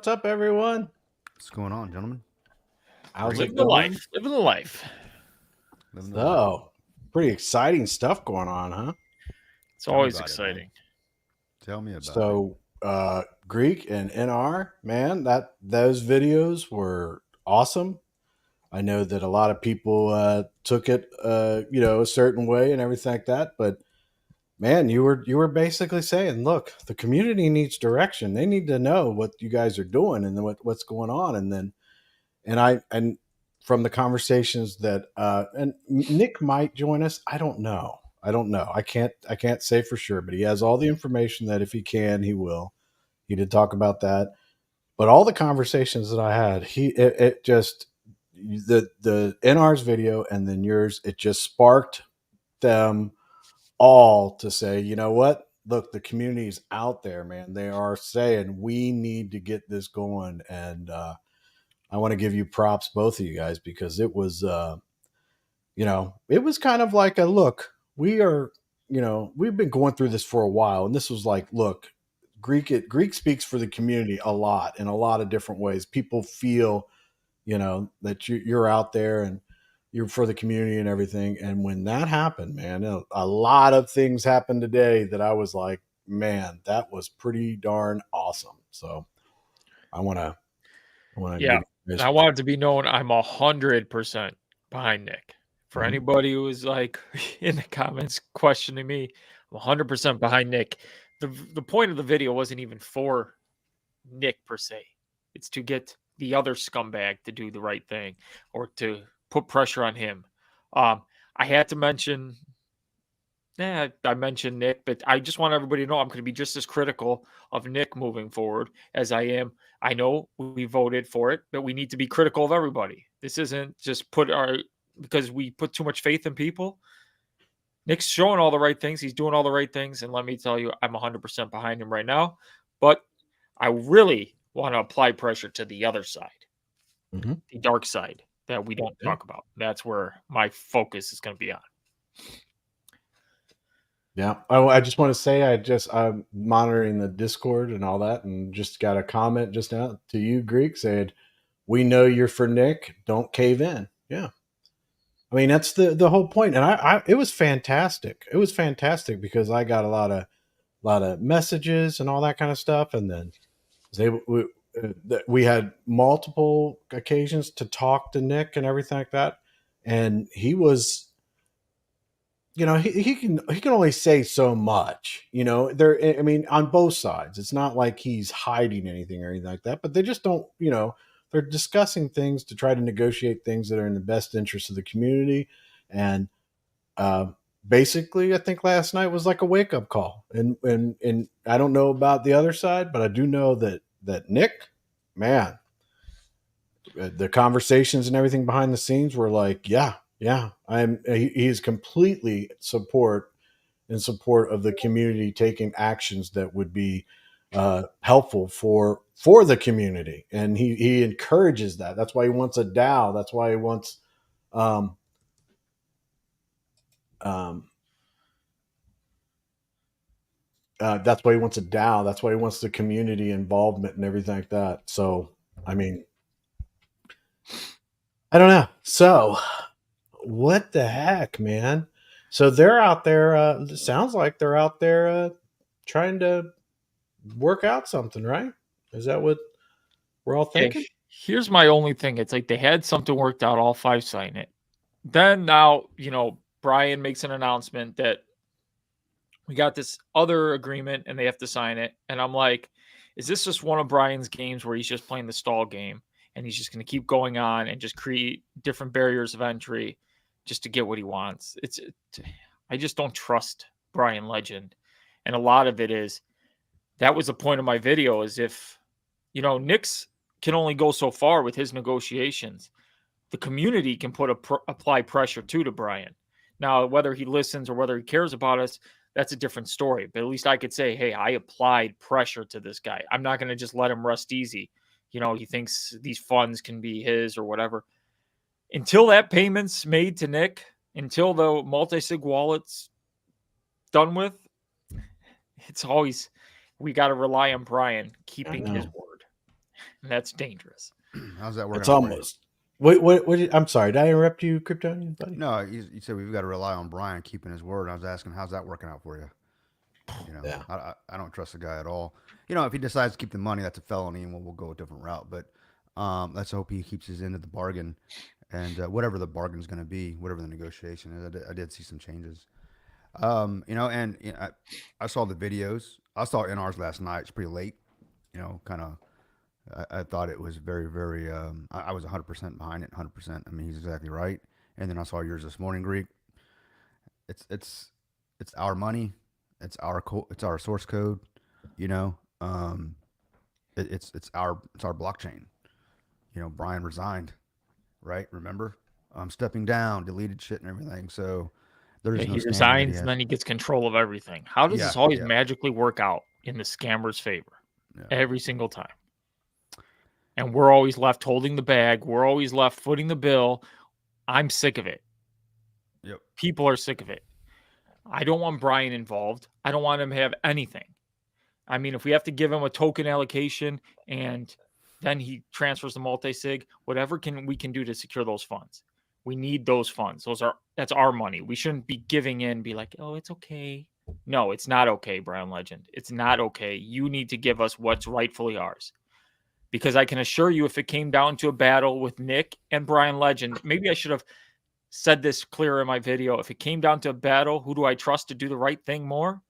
What's up, everyone? What's going on, gentlemen? How's Great. it Living the going? life. Living the life. Living the life. So, pretty exciting stuff going on, huh? It's Tell me always about it, man. exciting. Tell me about it. So, Greek and NR, man, those videos were awesome. I know that a lot of people took it, a certain way and everything like that. But man, you were basically saying, look, the community needs direction. They need to know what you guys are doing and what's going on. And from the conversations that and Nick might join us. I don't know. I can't say for sure, but he has all the information that if he can, he will. He did talk about that. But all the conversations that I had, it just the NR's video and then yours, it just sparked them all to say, you know what? Look, the community's out there, man. They are saying we need to get this going, and I want to give you props, both of you guys, because it was, it was kind of like a look. We are, we've been going through this for a while, and this was like, look, Greek speaks for the community a lot in a lot of different ways. People feel, that you're out there and you're for the community and everything. And when that happened, man, a lot of things happened today that I was like, man, that was pretty darn awesome. So I want to Yeah. give you And guys I want it to be known I'm 100% behind Nick. For Mhm. anybody who was like in the comments questioning me, I'm 100% behind Nick. The point of the video wasn't even for Nick per se. It's to get the other scumbag to do the right thing or to put pressure on him. I had to mention I mentioned Nick, but I just want everybody to know I'm going to be just as critical of Nick moving forward as I am. I know we voted for it, but we need to be critical of everybody. This isn't just because we put too much faith in people. Nick's showing all the right things. He's doing all the right things. And let me tell you, I'm 100% behind him right now. But I really want to apply pressure to the other side, Mhm. the dark side that we don't Yeah. talk about. That's where my focus is going to be on. Yeah. I just want to say I'm monitoring the Discord and all that, and just got a comment just now to you, Greek, said, "We know you're for Nick. Don't cave in." Yeah. I mean, that's the whole point. And it was fantastic. It was fantastic because I got a lot of messages and all that kind of stuff, and then we had multiple occasions to talk to Nick and everything like that, and he was, he can only say so much, there. I mean, on both sides, it's not like he's hiding anything or anything like that, but they just don't, they're discussing things to try to negotiate things that are in the best interest of the community. And uh, basically, I think last night was like a wake up call. And I don't know about the other side, but I do know that Nick, man, the conversations and everything behind the scenes were like, yeah, he is completely in support of the community taking actions that would be helpful for the community, and he encourages that. That's why he wants a DAO. That's why he wants um, um, that's why he wants a DAO. That's why he wants the community involvement and everything like that. So, I mean, I don't know. So, what the heck, man? So they're out there. It sounds like they're out there trying to work out something, right? Is that what we're all Yeah, thinking? here's my only thing. It's like they had something worked out, all five sign it. Then now, Brian makes an announcement that we got this other agreement and they have to sign it. And I'm like, is this just one of Brian's games where he's just playing the stall game and he's just going to keep going on and just create different barriers of entry just to get what he wants? I just don't trust Brian Legend. And a lot of it is that was the point of my video is if, Nick's can only go so far with his negotiations. The community can apply pressure to Brian. Now, whether he listens or whether he cares about us, that's a different story. But at least I could say, hey, I applied pressure to this guy. I'm not going to just let him rest easy. He thinks these funds can be his or whatever. Until that payment's made to Nick, until the multi-sig wallet's done with, it's always we got to rely on Brian I keeping his know. word. and that's dangerous. How's that working? It's almost. I'm sorry. Did I interrupt you, Kryptonian buddy? No, you said we've got to rely on Brian keeping his word. I was asking, how's that working out for you? You know, Yeah. I don't trust the guy at all. You know, if he decides to keep the money, that's a felony, and we'll go a different route. But let's hope he keeps his end of the bargain, and whatever the bargain's going to be, whatever the negotiation is. I did see some changes. You know, and you know, I saw the videos. I saw NR's last night. It's pretty late. You know, kind of. I thought it was very, very. I was 100% behind it. 100%. I mean, he's exactly right. And then I saw yours this morning, Greek. It's our money. It's our source code. You know, it's our blockchain. You know, Brian resigned, right? Remember, stepping down, deleted shit and everything. So there's Yeah, no he standing that resigns has. and then he gets control of everything. How does Yeah, this always yeah. magically work out in the scammer's favor? Yeah. Every single time. And we're always left holding the bag. We're always left footing the bill. I'm sick of it. Yep. People are sick of it. I don't want Brian involved. I don't want him to have anything. I mean, if we have to give him a token allocation and then he transfers the multi-sig, whatever we can do to secure those funds. We need those funds. That's our money. We shouldn't be giving in, be like, oh, it's okay. No, it's not okay, Brian Legend. It's not okay. You need to give us what's rightfully ours. Because I can assure you, if it came down to a battle with Nick and Brian Legend, maybe I should have said this clearer in my video. If it came down to a battle, who do I trust to do the right thing more?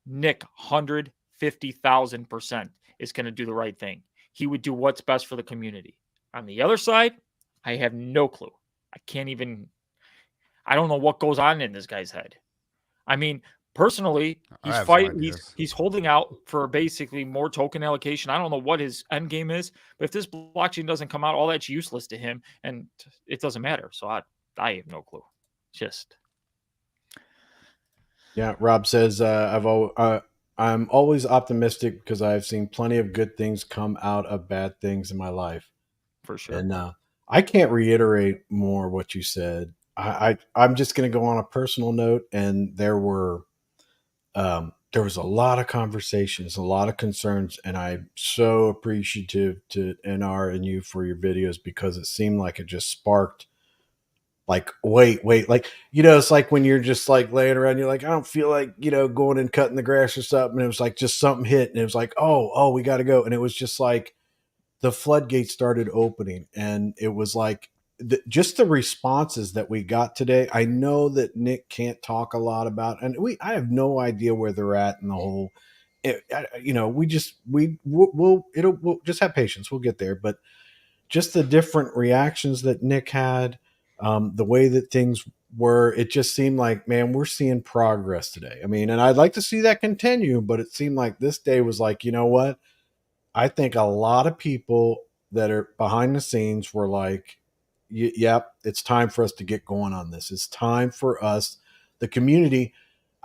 Nick, 150,000% is going to do the right thing. He would do what's best for the community. On the other side, I have no clue. I don't know what goes on in this guy's head. I mean, personally, he's holding out for basically more token allocation. I don't know what his end game is, but if this blockchain doesn't come out, all that's useless to him, and it doesn't matter. So I have no clue. Yeah, Rob says I'm always optimistic because I've seen plenty of good things come out of bad things in my life. For sure. And I can't reiterate more what you said. I'm just going to go on a personal note, and there was a lot of conversations, a lot of concerns, and I'm so appreciative to NR and you for your videos because it seemed like it just sparked. Like, wait, like, you know, it's like when you're just like laying around, you're like, I don't feel like, you know, going and cutting the grass or something. And it was like just something hit, and it was like, oh, we got to go. And it was just like the floodgates started opening, and it was like just the responses that we got today. I know that Nick can't talk a lot about, and I have no idea where they're at in the whole. You know, we'll just have patience. We'll get there, but just the different reactions that Nick had. The way that things were, it just seemed like, man, we're seeing progress today. I mean, and I'd like to see that continue, but it seemed like this day was like, you know what? I think a lot of people that are behind the scenes were like, yep, it's time for us to get going on this. It's time for us, the community.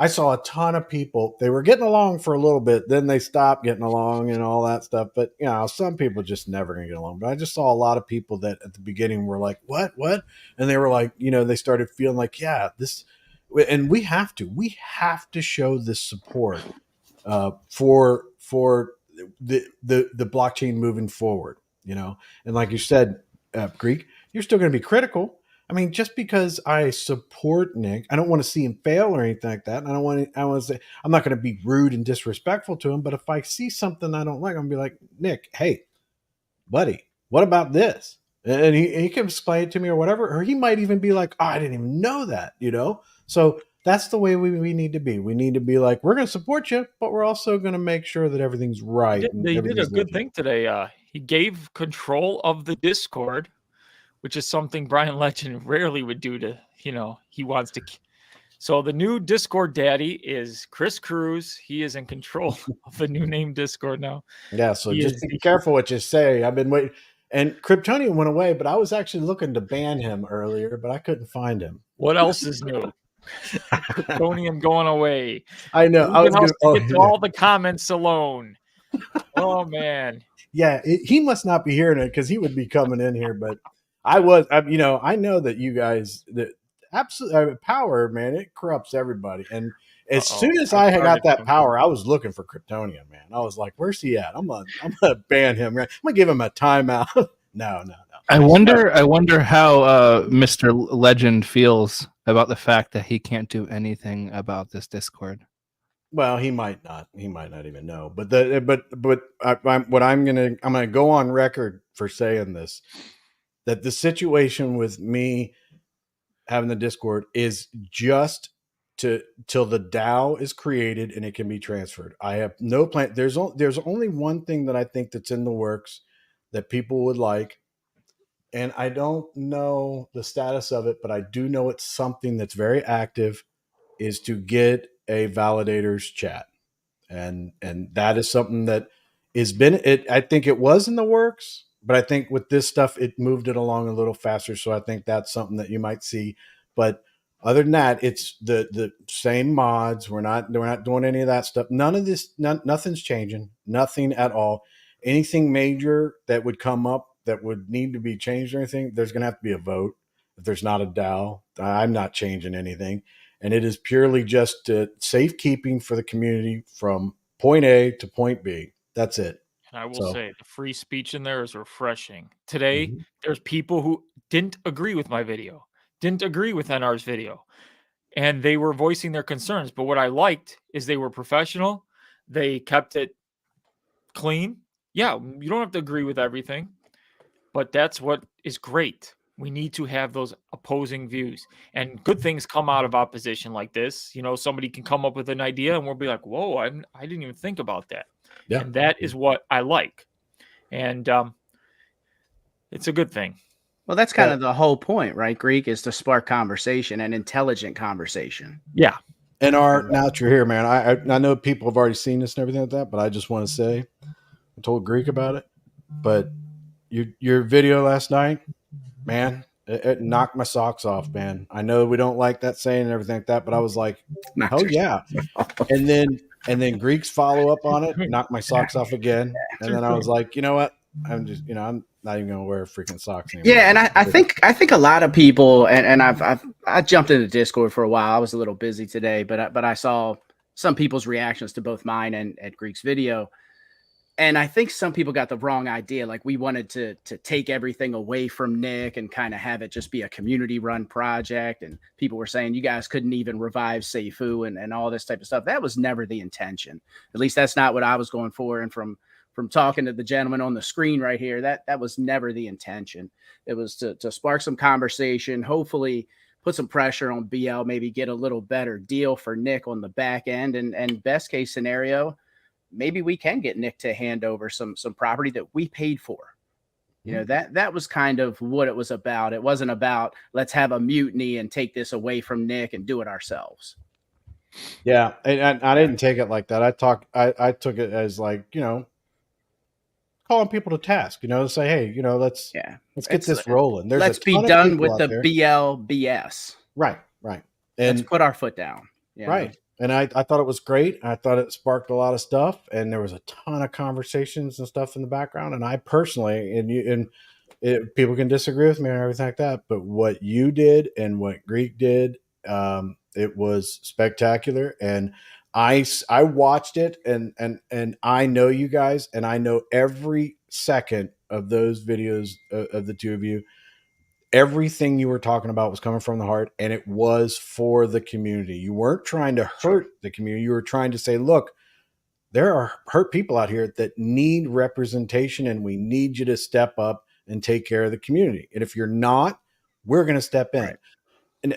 I saw a ton of people. They were getting along for a little bit. Then they stopped getting along and all that stuff. But, you know, some people just never going to get along. But I just saw a lot of people that at the beginning were like, what? And they were like, you know, they started feeling like, yeah, this. And we have to show this support for the blockchain moving forward, you know. And like you said, Greek, you're still going to be critical. I mean, just because I support Nick, I don't want to see him fail or anything like that. And I want to say, I'm not going to be rude and disrespectful to him. But if I see something I don't like, I'm going to be like, Nick, hey, buddy, what about this? And he can explain it to me or whatever. Or he might even be like, oh, I didn't even know that, you know? So that's the way we need to be. We need to be like, we're going to support you, but we're also going to make sure that everything's right. They did a good thing today. He gave control of the Discord, which is something Brian Legend rarely would do to, you know, he wants to. So the new Discord daddy is Chris Cruz. He is in control of the new name Discord now. Yeah, so just be careful what you say. I've been waiting. And Kryptonian went away, but I was actually looking to ban him earlier, but I couldn't find him. What else is new? Kryptonian going away. I know. I was going to get to all the comments alone. Oh, man. Yeah, he must not be hearing it because he would be coming in here, but I know that you guys, the absolute power, man, it corrupts everybody. And As Uh-oh. soon as I had got started that something. power, I was looking for Kryptonian, man. I was like, "Where's he at? I'm gonna ban him. Right? I'm gonna give him a timeout." No. I wonder how Mr. Legend feels about the fact that he can't do anything about this Discord. Well, he might not. He might not even know. But I'm gonna go on record for saying this, that the situation with me having the Discord is just till the DAO is created and it can be transferred. I have no plan. There's only one thing that I think that's in the works that people would like, and I don't know the status of it, but I do know it's something that's very active, is to get a validators chat. And that is something that has been it. I think it was in the works, but I think with this stuff, it moved it along a little faster. So I think that's something that you might see. But other than that, it's the same mods. We're not doing any of that stuff. None of this, nothing's changing. Nothing at all. Anything major that would come up that would need to be changed or anything, there's going to have to be a vote. If there's not a DAO, I'm not changing anything. And it is purely just safekeeping for the community from point A to point B. That's it. And I will So- say the free speech in there is refreshing. Today, Mhm. there's people who didn't agree with my video, didn't agree with NR's video, and they were voicing their concerns. But what I liked is they were professional. They kept it clean. Yeah, you don't have to agree with everything, but that's what is great. We need to have those opposing views, and good things come out of opposition like this. You know, somebody can come up with an idea and we'll be like, whoa, I didn't even think about that. Yeah. And that is what I like. And it's a good thing. Well, that's kind of the whole point, right, Greek, is to spark conversation and intelligent conversation. Yeah. And now that you're here, man, I know people have already seen this and everything like that, but I just want to say, I told Greek about it, but your video last night, man, it knocked my socks off, man. I know we don't like that saying and everything like that, but I was like, oh yeah. And then Greek's follow up on it knocked my socks off again. And then I was like, you know what? I'm not even gonna wear freaking socks anymore. Yeah, and I think a lot of people, and I jumped into Discord for a while. I was a little busy today, but I saw some people's reactions to both mine and Greek's video. And I think some people got the wrong idea. Like, we wanted to take everything away from Nick and kind of have it just be a community run project. And people were saying you guys couldn't even revive Seifu and all this type of stuff. That was never the intention. At least that's not what I was going for. And from talking to the gentleman on the screen right here, that was never the intention. It was to spark some conversation, hopefully put some pressure on BL, maybe get a little better deal for Nick on the back end. And best case scenario, maybe we can get Nick to hand over some property that we paid for. You know, that was kind of what it was about. It wasn't about let's have a mutiny and take this away from Nick and do it ourselves. Yeah, and I didn't take it like that. I took it as, like, you know, calling people to task. You know, to say, hey, you know, let's get this rolling. There's let's be done with the BLBS. Right. And let's put our foot down. Right. And I thought it was great. I thought it sparked a lot of stuff, and there was a ton of conversations and stuff in the background. And I personally, people can disagree with me and everything like that, but what you did and what Greek did, it was spectacular. And I watched it, and I know you guys, and I know every second of those videos of the two of you. Everything you were talking about was coming from the heart, and it was for the community. You weren't trying to hurt the community. You were trying to say, look, there are hurt people out here that need representation, and we need you to step up and take care of the community. And if you're not, we're going to step in. Right. And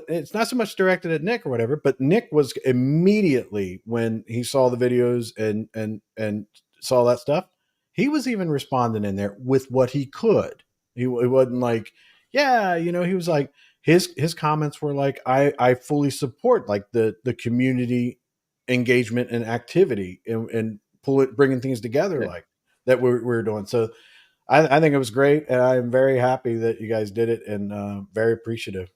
it's not so much directed at Nick or whatever, but Nick was immediately, when he saw the videos and saw that stuff, he was even responding in there with what he could. He wasn't like, yeah, you know, he was like, his comments were like, I fully support like the community engagement and activity and bringing things together like that we're doing. So I think it was great, and I'm very happy that you guys did it, and very appreciative.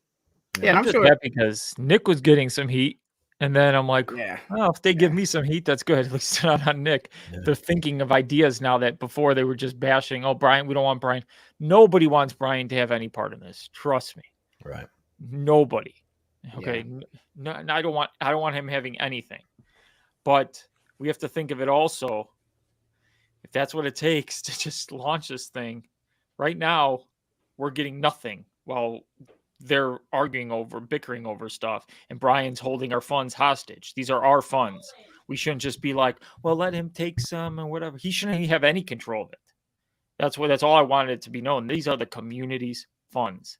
Yeah, I'm just happy because Nick was getting some heat, and then I'm like, oh, if they give me some heat, that's good. At least it's not on Nick. Yeah. They're thinking of ideas now that before they were just bashing. Oh, Brian, we don't want Brian. Nobody wants Brian to have any part in this. Trust me. Right. Nobody. Okay, no, I don't want him having anything. But we have to think of it also. If that's what it takes to just launch this thing, right now we're getting nothing while they're bickering over stuff, and Brian's holding our funds hostage. These are our funds. We shouldn't just be like, well, let him take some and whatever. He shouldn't have any control of it. That's all I wanted it to be known. These are the community's funds.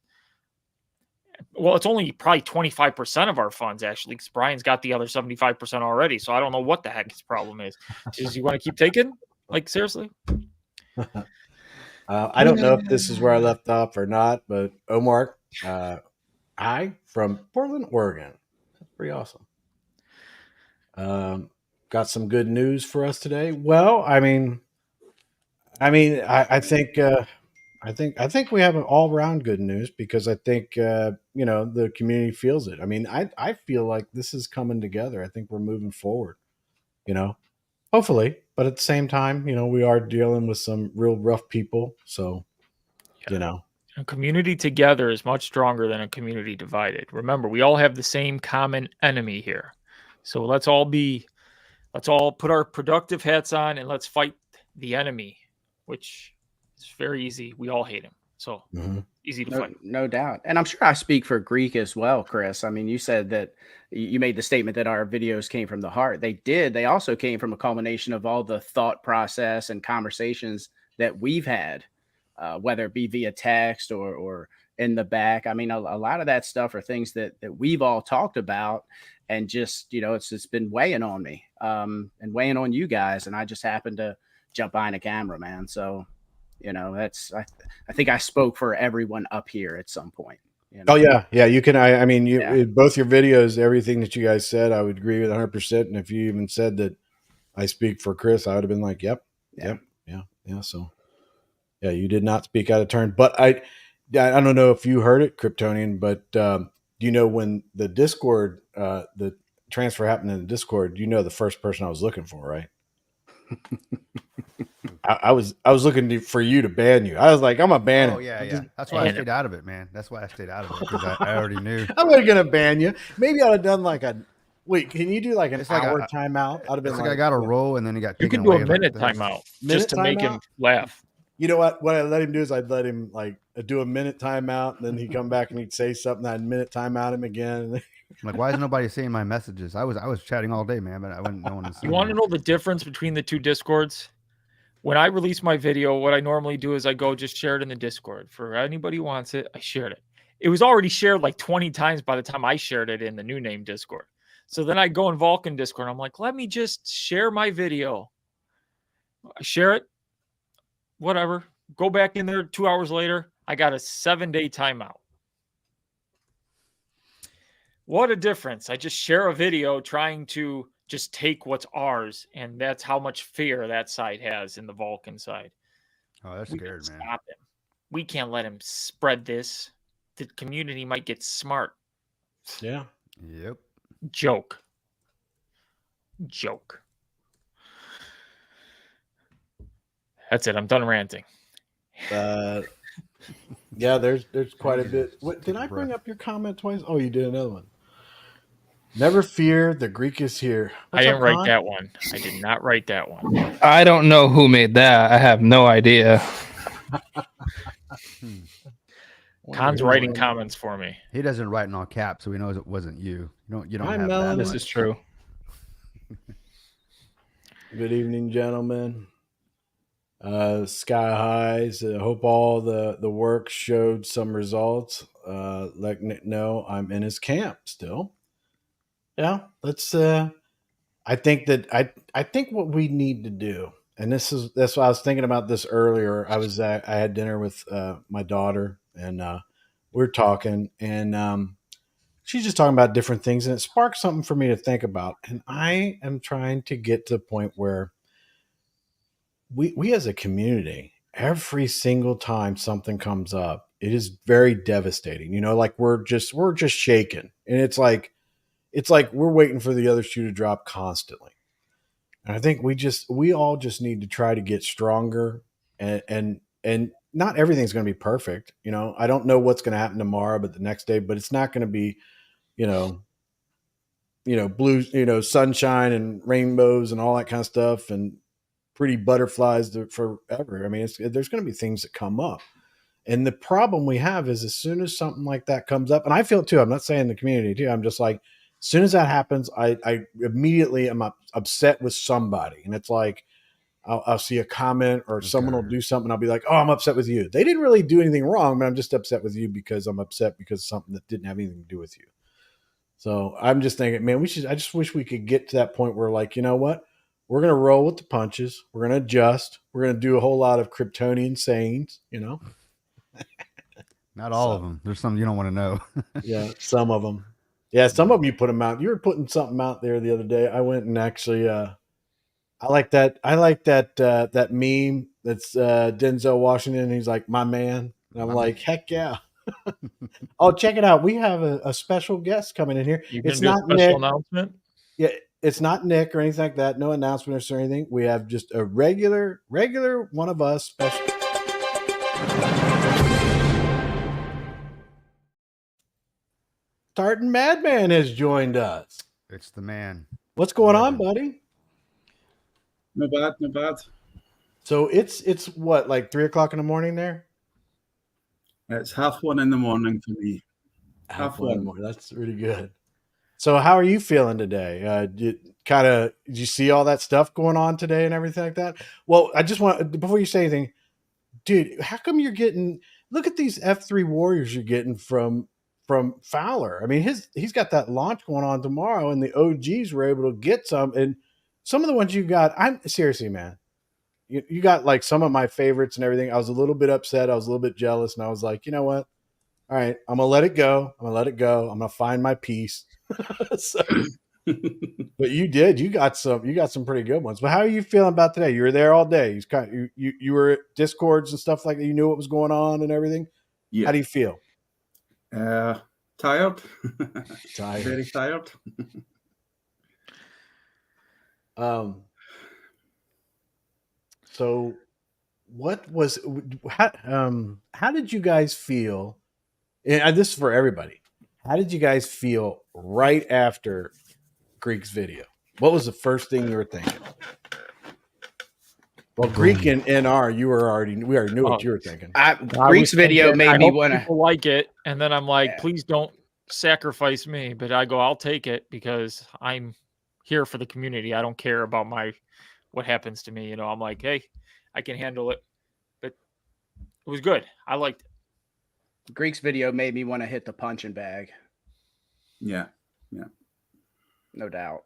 Well, it's only probably 25% of our funds, actually, because Brian's got the other 75% already. So I don't know what the heck his problem is. Does he want to keep taking? Like, seriously? I don't know if this is where I left off or not, but Omar, hi from Portland, Oregon. That's pretty awesome. Got some good news for us today. Well, I think we have an all around good news because I think the community feels it. I mean, I feel like this is coming together. I think we're moving forward. Hopefully, but at the same time, we are dealing with some real rough people. So, A community together is much stronger than a community divided. Remember, we all have the same common enemy here. So let's all put our productive hats on and let's fight the enemy, which is very easy. We all hate him. So easy to fight. No doubt. And I'm sure I speak for Greek as well, Chris. I mean, you said that you made the statement that our videos came from the heart. They did. They also came from a culmination of all the thought process and conversations that we've had, whether it be via text or in the back. I mean, a lot of that stuff are things that we've all talked about, and just, it's been weighing on me and weighing on you guys. And I just happened to jump behind a camera, man. So, I think I spoke for everyone up here at some point. Oh yeah. You can, both your videos, everything that you guys said, I would agree with 100%. And if you even said that I speak for Chris, I would have been like, yep. So yeah, you did not speak out of turn, but I don't know if you heard it, Kryptonian, but when the Discord, the transfer happened in the Discord, the first person I was looking for, right? I was looking for you to ban you. I was like, I'm a ban. Oh yeah. That's why I stayed out of it, man. That's why I stayed out of it, because I already knew. I wasn't gonna ban you. Maybe I'd have done like a wait. Can you do like an hour timeout? I'd have been like I got a roll, and then he got. You can do a minute timeout just to make him laugh. You know what? What I let him do is I'd let him like do a minute timeout, and then he'd come back and he'd say something. I'd minute timeout him again. I'm like, why is nobody seeing my messages? I was chatting all day, man, but I wouldn't. No one. You want to know the difference between the two Discords? When I release my video, what I normally do is I go just share it in the Discord. For anybody who wants it, I shared it. It was already shared like 20 times by the time I shared it in the new name Discord. So then I go in Vulcan Discord. And I'm like, let me just share my video. I share it. Whatever. Go back in there 2 hours later. I got a 7-day timeout. What a difference. I just share a video trying to just take what's ours, and that's how much fear that side has in the Vulcan side. Oh, that's scared, man. Stop him. We can't let him spread this. The community might get smart. Yeah. Yep. Joke. That's it. I'm done ranting. Yeah, there's quite a bit. What, did I bring up your comment twice? Oh, you did another one. Never fear, the Greek is here. I didn't write that one. I did not write that one. I don't know who made that. I have no idea. Khan's writing comments for me. He doesn't write in all caps, so he knows it wasn't you. You don't have Melon. that. This is true. Good evening, gentlemen. Sky highs. Hope all the work showed some results. Let Nick know I'm in his camp still. Yeah, let's. I think what we need to do, and that's why I was thinking about this earlier. I had dinner with my daughter, and we were talking, and she's just talking about different things, and it sparked something for me to think about. And I am trying to get to the point where we as a community, every single time something comes up, it is very devastating. Like we're just shaken, and it's like we're waiting for the other shoe to drop constantly. And I think we all just need to try to get stronger, and not everything's going to be perfect. I don't know what's going to happen tomorrow, but the next day, but it's not going to be, blue, sunshine and rainbows and all that kind of stuff and pretty butterflies forever. I mean, there's going to be things that come up. And the problem we have is as soon as something like that comes up, and I feel it too, I'm not saying the community too, I'm just like, as soon as that happens, I immediately am upset with somebody. And it's like, I'll see a comment or someone will do something. I'll be like, oh, I'm upset with you. They didn't really do anything wrong, but I'm just upset with you because I'm upset because of something that didn't have anything to do with you. So I'm just thinking, man, I just wish we could get to that point where, like, you know what? We're going to roll with the punches. We're going to adjust. We're going to do a whole lot of Kryptonian sayings, Not all of them. There's some you don't want to know. Yeah, some of them. Yeah, some of them you put them out. You were putting something out there the other day. I went and actually, I like that. I like that meme that's Denzel Washington. And he's like, my man. And I'm like, heck yeah. Oh, check it out. We have a special guest coming in here. You It's can do a not special Nick. announcement. Yeah, it's not Nick or anything like that. No announcement or anything. We have just a regular one of us special. Tartan Madman has joined us. It's the man. What's going on, buddy? No bad, no bad. So it's what, like 3:00 in the morning there? It's 1:30 in the morning for me. Half one more. That's really good. So how are you feeling today? Did you see all that stuff going on today and everything like that? Well, I just want, before you say anything, dude, how come you're getting, look at these F3 Warriors you're getting from Fowler. I mean, he's got that launch going on tomorrow, and the OGs were able to get some, and some of the ones you got, I'm seriously, man, you got like some of my favorites and everything. I was a little bit upset. I was a little bit jealous, and I was like, you know what? All right, I'm gonna let it go. I'm gonna find my peace. So, but you got some pretty good ones. But how are you feeling about today? You were there all day. You were at Discords and stuff like that. You knew what was going on and everything. Yeah. How do you feel? Tired. Tired. Very tired. So how did you guys feel? And this is for everybody. How did you guys feel right after Greek's video? What was the first thing you were thinking? Well, Greek and NR, we already knew what you were thinking. Greek's video made me want to like it, and then I'm like, Yeah. please don't sacrifice me. But I go, I'll take it because I'm here for the community. I don't care about what happens to me. I'm like, hey, I can handle it. But it was good. I liked it. Greek's video made me want to hit the punching bag. Yeah. No doubt.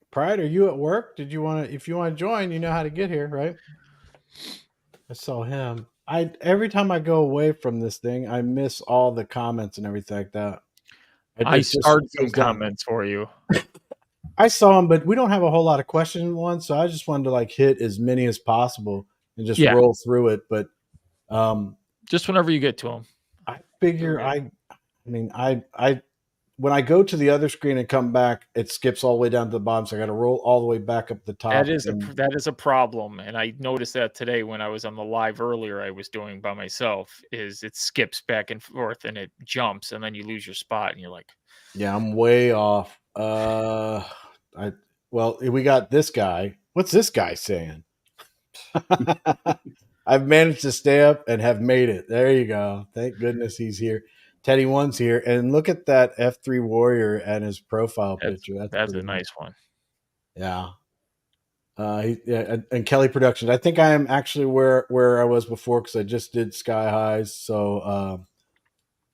Pride, are you at work? If you want to join, you know how to get here, right? I saw him. Every time I go away from this thing, I miss all the comments and everything like that. I start some comments for you. I saw them, but we don't have a whole lot of questions in one, so I just wanted to like hit as many as possible and just roll through it. But just whenever you get to them. I figure when I go to the other screen and come back, it skips all the way down to the bottom. So I got to roll all the way back up the top. That is a problem. And I noticed that today when I was on the live earlier I was doing by myself, is it skips back and forth and it jumps and then you lose your spot and you're like, yeah, I'm way off. We got this guy. What's this guy saying? I've managed to stay up and have made it. There you go. Thank goodness he's here. Teddy One's here, and look at that F3 Warrior and his profile picture. That's a nice one. Yeah. And Kelly Productions. I think I am actually where I was before because I just did Sky Highs. So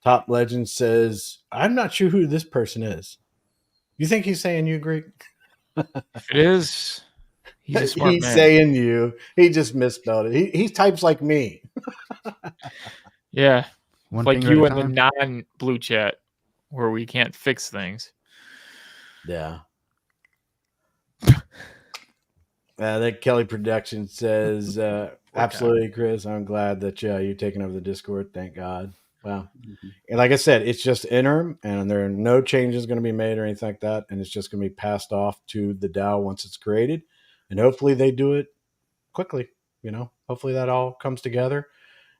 Top Legend says, I'm not sure who this person is. You think he's saying you, Greek? It is. He's a smart man. Saying you. He just misspelled it. He types like me. Yeah. One like thing you at a in the non-blue chat where we can't fix things. Yeah. That Kelly Production says, absolutely, Chris. I'm glad that you're taking over the Discord. Thank God. Wow. Mm-hmm. And like I said, it's just interim and there are no changes going to be made or anything like that. And it's just going to be passed off to the DAO once it's created. And hopefully they do it quickly. Hopefully that all comes together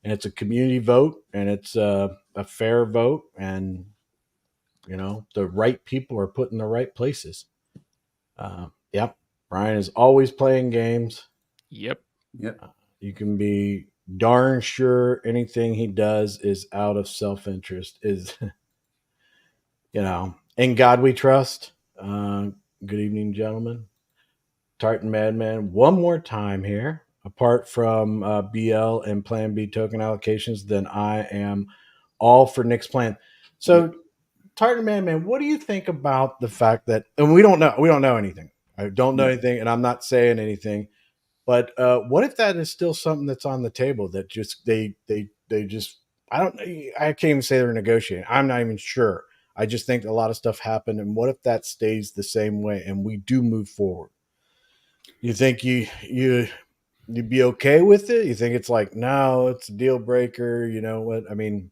and it's a community vote and it's a fair vote. And You know, the right people are put in the right places. Yep. Brian is always playing games. Yep. Yep. You can be darn sure anything he does is out of self-interest. Is in God we trust. Good evening, gentlemen. Tartan Madman, one more time here. Apart from BL and Plan B token allocations, then I am all for Nick's plan. So, Tartan Madman, what do you think about the fact that, and we don't know anything. I don't know anything, and I'm not saying anything. But what if that is still something that's on the table that just they just I can't even say they're negotiating. I'm not even sure. I just think a lot of stuff happened, and what if that stays the same way and we do move forward? You think you'd be okay with it? You think it's like, no, it's a deal breaker? You know what I mean?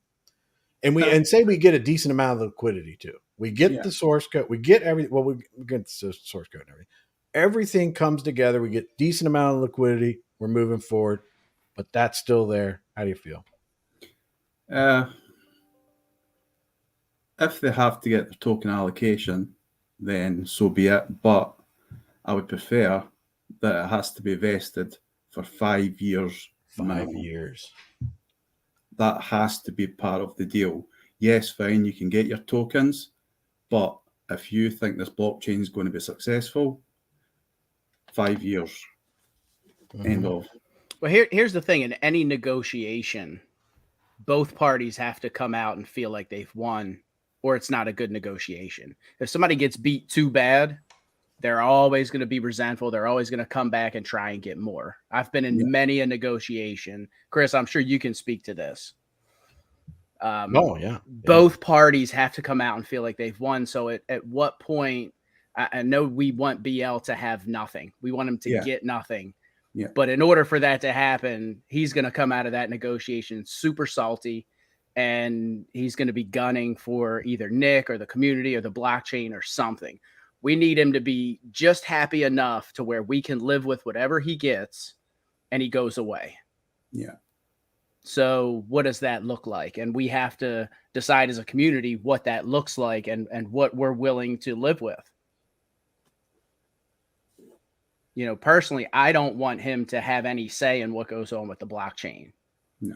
And say we get a decent amount of liquidity too. We get the source code. We get everything. Well, we get the source code and everything. Everything comes together. We get decent amount of liquidity. We're moving forward, but that's still there. How do you feel? If they have to get the token allocation, then so be it. But I would prefer that it has to be vested for 5 years. 5 years. That has to be part of the deal. Yes, fine, you can get your tokens, but if you think this blockchain is going to be successful, 5 years. End of. Well, here's the thing: in any negotiation, both parties have to come out and feel like they've won, or it's not a good negotiation. If somebody gets beat too bad, they're always going to be resentful. They're always going to come back and try and get more. I've been in many a negotiation. Chris, I'm sure you can speak to this. Both parties have to come out and feel like they've won. So at what point, I know we want BL to have nothing. We want him to get nothing. Yeah. But in order for that to happen, he's going to come out of that negotiation super salty, and he's going to be gunning for either Nick or the community or the blockchain or something. We need him to be just happy enough to where we can live with whatever he gets and he goes away. Yeah. So what does that look like? And we have to decide as a community what that looks like and what we're willing to live with. You know, personally, I don't want him to have any say in what goes on with the blockchain. No.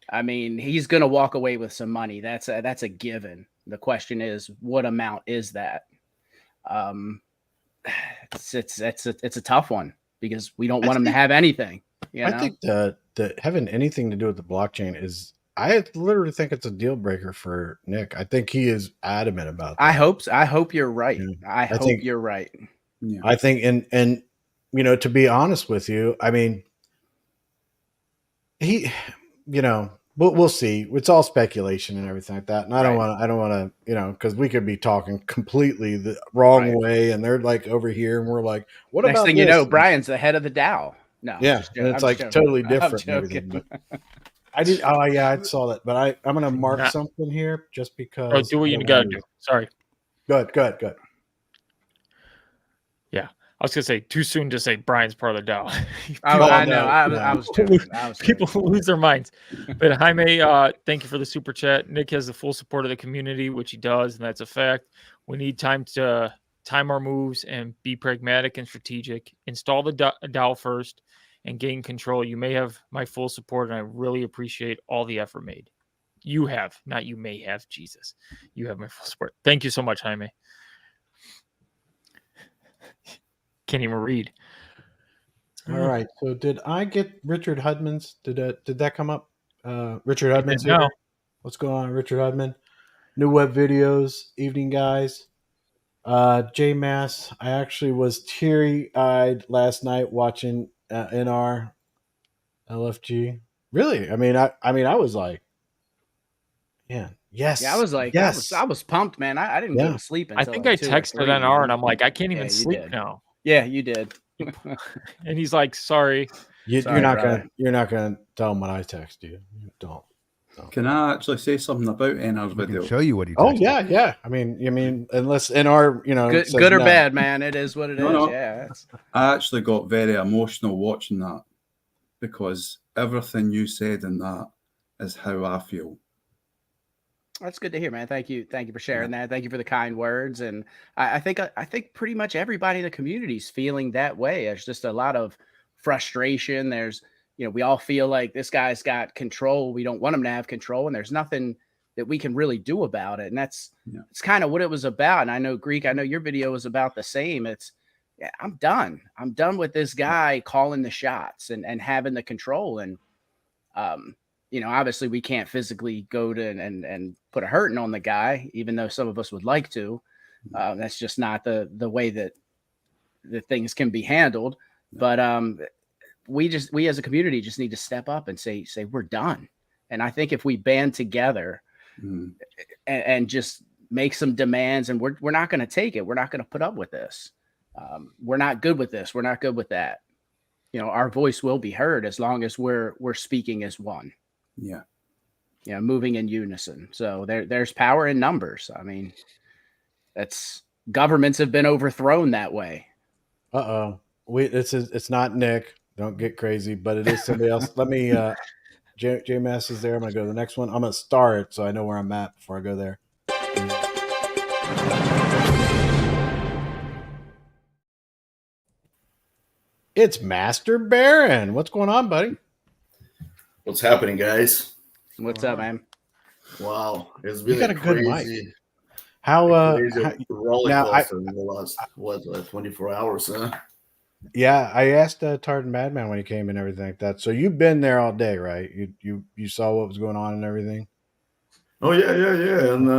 I mean, he's going to walk away with some money. That's a given. The question is, what amount is that? It's a tough one because we don't want him to have anything. You know? I think that having anything to do with the blockchain is, I literally think it's a deal breaker for Nick. I think he is adamant about that. I hope you're right. Yeah. I hope you're right. Yeah. I think, and you know, to be honest with you, I mean, we'll see. It's all speculation and everything like that. And I don't want to, because we could be talking completely the wrong way, and they're like over here, and we're like, what Next about thing this? you know, Brian's the head of the DAO. No, yeah, and it's like totally different. And everything, but I did. Oh yeah, I saw that, but I'm gonna mark something here just because. Oh, do what you gotta do. Sorry. Good. Yeah, I was gonna say too soon to say Brian's part of the DAO. I know. I was joking. People lose their minds. But Jaime, thank you for the super chat. Nick has the full support of the community, which he does, and that's a fact. We need time to time our moves and be pragmatic and strategic. Install the DAO first and gain control. You may have my full support, and I really appreciate all the effort made. You have, not you may have. Jesus, you have my full support. Thank you so much, Jaime. Can't even read. All right. So did I get Richard Hudman's? Did that come up? Richard Hudman's here. What's going on, Richard Hudman? New web videos. Evening, guys. J Mass. I actually was teary-eyed last night watching NR LFG. Really? I mean, I was like, man, yes. Yeah, I was like, yes. I was pumped, man. I didn't go to sleep until I think I texted NR and I'm like, I can't even sleep now. Yeah, you did. And he's like, sorry. You're not gonna tell him what I text you. You don't. No. Can I actually say something about NR's video? I can show you what he. Oh yeah. I mean, unless NR, good or bad, man. It is what it is. No. Yeah. I actually got very emotional watching that because everything you said in that is how I feel. That's good to hear, man. Thank you. Thank you for sharing that. Thank you for the kind words. And I think pretty much everybody in the community is feeling that way. There's just a lot of frustration. There's, we all feel like this guy's got control. We don't want him to have control, and there's nothing that we can really do about it. And it's kind of what it was about. And I know, Greek, I know your video was about the same. Yeah, I'm done. I'm done with this guy calling the shots and having the control. And obviously we can't physically go to and put a hurting on the guy, even though some of us would like to. That's just not the way that the things can be handled. But we as a community just need to step up and say we're done. And I think if we band together and just make some demands, and we're not going to take it, we're not going to put up with this. We're not good with this. We're not good with that. Our voice will be heard as long as we're speaking as one. Yeah. Moving in unison. So there's power in numbers. I mean, governments have been overthrown that way. It's not Nick. Don't get crazy, but it is somebody else. Let me, JMS is there. I'm going to go to the next one. I'm going to star it so I know where I'm at before I go there. It's Master Baron. What's going on, buddy? What's happening, guys? What's up, man? Wow, it's been You got a good mic. crazy roller coaster in the last 24 hours, huh? Yeah, I asked Tartan Madman when he came and everything like that. So you've been there all day, right? You saw what was going on and everything. Oh yeah. And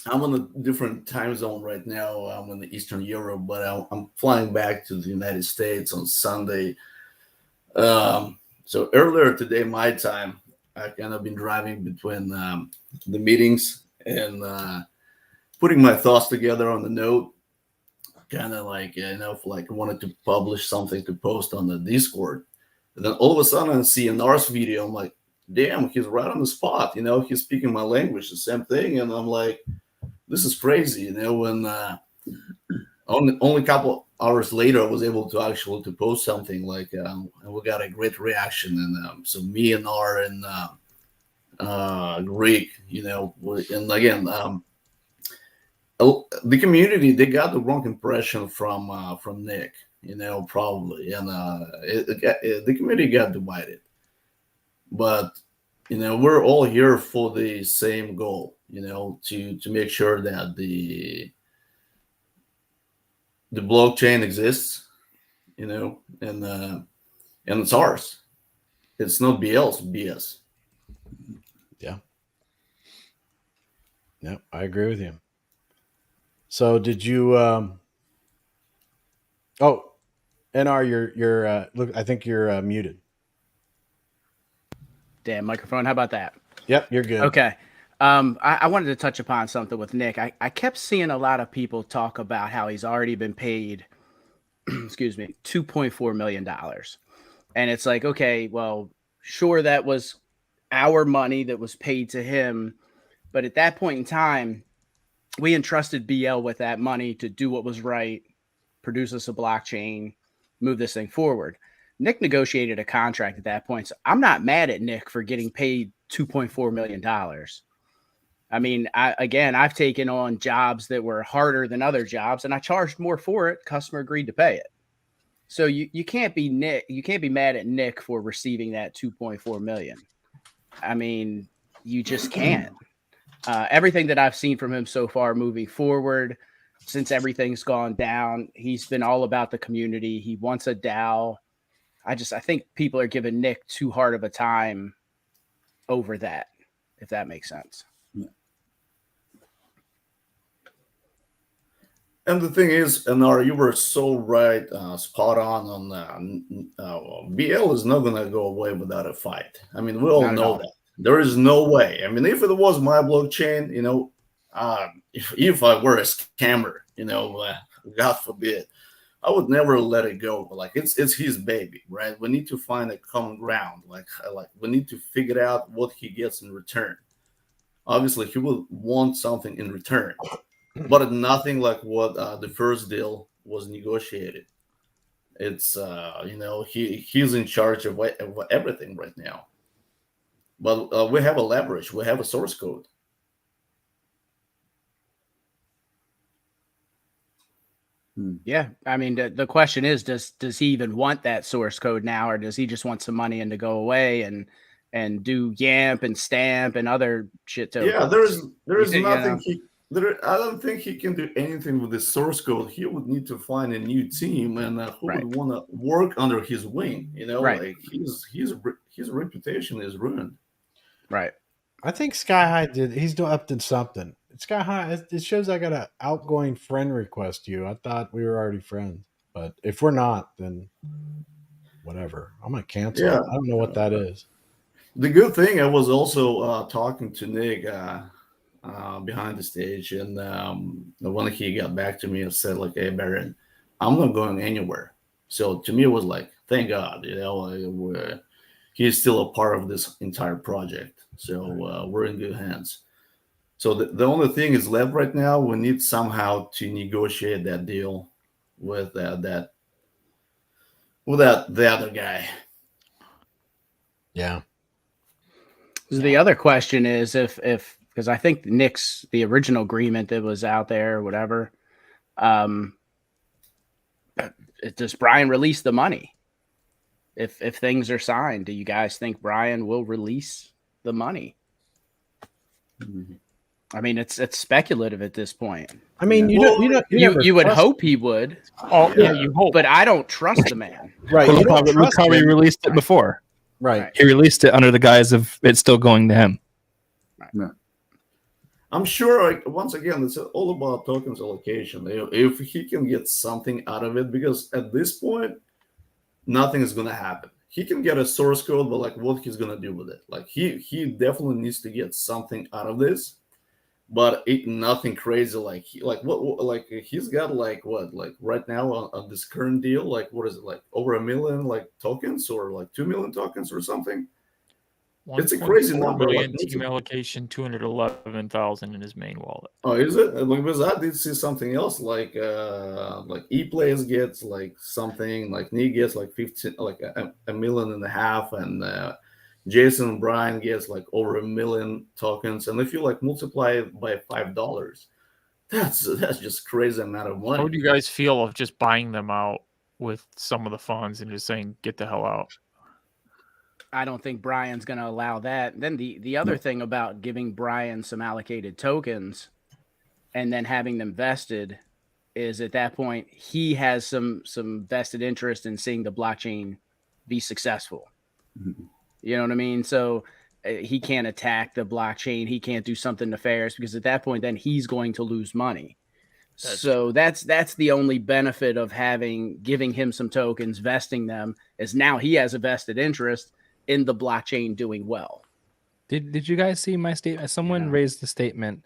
I'm on a different time zone right now. I'm in the Eastern Europe, but I'm flying back to the United States on Sunday. So earlier today, my time, I kind of been driving between the meetings and putting my thoughts together on the note. Kind of like, wanted to publish something to post on the Discord. And then all of a sudden I see an Ars video. I'm like, damn, he's right on the spot. He's speaking my language, the same thing. And I'm like, this is crazy. When only a couple hours later, I was able to actually to post something like, and we got a great reaction. And so me and R and Greek, and again, the community, they got the wrong impression from Nick, probably, and the community got divided. But we're all here for the same goal, to make sure that the blockchain exists, and it's ours. It's not BL's BS. Yeah. No, I agree with you. So did you NR, you're look, I think you're muted. Damn microphone. How about that? Yep, you're good. Okay. I wanted to touch upon something with Nick. I kept seeing a lot of people talk about how he's already been paid, excuse me, $2.4 million. And it's like, okay, well, sure, that was our money that was paid to him. But at that point in time, we entrusted BL with that money to do what was right, produce us a blockchain, move this thing forward. Nick negotiated a contract at that point. So I'm not mad at Nick for getting paid $2.4 million. I mean, I've taken on jobs that were harder than other jobs, and I charged more for it. Customer agreed to pay it. So you can't be Nick. You can't be mad at Nick for receiving that $2.4 million. I mean, you just can't. Everything that I've seen from him so far moving forward, since everything's gone down, he's been all about the community. He wants a DAO. I think people are giving Nick too hard of a time over that, if that makes sense. And the thing is, Anar, you were so right, spot on BL is not going to go away without a fight. I mean, we all know that. There is no way. I mean, if it was my blockchain, if I were a scammer, God forbid, I would never let it go. Like it's his baby, right? We need to find a common ground. Like we need to figure out what he gets in return. Obviously, he will want something in return, but nothing like what the first deal was negotiated. It's he's in charge of everything right now. But we have a leverage. We have a source code. Yeah, I mean, the question is, does he even want that source code now, or does he just want some money and to go away and do YAMP and Stamp and other shit tokens? Yeah, there is You nothing know? I don't think he can do anything with the source code. He would need to find a new team, and who Right. would want to work under his wing. You know, Right. like his reputation is ruined. Right. I think Sky High he's up to something. Sky High, it shows I got an outgoing friend request you. I thought we were already friends, but if we're not, then whatever. I'm gonna cancel. Yeah. I don't know what that is. The good thing, I was also talking to Nick behind the stage, and when he got back to me and said, like, "Hey, Baron, I'm not going anywhere." So to me, it was like, thank God, you know, he's still a part of this entire project. So we're in good hands. So the only thing is left right now, we need somehow to negotiate that deal with the other guy. Yeah. The other question is if because I think Nick's the original agreement that was out there or whatever, does Brian release the money? If things are signed, do you guys think Brian will release the money? I mean, it's speculative at this point. I mean, you would hope he would, Oh yeah, you hope. but I don't trust the man. right. Look You don't how trust he him. released it before. Right. He released it under the guise of it still going to him. I'm sure, like, once again, it's all about tokens allocation. If he can get something out of it, because at this point, nothing is going to happen. He can get a source code, but like, what he's going to do with it? Like, he definitely needs to get something out of this, but nothing crazy. Like, he's got like what, like right now on this current deal, like what is it, like over 1 million like tokens, or like 2 million tokens or something? It's a crazy 1.4 number. million Like, team allocation, 211,000 in his main wallet. oh, is it? Like, because I did see something else, like ePlays gets like something, like Nick gets like 15, like a 1.5 million, and Jason Brian gets like over 1 million tokens. And if you like multiply it by $5, that's just crazy amount of money. How would you guys feel of just buying them out with some of the funds and just saying, get the hell out? I don't think Brian's going to allow that. Then the other thing about giving Brian some allocated tokens and then having them vested is at that point he has some vested interest in seeing the blockchain be successful. You know what I mean? So he can't attack the blockchain. He can't do something nefarious, because at that point then he's going to lose money. That's the only benefit of giving him some tokens, vesting them, is now he has a vested interest in the blockchain doing well. Did you guys see my statement? Someone raised the statement,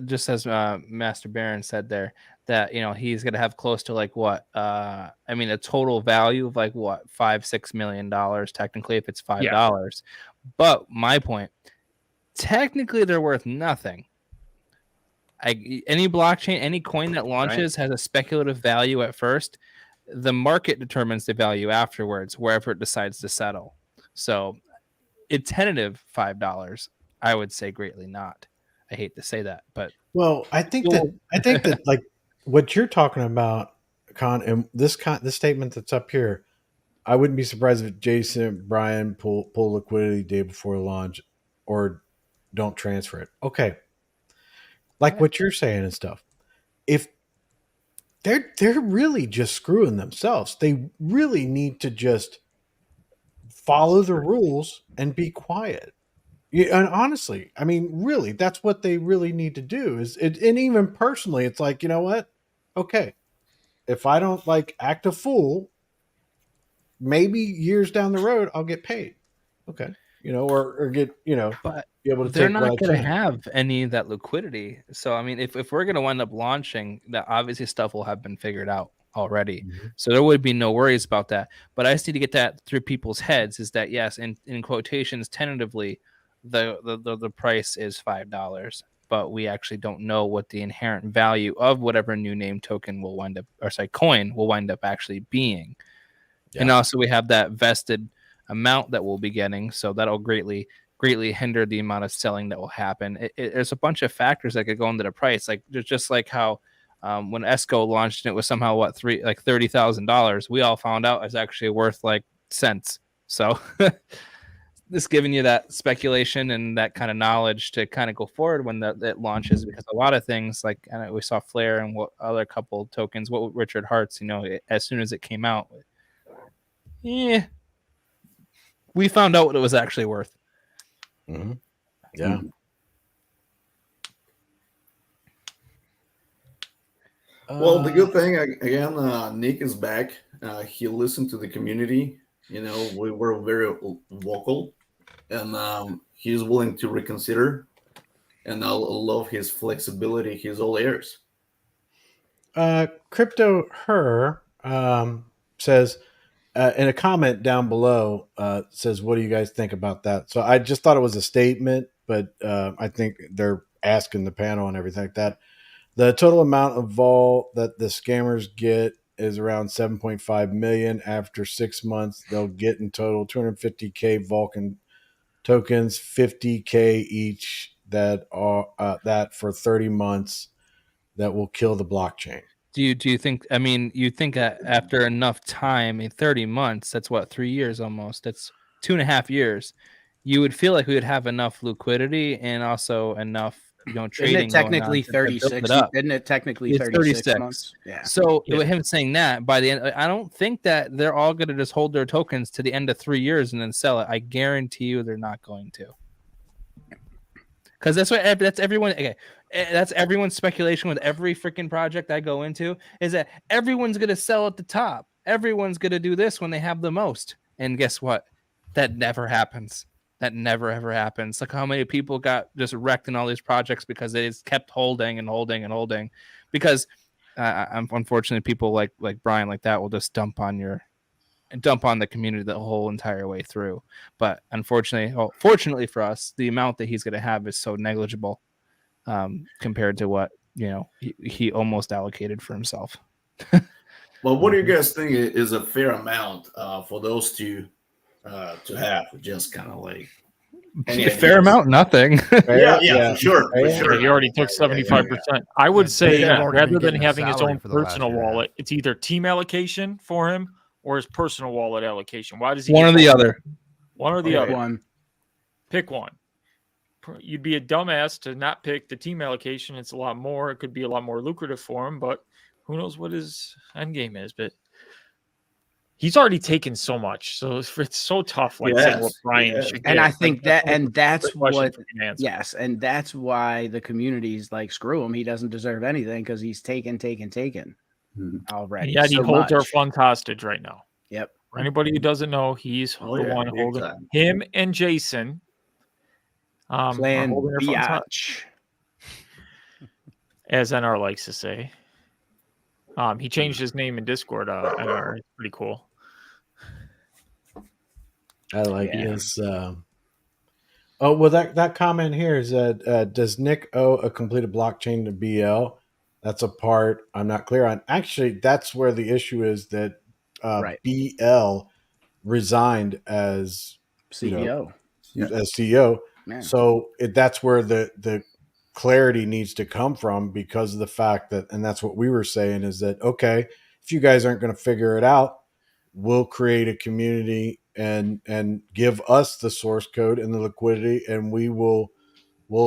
just as Master Baron said there, that he's gonna have close to like what? I mean, a total value of like what, $5-6 million technically if it's $5. But my point, technically they're worth nothing. Any blockchain, any coin that launches has a speculative value at first. The market determines the value afterwards, wherever it decides to settle. So it's tentative $5. I would say greatly not. I hate to say that, but Well, I think that like what you're talking about, Con, and this statement that's up here, I wouldn't be surprised if Jason Brian pull liquidity day before launch or don't transfer it. Okay. Like what you're saying and stuff. If they're really just screwing themselves, they really need to just follow the rules and be quiet. And honestly, I mean, really, that's what they really need to do. And even personally, it's like, you know what? Okay, if I don't like act a fool, maybe years down the road I'll get paid. Okay, or get but be able to. They're take not what I going to can. have any of that liquidity. So I mean, if we're going to wind up launching, that obviously stuff will have been figured out already. So there would be no worries about that. But I just need to get that through people's heads, is that yes, in quotations, tentatively, the price is $5, but we actually don't know what the inherent value of whatever new name token will wind up, coin will wind up actually being. Yeah. And also we have that vested amount that we'll be getting, so that'll greatly hinder the amount of selling that will happen. There's a bunch of factors that could go into the price, like just like how when Esco launched and it was somehow $30,000. We all found out it's actually worth like cents. So this giving you that speculation and that kind of knowledge to kind of go forward when that launches, because a lot of things like we saw Flare and what other couple tokens, what Richard Hart's, as soon as it came out, we found out what it was actually worth. Mm-hmm. Yeah. Well, the good thing again, Nick is back. He listened to the community. We were very vocal, and he's willing to reconsider. And I love his flexibility. He's all ears. Crypto Her says in a comment down below, says, "What do you guys think about that?" So I just thought it was a statement, but I think they're asking the panel and everything like that. The total amount of vol that the scammers get is around 7.5 million. After 6 months, they'll get in total 250K Vulcan tokens, 50K each. That are that for 30 months. That will kill the blockchain. Do you think? I mean, you think that after enough time, 30 months, that's what, 3 years almost. That's 2.5 years. You would feel like we would have enough liquidity and also enough, trading. Isn't it technically 36? Isn't it technically 36 months? Yeah. So with him saying that, by the end, I don't think that they're all going to just hold their tokens to the end of 3 years and then sell it. I guarantee you, they're not going to. Because that's everyone. Okay, that's everyone's speculation with every freaking project I go into, is that everyone's going to sell at the top. Everyone's going to do this when they have the most. And guess what? That never happens. That never ever happens. Like how many people got just wrecked in all these projects because they just kept holding and holding and holding. Because unfortunately, people like Brian like that will just dump on the community the whole entire way through. But fortunately for us, the amount that he's going to have is so negligible compared to what he almost allocated for himself. Well, what do you guys think is a fair amount for those two to have? Just kind of like a fair amount, nothing. Yeah, for sure. He already took 75%. I would say rather than having his own personal wallet, it's either team allocation for him or his personal wallet allocation. Why does he? One or the other. One or the other. One. Pick one. You'd be a dumbass to not pick the team allocation. It's a lot more. It could be a lot more lucrative for him, but who knows what his end game is. But he's already taken so much. So it's so tough. Saying what Brian should get. And I think that's what, yes. And that's why the community's like, screw him. He doesn't deserve anything because he's taken already. Yeah, he holds our funds hostage right now. Yep. For anybody who doesn't know, he's the one holding him and Jason. Plan biatch, as NR likes to say. He changed his name in Discord. NR, it's pretty cool. I like his. That comment here is that does Nick owe a completed blockchain to BL? That's a part I'm not clear on. Actually, that's where the issue is that BL resigned as CEO. As CEO. Man. So that's where the clarity needs to come from, because of the fact that, and that's what we were saying, is that, okay, if you guys aren't going to figure it out, we'll create a community and give us the source code and the liquidity, and we'll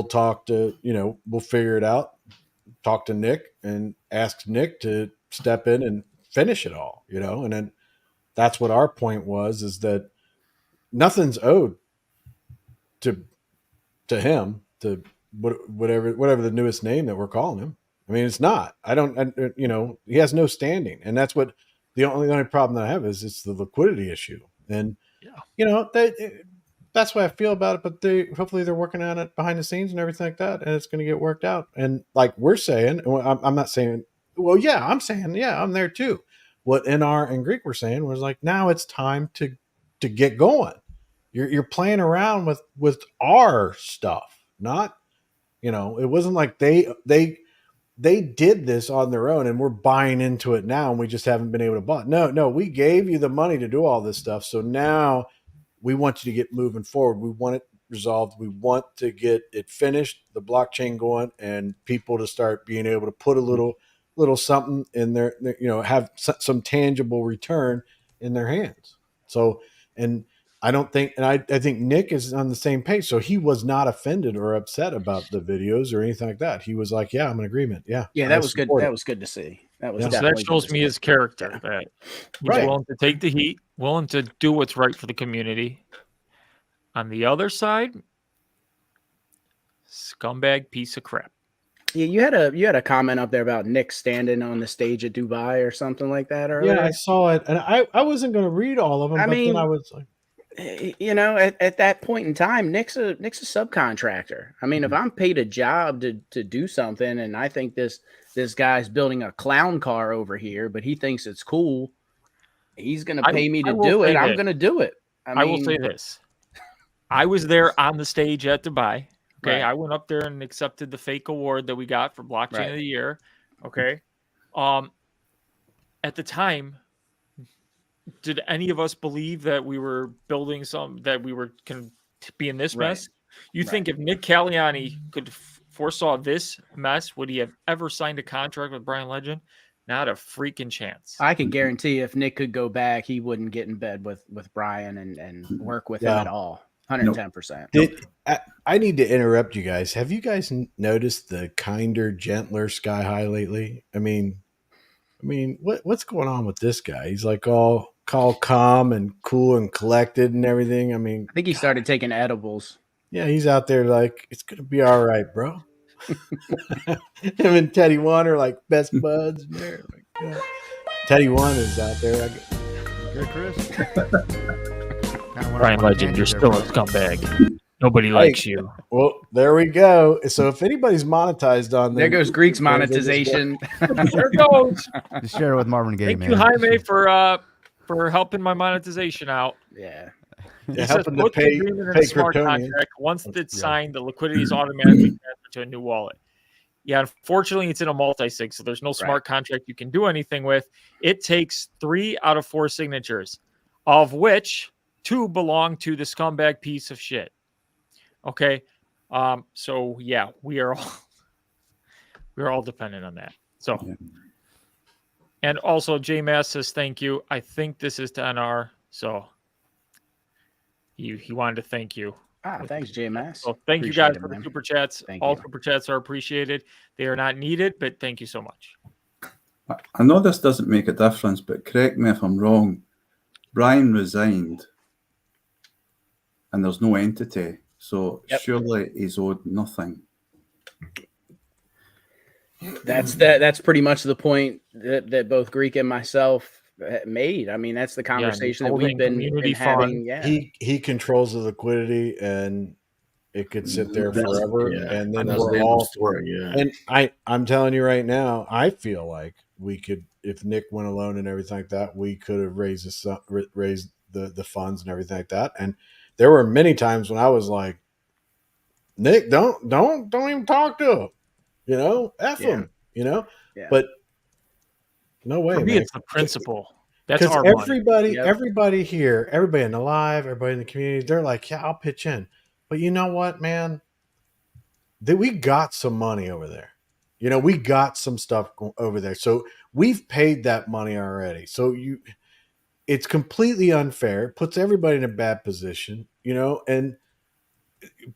talk to, we'll figure it out, talk to Nick and ask Nick to step in and finish it all, and then that's what our point was, is that nothing's owed to him, to whatever the newest name that we're calling him. I mean, it's not. He has no standing, and that's what the only problem that I have is it's the liquidity issue. And that's what I feel about it. But hopefully they're working on it behind the scenes and everything like that, and it's going to get worked out. And like we're saying, I'm not saying, well, yeah, I'm saying, yeah, I'm there too. What NR and Greek were saying was like, now it's time to get going. You're playing around with our stuff, not, it wasn't like they did this on their own and we're buying into it now and we just haven't been able to buy. No, we gave you the money to do all this stuff. So now we want you to get moving forward. We want it resolved. We want to get it finished, the blockchain going, and people to start being able to put a little little something in have some tangible return in their hands. So, and I don't think, and I think Nick is on the same page. So he was not offended or upset about the videos or anything like that. He was like, yeah, I'm in agreement. Yeah. Yeah, I that was good. support That it." was good to see. That was Yeah. So definitely that shows good to me see. his character, Yeah. that he's Right. willing to take the heat, willing to do what's right for the community. On the other side, scumbag piece of crap. Yeah, you had a comment up there about Nick standing on the stage at Dubai or something like that earlier. Yeah, I saw it, and I wasn't going to read all of them, I but mean, then I was like, at that point in time, Nick's a subcontractor. I mean, if I'm paid a job to do something, and I think this guy's building a clown car over here, but he thinks it's cool, he's going to pay me to will do it. say I'm this. going to do it. I will say this. I was there on the stage at Dubai. Okay. Right. I went up there and accepted the fake award that we got for Blockchain Right. of the Year. Okay. At the time, did any of us believe that we were building that we were going to be in this Right. mess? You Right. think if Nick Caliani could foresaw this mess, would he have ever signed a contract with Brian Legend? Not a freaking chance. I can guarantee if Nick could go back, he wouldn't get in bed with Brian and work with him Yeah. at all. 110%. I need to interrupt you guys. Have you guys noticed the kinder, gentler Sky High lately? I mean, what's going on with this guy? He's like all calm and cool and collected and everything. I mean, I think he started taking edibles. yeah, he's out there like, it's gonna be all right, bro. Him and Teddy One are like best buds. And they're like, yeah. Teddy One is out there. Good, Chris. Brian Legend, you're still a scumbag. Nobody likes you. Well, there we go. So if anybody's monetized on There goes Greek's monetization. There it goes. Just share it with Marvin Gaye, Thank man. you, Jaime, for helping my monetization out. Yeah. He Yeah, says, helping to put the pay agreement in the smart Kryptonian. contract. Once it's Yeah. signed, the liquidity is automatically transferred to a new wallet. Yeah, unfortunately, it's in a multi-sig, so there's no smart contract you can do anything with. It takes 3 out of 4 signatures, of which 2 belong to the scumbag piece of shit. Okay, so yeah, we're all dependent on that. So, Yeah. and also J Mass says thank you. I think this is to NR, so he wanted to thank you. Thanks, J-Mass. So thank you Appreciate guys it, for the man. super chats. Thank All you. super chats are appreciated. They are not needed, but thank you so much. I know this doesn't make a difference, but correct me if I'm wrong. Brian resigned, and there's no entity, so Yep. surely he's owed nothing. That's pretty much the point that both Greek and myself made. I mean, that's the conversation that we've holding been community having. fund. Yeah. He controls the liquidity, and it could sit there That's- forever. yeah, And then that's we're the end of all. the story. Yeah. And I'm telling you right now, I feel like we could, if Nick went alone and everything like that, we could have raised the funds and everything like that. And there were many times when I was like, Nick, don't even talk to him, F Yeah. him, Yeah. But no way, For me, man. it's the principle. That's Because our money. everybody Yep. here, everybody in the live, everybody in the community, they're like, yeah, I'll pitch in. But you know what, man? We got some money over there. We got some stuff over there. So we've paid that money already. So it's completely unfair. It puts everybody in a bad position, and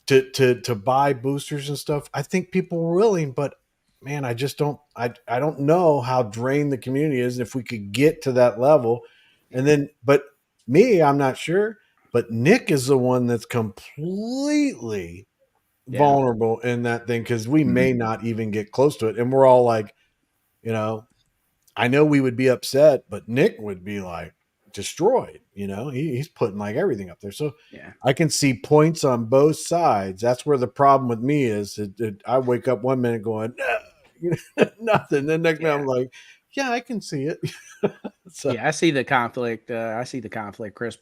to buy boosters and stuff. I think people were willing, but man, I just don't know how drained the community is. And if we could get to that level, and then, but me, I'm not sure, but Nick is the one that's completely vulnerable in that thing. Cause we may not even get close to it. And we're all like, I know we would be upset, but Nick would be like destroyed, he's putting like everything up there. So Yeah. I can see points on both sides. That's where the problem with me is. I wake up one minute going, nothing. Then next minute I'm like, yeah, I can see it. So Yeah, I see the conflict. Chris.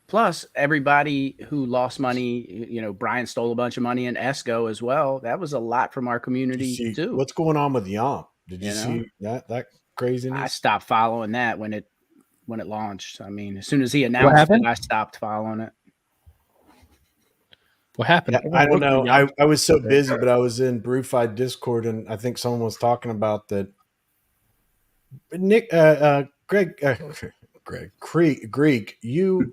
Plus, everybody who lost money, Brian stole a bunch of money in Esco as well. That was a lot from our did community you see too. what's going on with Yomp? Did you You know? see that craziness? I stopped following that when it launched. I mean, as soon as he announced it, happened? I stopped following it. What happened? I don't know. Yomp. I was so busy, but I was in BrewFi Discord, and I think someone was talking about that Nick, Greg, Greek, you,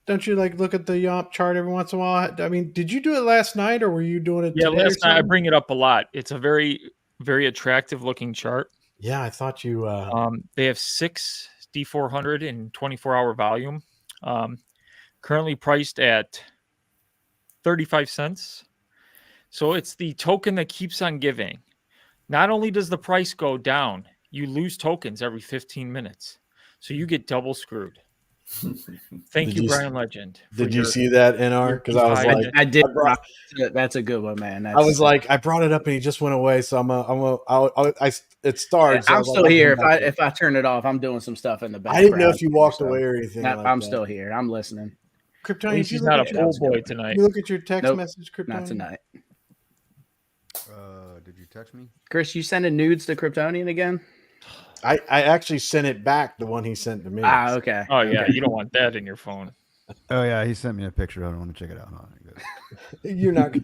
don't you like look at the Yomp chart every once in a while? I mean, did you do it last night or were you doing it Yeah, today? last night I bring it up a lot. It's a very, very attractive looking chart. Yeah, I thought you. They have 6 D400 in 24-hour volume, currently priced at 35 cents. So it's the token that keeps on giving. Not only does the price go down, you lose tokens every 15 minutes. So you get double screwed. Thank Did you, you s- Brian Legend. for Did you your- see that, NR? Because I was I like, I did. I brought- That's a good one, man. I was like, I brought it up and he just went away. So it started. So I I'm was like, still I'll here. come back to it. if I turn it off, I'm doing some stuff in the I background. didn't know if you walked so- away or anything. Nope, like I'm that. still here. I'm listening. At Kryptonian, least did you he's look not at a your- full That's boy good. tonight. you look at your text Nope, message, Kryptonian? Not tonight. Did you text me? Chris, you sending nudes to Kryptonian again? I actually sent it back, the one he sent to me. Ah, okay. Oh yeah, Okay. you don't want that in your phone. Oh yeah, he sent me a picture. I don't want to check it out. Huh? You're not.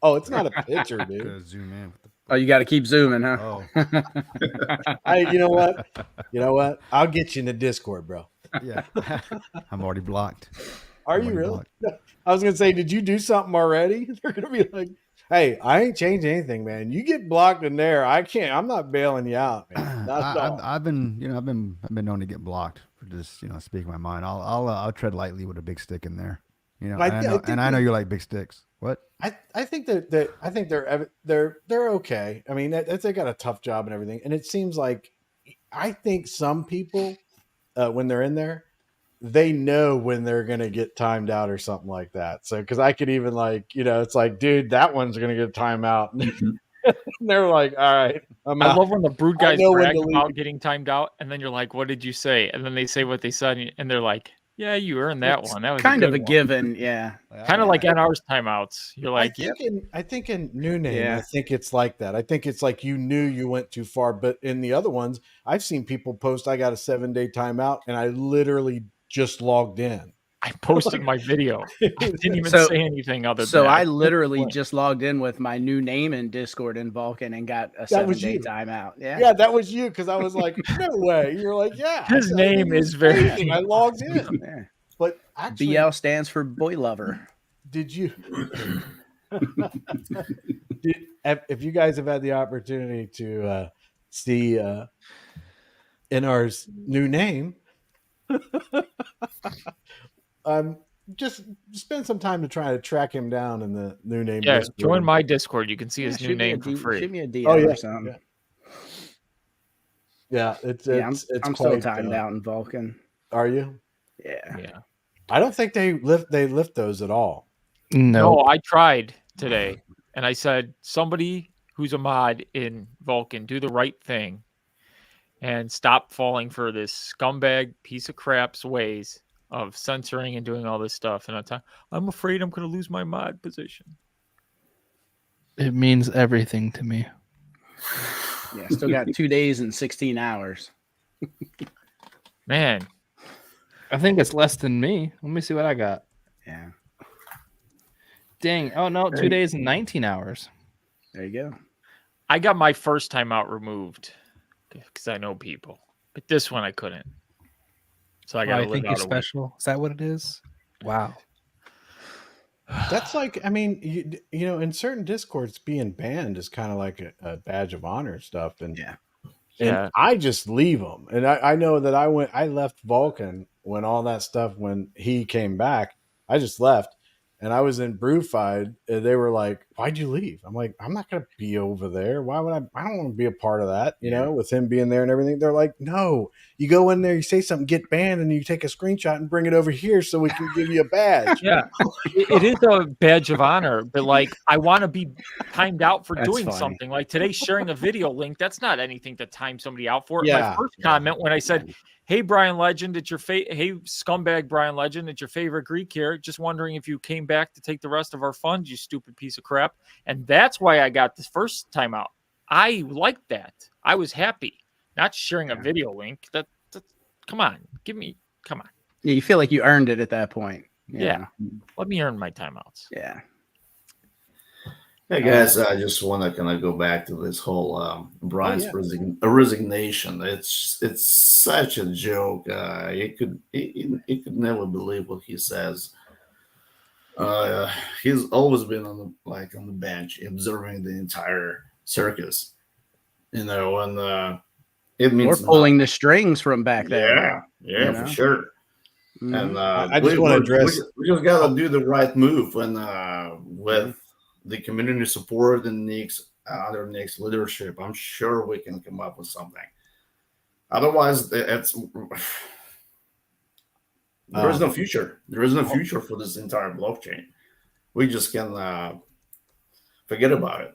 Oh, it's not a picture, dude. Gotta zoom in. Oh, you got to keep zooming, huh? Oh You know what? You know what? I'll get you in the Discord, bro. yeah, I'm already blocked. Are I'm you already really? blocked. I was gonna say, did you do something already? They're gonna be like, "Hey, I ain't changed anything, man. You get blocked in there. I can't. I'm not bailing you out, man. Not at all." I've been known to get blocked for just speaking my mind. I'll tread lightly with a big stick in there. I know you like big sticks. What? I think that I think they're okay. I mean, they got a tough job and everything, and it seems like I think some people when they're in there, they know when they're gonna get timed out or something like that. So because I could even it's like, dude, that one's gonna get a timeout. And they're like, all right, I'm I out. love when the brood guys know when brag to leave. about getting timed out, and then you're like, "What did you say?" And then they say what they said, and they're like, "Yeah, you earned that It's one. That was kind of good a one." given. Yeah. Kind of like NR's timeouts. You're like, I think in New Name, Yeah. I think it's like that. I think it's like you knew you went too far, but in the other ones, I've seen people post, "I got a 7-day timeout," and I literally just logged in. I posted my video. I didn't even So- say anything other So than I that. literally just logged in with my new name in Discord in Vulcan and got a That was 7-day you. timeout. Yeah. Yeah, that was you because I was like, "No way!" You're like, "Yeah." I His said, "I didn't name even is say very- anything. I logged in, Yeah. but actually, BL stands for boy lover. did you? If you guys have had the opportunity to see NR's new name, just spend some time to try to track him down in the new name. Yeah, Discord. join my Discord. You can see his Yeah, new shoot me a name for D- free. Shoot me a DM Oh, yeah. or something. Yeah, it's I'm quite, still timed out in Vulcan. Are you? Yeah. Yeah. I don't think they lift those at all. No, I tried today, and I said, somebody who's a mod in Vulcan, do the right thing and stop falling for this scumbag piece of crap's ways of censoring and doing all this stuff. And I'm afraid I'm going to lose my mod position. It means everything to me. Yeah. Still got 2 days and 16 hours. Man, I think it's less than me. Let me see what I got. Yeah. Dang. Oh no, 2 days and 19 hours. There you go. I got my first timeout removed because I know people, but this one I couldn't. So I got to I live think you're out a week. special. Is that what it is? Wow. That's like, I mean, you know, in certain Discords, being banned is kind of like a badge of honor and stuff. And Yeah. and Yeah. I just leave them. And I know that I left Vulcan when all that stuff, when he came back, I just left. And I was in Brewfied, and they were like, "Why'd you leave?" I'm like, "I'm not going to be over there. Why would I? I don't want to be a part of that, you know, with him being there and everything." They're like, "No, you go in there, you say something, get banned, and you take a screenshot and bring it over here so we can give you a badge." Yeah, it is a badge of honor, but like I want to be timed out for That's doing funny. something. Like today, sharing a video link, that's not anything to time somebody out for. Yeah, My first comment when I said, "Hey Brian Legend, it's your hey scumbag Brian Legend, it's your favorite Greek here. Just wondering if you came back to take the rest of our funds, you stupid piece of crap." And that's why I got this first time out. I liked that. I was happy, not sharing a video link. That come on, come on. Yeah, you feel like you earned it at that point. Yeah. Let me earn my timeouts. Yeah. Hey guys, I just want to kind of go back to this whole Brian's yeah. resignation. It's such a joke. He could never believe what he says. He's always been on the bench, observing the entire circus. And it Or means pulling the strings from back there. yeah, you for know? sure. Mhm. And I just want to address. we just gotta do the right move when with the community support and under Nick's leadership. I'm sure we can come up with something. Otherwise, there is no future. There is no future for this entire blockchain. We just can forget about it.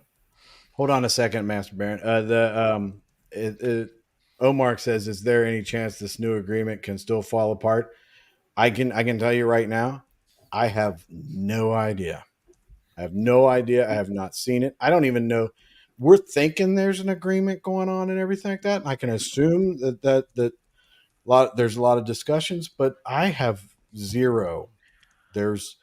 Hold on a second, Master Baron. Omar says, "Is there any chance this new agreement can still fall apart?" I can tell you right now, I have no idea. I have no idea. I have not seen it. I don't even know. We're thinking there's an agreement going on and everything like that. And I can assume that there's a lot of discussions, but I have zero. There's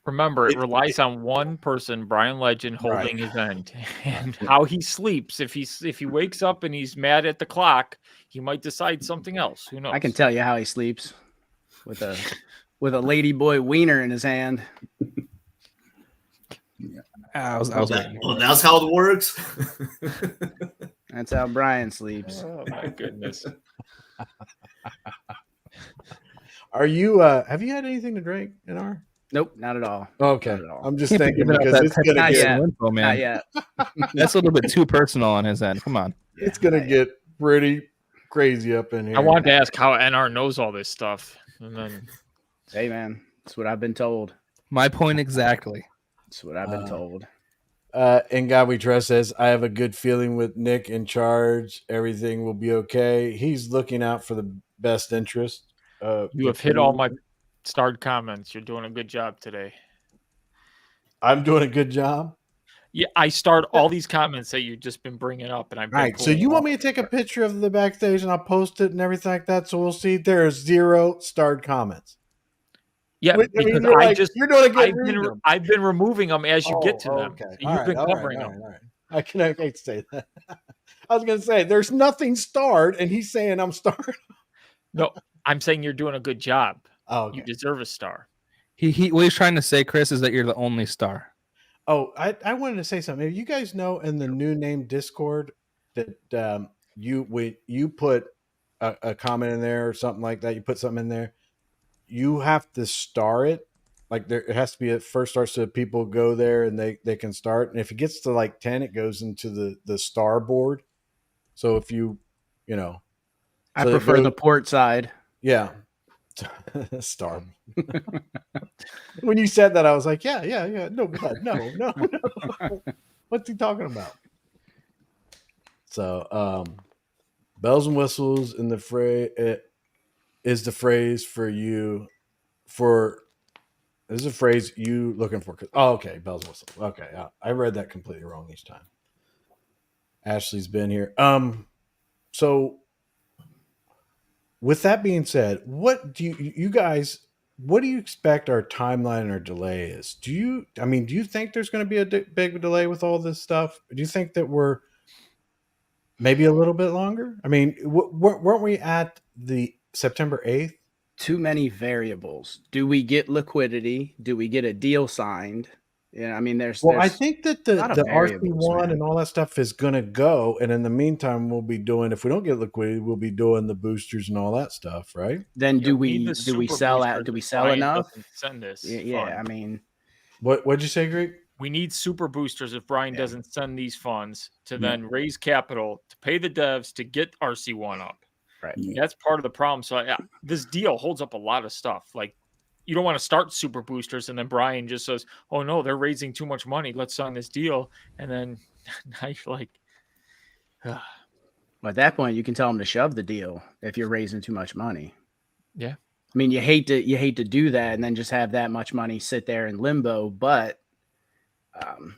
Remember, it relies on one person, Brian Legend, holding his end, and how he sleeps. If he wakes up and he's mad at the clock, he might decide something else. Who knows? I can tell you how he sleeps with a ladyboy wiener in his hand. I was waiting. Well, that's how it works. That's how Brian sleeps. Oh my goodness! Are you? Have you had anything to drink, NR? Nope, not at all. Okay, Not at all. I'm just Keep thinking giving up because that it's gonna Not get yet. info, man. Not yet. That's a little bit too personal on his end. Come on. it's gonna get pretty crazy up in here. I wanted to ask how NR knows all this stuff, and then Hey, man, that's what I've been told. My point exactly. That's what I've been told. And God We Trust says, I have a good feeling with Nick in charge. Everything will be okay. He's looking out for the best interest. you have hit all my starred comments. You're doing a good job today. I'm doing a good job. Yeah, I start all these comments that you've just been bringing up, and I've been All right. So pulling you want off. me to take a picture of the backstage and I'll post it and everything like that? So we'll see. There are 0 starred comments. Yeah, I because mean, you're I like, just you're doing a good read. I've been removing them as you get to them. Okay. So you've been covering all them. right. I can't say that. I was going to say there's nothing starred, and he's saying I'm starred. No, I'm saying you're doing a good job. Oh, You okay. deserve a star. He what he's trying to say, Chris, is that you're the only star. Oh, I wanted to say something. You guys know in the new name Discord that you put a comment in there or something like that. You put something in there. You have to star it. Like it has to be at first start so that people go there and they can start. And if it gets to like 10, it goes into the star board. So if you know, I so it prefer goes- the port side. yeah. Star. When you said that, I was like, yeah. No, God, no. What's he talking about? So, bells and whistles in the phrase is the phrase for you. This is a phrase you looking for. Oh, okay, bells and whistles. Okay, I read that completely wrong each time. Ashley's been here. So with that being said, what do you guys? What do you expect our timeline and our delay is? Do you think there's going to be a big delay with all this stuff? Do you think that we're maybe a little bit longer? I mean, weren't we at the September 8th? Too many variables. Do we get liquidity? Do we get a deal signed? Yeah, I mean, there's. I think that the lot of variables, RC1 man. and all that stuff is going to go. And in the meantime, we'll be doing, if we don't get liquidity, we'll be doing the boosters and all that stuff, right? Then You do need we the do we super sell boosters out? Do we if sell Brian enough? doesn't Send this. Yeah, fund. I mean, What'd you say, Greg? We need super boosters if Brian Yeah. doesn't send these funds to then raise capital to pay the devs to get RC1 up. right. Yeah. That's part of the problem. So this deal holds up a lot of stuff. Like you don't want to start super boosters and then Brian just says, "Oh no, they're raising too much money. Let's sign this deal." And then now you're like, Well, at that point, you can tell them to shove the deal if you're raising too much money. Yeah. I mean, you hate to do that and then just have that much money sit there in limbo. But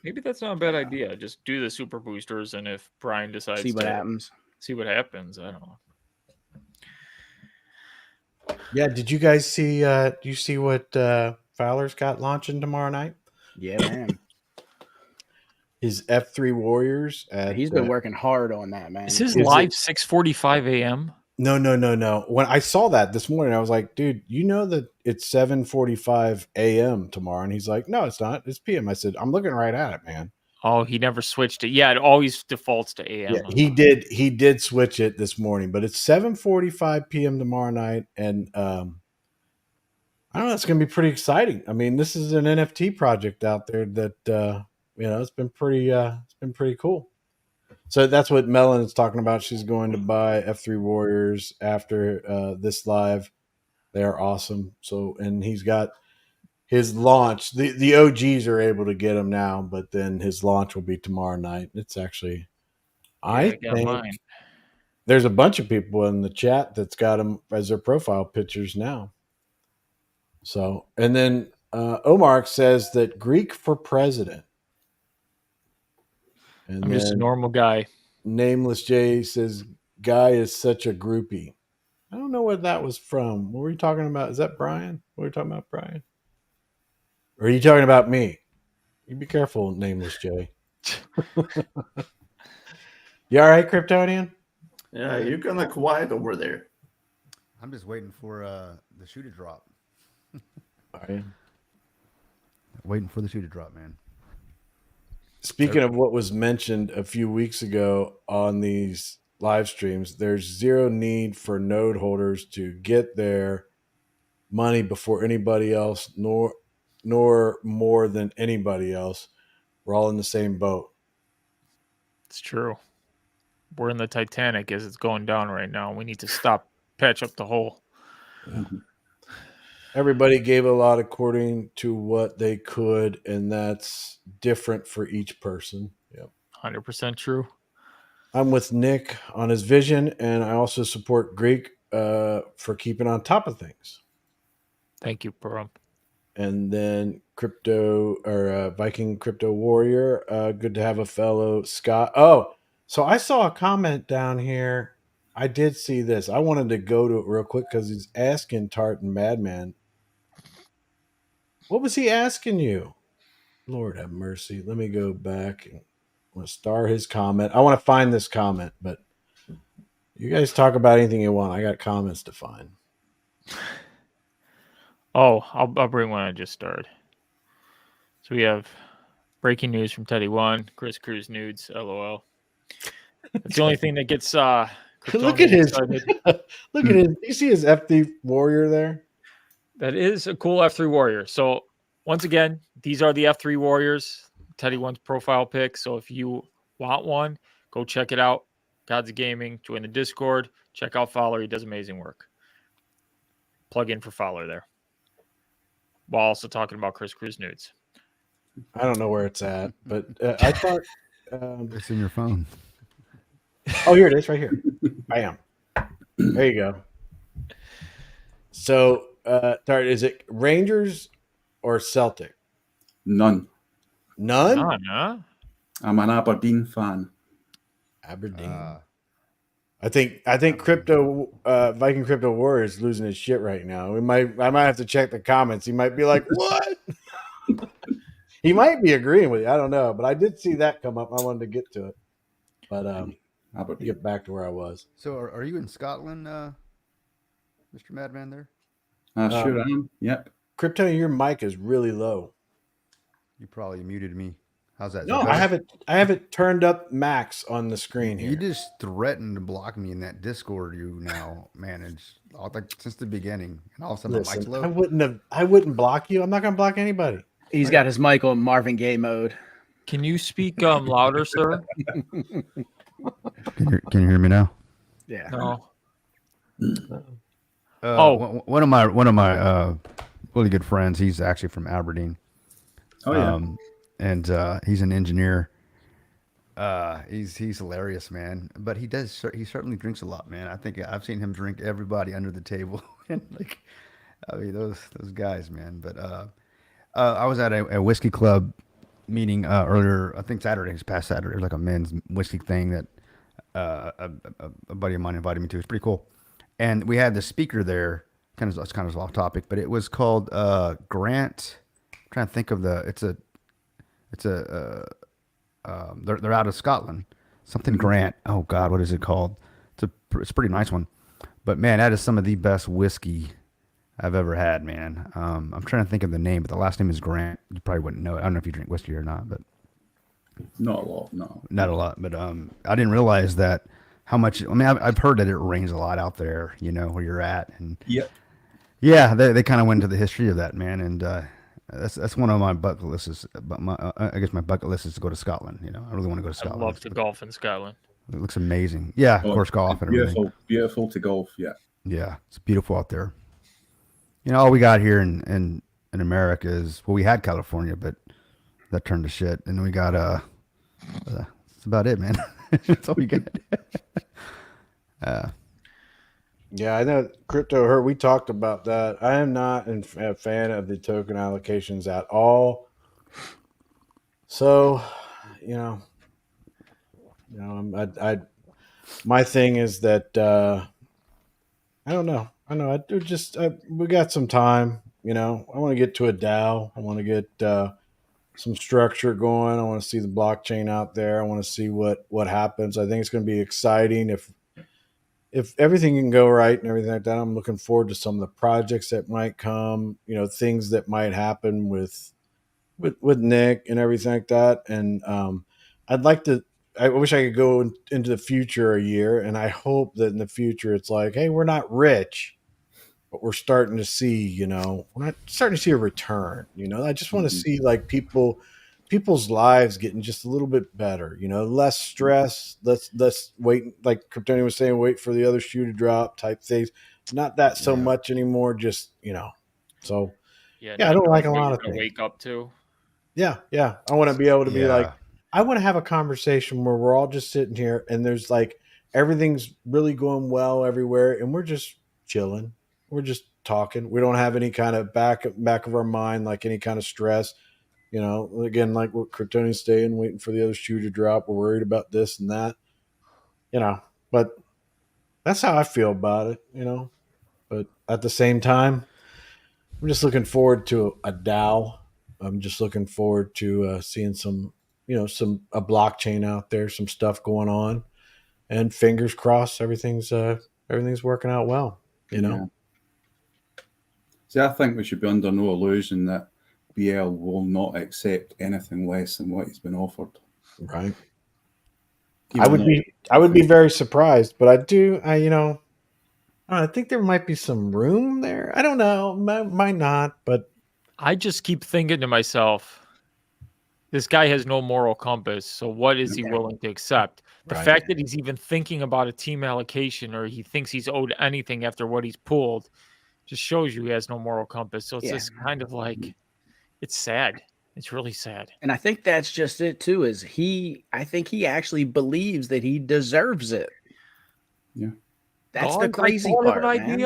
maybe that's not a bad idea. Just do the super boosters, and if Brian decides see what to happens. see what happens, I don't know. Yeah. Did you guys see? Do you see what Fowler's got launching tomorrow night? Yeah, man. his F3 Warriors. He's been working hard on that, man. Is his Is live it- 6:45 a.m.? No. When I saw that this morning, I was like, dude, you know that it's 7:45 a.m. tomorrow. And he's like, no, it's not. It's p.m. I said, I'm looking right at it, man. Oh, he never switched it. Yeah, it always defaults to a.m. Yeah, he did. He did switch it this morning, but it's 7:45 p.m. tomorrow night, and I don't know. It's going to be pretty exciting. I mean, this is an NFT project out there that it's been pretty cool. So that's what Melon is talking about. She's going to buy F3 Warriors after this live. They are awesome. So, and he's got his launch. The OGs are able to get him now, but then his launch will be tomorrow night. It's actually, I got think mine. there's a bunch of people in the chat that's got them as their profile pictures now. So, and then Omar says that Greek for president. And I'm just a then normal guy. Nameless J says, guy is such a groupie. I don't know where that was from. What were you talking about? Is that Brian? What were you talking about, Brian? Or are you talking about me? You be careful, Nameless J. You all right, Kryptonian? Yeah, you're kind of quiet over there. I'm just waiting for the shoe to drop. All right. Waiting for the shoe to drop, man. Speaking of what was mentioned a few weeks ago on these live streams, there's zero need for node holders to get their money before anybody else, nor more than anybody else. We're all in the same boat. It's true. We're in the Titanic as it's going down right now. We need to stop, patch up the hole. Everybody gave a lot according to what they could, and that's different for each person. Yep. 100% true. I'm with Nick on his vision, and I also support Greek for keeping on top of things. Thank you, Param. And then Viking Crypto Warrior. Good to have a fellow Scott. Oh, so I saw a comment down here. I did see this. I wanted to go to it real quick because he's asking Tartan Madman. What was he asking you? Lord have mercy. Let me go back and I want to star his comment. I want to find this comment, but you guys talk about anything you want. I got comments to find. Oh, I'll bring one I just started. So we have breaking news from Teddy One, Chris Cruz nudes, LOL. That's the only thing that gets Look at his excited. look at his. You see his FD Warrior there? That is a cool F3 Warrior. So once again, these are the F3 Warriors, Teddy One's profile pic. So if you want one, go check it out. Gods of Gaming, join the Discord, check out Fowler. He does amazing work. Plug in for Fowler there. While also talking about Chris Cruz nudes. I don't know where it's at, but I thought. It's in your phone. Oh, here it is, right here. Bam. There you go. So, Tart, is it Rangers or Celtic? None. None. None, huh? I'm an Aberdeen fan. Aberdeen. I think Viking Crypto Warrior is losing his shit right now. I might have to check the comments. He might be like, "What?" He might be agreeing with you. I don't know, but I did see that come up. I wanted to get to it, but Aberdeen. get back to where I was. So are you in Scotland, Mr. Madman there? Sure I am. Yep. Crypto, your mic is really low. You probably muted me. How's that? Is No, that I better? have it turned up max on the screen here. You just threatened to block me in that Discord you now manage, like since the beginning, and all of a sudden the mic's Listen, low. I wouldn't block you. I'm not going to block anybody. He's got his mic on Marvin Gaye mode. Can you speak louder, sir? Can you hear me now? Yeah. No. One of my really good friends. He's actually from Aberdeen. Oh yeah. And he's an engineer. He's hilarious, man. But he certainly drinks a lot, man. I think I've seen him drink everybody under the table, and those guys, man. But I was at a whiskey club meeting earlier. I think this past Saturday. It was like a men's whiskey thing that a buddy of mine invited me to. It's pretty cool. And we had the speaker there. It's kind of off topic, but it was called Grant. I'm trying to think of it's a They're out of Scotland. Something Grant. Oh God, what is it called? It's a pretty nice one. But man, that is some of the best whiskey I've ever had, man. I'm trying to think of the name, but the last name is Grant. You probably wouldn't know it. I don't know if you drink whiskey or not, but Not a lot, no. not a lot. But I didn't realize that how much. I mean, I've heard that it rains a lot out there, you know, where you're at, and Yep. yeah, they kind of went into the history of that, man, and that's one of my bucket lists. But I guess my bucket list is to go to Scotland. You know, I really want to go to I'd Scotland. love to golf in Scotland. It looks amazing. Yeah, of Oh, course, golf and everything. Beautiful, beautiful to golf. Yeah. Yeah, it's beautiful out there. You know, all we got here in America is, well, we had California, but that turned to shit, and we got that's about it, man. That's all we got. Yeah, I know crypto hurt. We talked about that. I am not a fan of the token allocations at all. So, you know, my thing is that I don't know. I know. I do just we got some time. You know, I want to get to a DAO. I want to get some structure going. I want to see the blockchain out there. I want to see what happens. I think it's going to be exciting if everything can go right and everything like that. I'm looking forward to some of the projects that might come. You know, things that might happen with Nick and everything like that. And I'd like to. I wish I could go into the future a year, and I hope that in the future it's like, hey, we're not rich, but we're starting to see, you know, we're not starting to see a return. You know, I just want to see like people's lives getting just a little bit better. You know, less stress, less wait, like Kryptonian was saying, wait for the other shoe to drop type things. Not that so much anymore. Just, you know, so yeah, I don't like a lot of things. Wake up to. Yeah, I want to be able to be like, I want to have a conversation where we're all just sitting here and there's like everything's really going well everywhere, and we're just chilling. We're just talking. We don't have any kind of back of our mind, like any kind of stress. You know, again, like what Kryptonian's saying, waiting for the other shoe to drop. We're worried about this and that. You know, but that's how I feel about it. You know, but at the same time, I'm just looking forward to a DAO. I'm just looking forward to seeing some, you know, a blockchain out there, some stuff going on, and fingers crossed, everything's working out well. You know. Yeah. See, I think we should be under no illusion that BL will not accept anything less than what he's been offered. Right. I would be very surprised, but I think there might be some room there. I don't know, might not, but I just keep thinking to myself, this guy has no moral compass. So what is he willing to accept? The fact that he's even thinking about a team allocation, or he thinks he's owed anything after what he's pulled, just shows you he has no moral compass. So it's just kind of like, it's sad. It's really sad. And I think that's just it too, I think he actually believes that he deserves it. Yeah. That's the crazy part, man.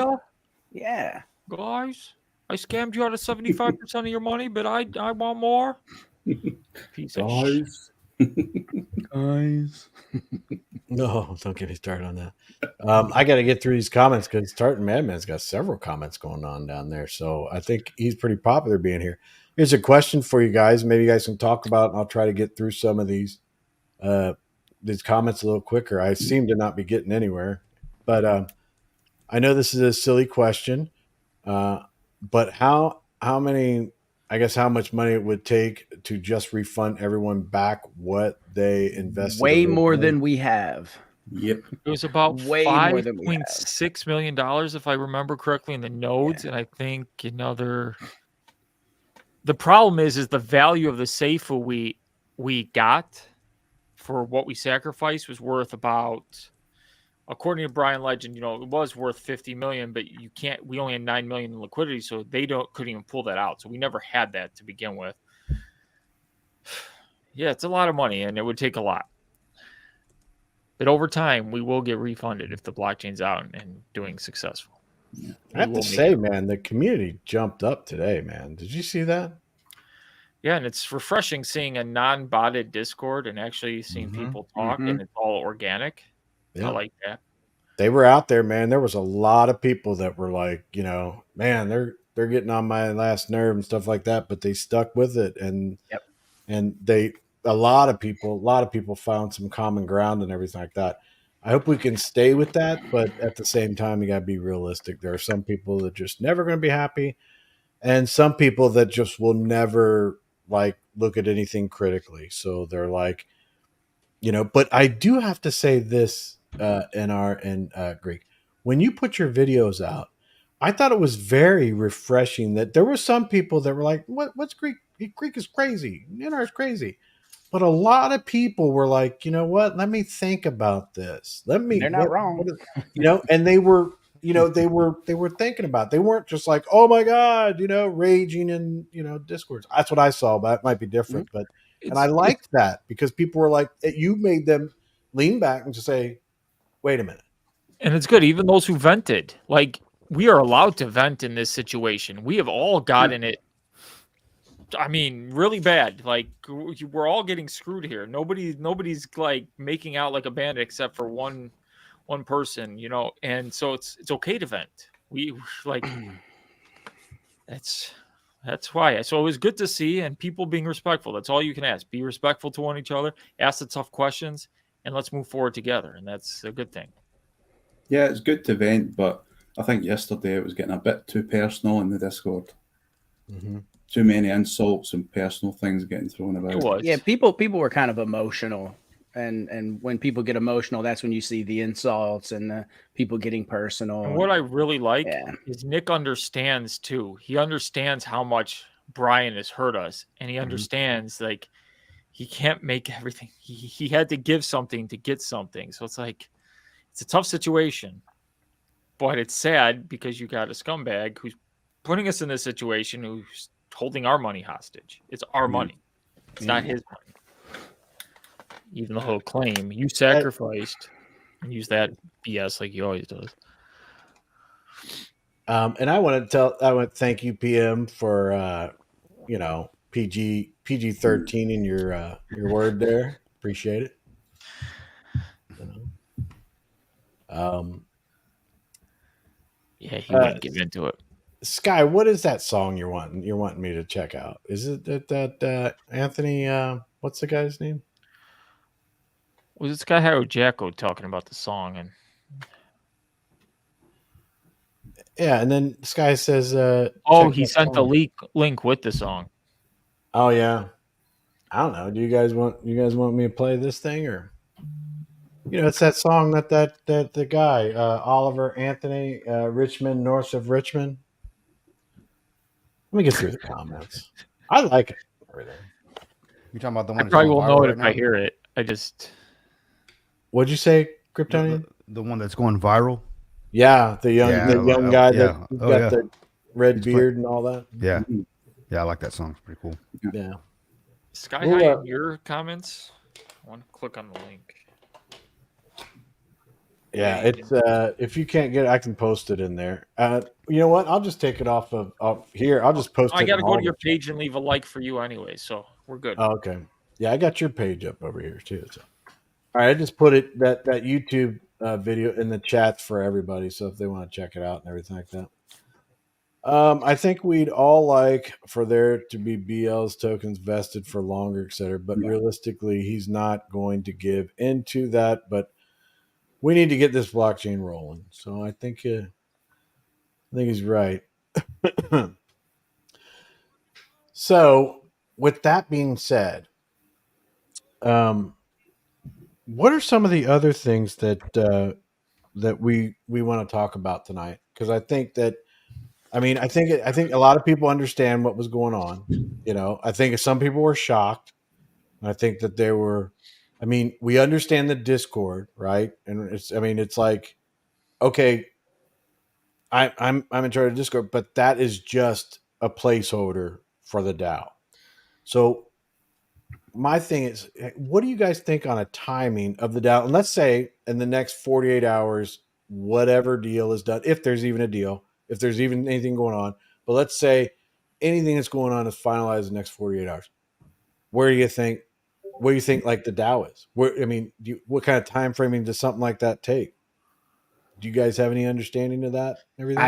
Yeah. Guys, I scammed you out of 75% of your money, but I want more. Piece of shit. Guys. No, don't get me started on that. I got to get through these comments because Tartan Madman's got several comments going on down there. So I think he's pretty popular being here. Here's a question for you guys. Maybe you guys can talk about it, and I'll try to get through some of these comments a little quicker. I seem to not be getting anywhere. But I know this is a silly question. But how much money it would take to just refund everyone back what they invested? Way more than we have. Yep. It was about Way more than we have. $5.6 million, if I remember correctly, in the nodes. And I think the problem is the value of the Seifu we got for what we sacrificed was worth about, according to Brian Legend, it was worth 50 million, but we only had 9 million in liquidity, so they couldn't even pull that out. So we never had that to begin with. Yeah, it's a lot of money, and it would take a lot. But over time, we will get refunded if the blockchain's out and doing successful. Yeah. I have to say, man, the community jumped up today, man. Did you see that? Yeah, and it's refreshing seeing a non-botted Discord and actually seeing people talk, and it's all organic. Yeah. I like that. They were out there, man. There was a lot of people that were like, man, they're getting on my last nerve and stuff like that, but they stuck with it, and they a lot of people found some common ground and everything like that. I hope we can stay with that, but at the same time, you got to be realistic. There are some people that just never going to be happy, and some people that just will never like look at anything critically. So they're like, but I do have to say this, NR and Greek, when you put your videos out, I thought it was very refreshing that there were some people that were like, what's Greek? Greek is crazy. NR is crazy. But a lot of people were like, you know what? Let me think about this. They're not wrong. And they were, they were thinking about it. They weren't just like, oh my God, raging in, Discords. That's what I saw, but it might be different. But and I liked that because people were like, you made them lean back and just say, wait a minute. And it's good. Even those who vented, like, we are allowed to vent in this situation. We have all gotten it. I mean, really bad. Like, we're all getting screwed here. Nobody's like making out like a bandit except for one person, And so it's okay to vent. We like that's why. So it was good to see, and people being respectful. That's all you can ask. Be respectful to one each other. Ask the tough questions, and let's move forward together. And that's a good thing. Yeah, it's good to vent, but I think yesterday it was getting a bit too personal in the Discord. Mm-hmm. Too many insults and personal things getting thrown about. It was. Yeah, people were kind of emotional, and when people get emotional, that's when you see the insults and the people getting personal. And what I really like is Nick understands too. He understands how much Brian has hurt us, and he understands like he can't make everything. He had to give something to get something. So it's like it's a tough situation, but it's sad because you got a scumbag who's putting us in this situation, who's holding our money hostage. It's our money. It's not his money. Even though he'll claim you sacrificed and use that BS like he always does. And I want to thank you, PM, for PG-13 in your word there. Appreciate it. Yeah, he wouldn't get into it. Sky, what is that song you're wanting me to check out? Is it that Anthony? What's the guy's name? Was it Sky High or Jacko talking about the song? And yeah, and then Sky says, he sent the link with the song. Oh yeah, I don't know. Do you guys want me to play this thing, or it's that song that the guy Oliver Anthony Richmond, north of Richmond. Let me get through the comments. I like it. Everything. You talking about the one? I probably will know it if I hear it. I just. What'd you say, Kryptonian? The one that's going viral. Yeah, the young guy that got the red beard and all that. Yeah, I like that song. It's pretty cool. Yeah. Sky High, in your comments, I want to click on the link. Yeah, it's if you can't get it, I can post it in there. You know what? I'll just take it off of here. I'll just post it. I got to go to your page and leave a like for you anyway, so we're good. Oh, okay. Yeah, I got your page up over here too. So. All right, I just put it that YouTube video in the chats for everybody, so if they want to check it out and everything like that. I think we'd all like for there to be BL's tokens vested for longer, etc. But realistically, he's not going to give into that. But we need to get this blockchain rolling. So I think he's right. So with that being said, what are some of the other things that we want to talk about tonight? Because I think a lot of people understand what was going on. I think some people were shocked. I think that they were. I mean, we understand the Discord, right? And it's like, okay, I'm in charge of Discord, but that is just a placeholder for the DAO. So my thing is, what do you guys think on a timing of the DAO? And let's say in the next 48 hours, whatever deal is done, if there's even a deal, if there's even anything going on, but let's say anything that's going on is finalized in the next 48 hours. What do you think like the DAO is? What kind of time framing does something like that take? Do you guys have any understanding of that? Everything?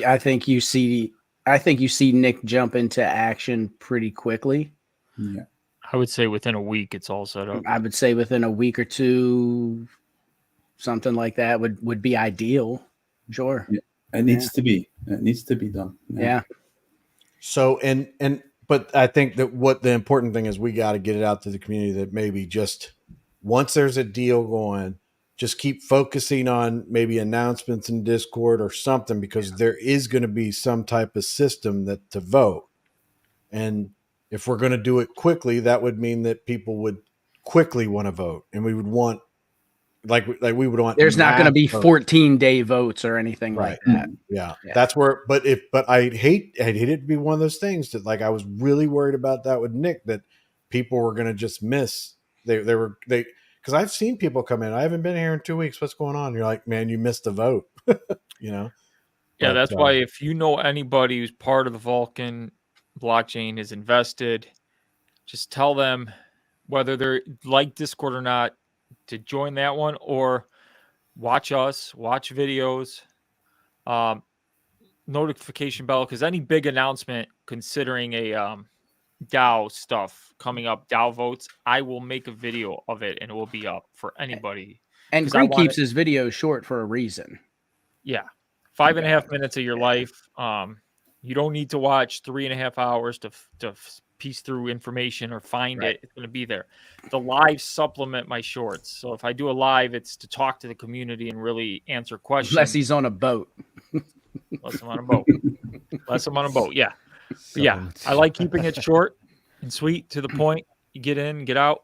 I think you see Nick jump into action pretty quickly. Yeah. I would say within a week, it's all set up. I would say within a week or two, something like that would be ideal. Sure. Yeah. It needs to be. It needs to be done. Yeah. So but I think that what the important thing is, we got to get it out to the community that maybe just once there's a deal going, just keep focusing on maybe announcements in Discord or something, because there is going to be some type of system that to vote. And if we're going to do it quickly, that would mean that people would quickly want to vote, and we would want like we would want. There's not going to be mass 14-day votes or anything like that. Yeah, Yeah. that's where. But I'd hate it to be one of those things that, like, I was really worried about that with Nick, that people were going to just miss. They because I've seen people come in. I haven't been here in 2 weeks. What's going on? You're like, man, you missed the vote. You know. Yeah, But, that's why if you know anybody who's part of the Vulcan blockchain is invested, just tell them, whether they're like Discord or not, to join that one, or watch us, watch videos, notification bell, because any big announcement considering a DAO stuff coming up, DAO votes, I will make a video of it and it will be up for anybody. And 'Cause I Greek want keeps his videos short for a reason. Yeah. 5.5 minutes of your life. You don't need to watch 3.5 hours to piece through information or find Right. it. It's going to be there. The live supplement my shorts. So if I do a live, it's to talk to the community and really answer questions. Unless he's on a boat. Unless I'm on a boat. Unless I'm on a boat. Yeah. But yeah. Supplements. I like keeping it short and sweet, to the point. You get in, get out.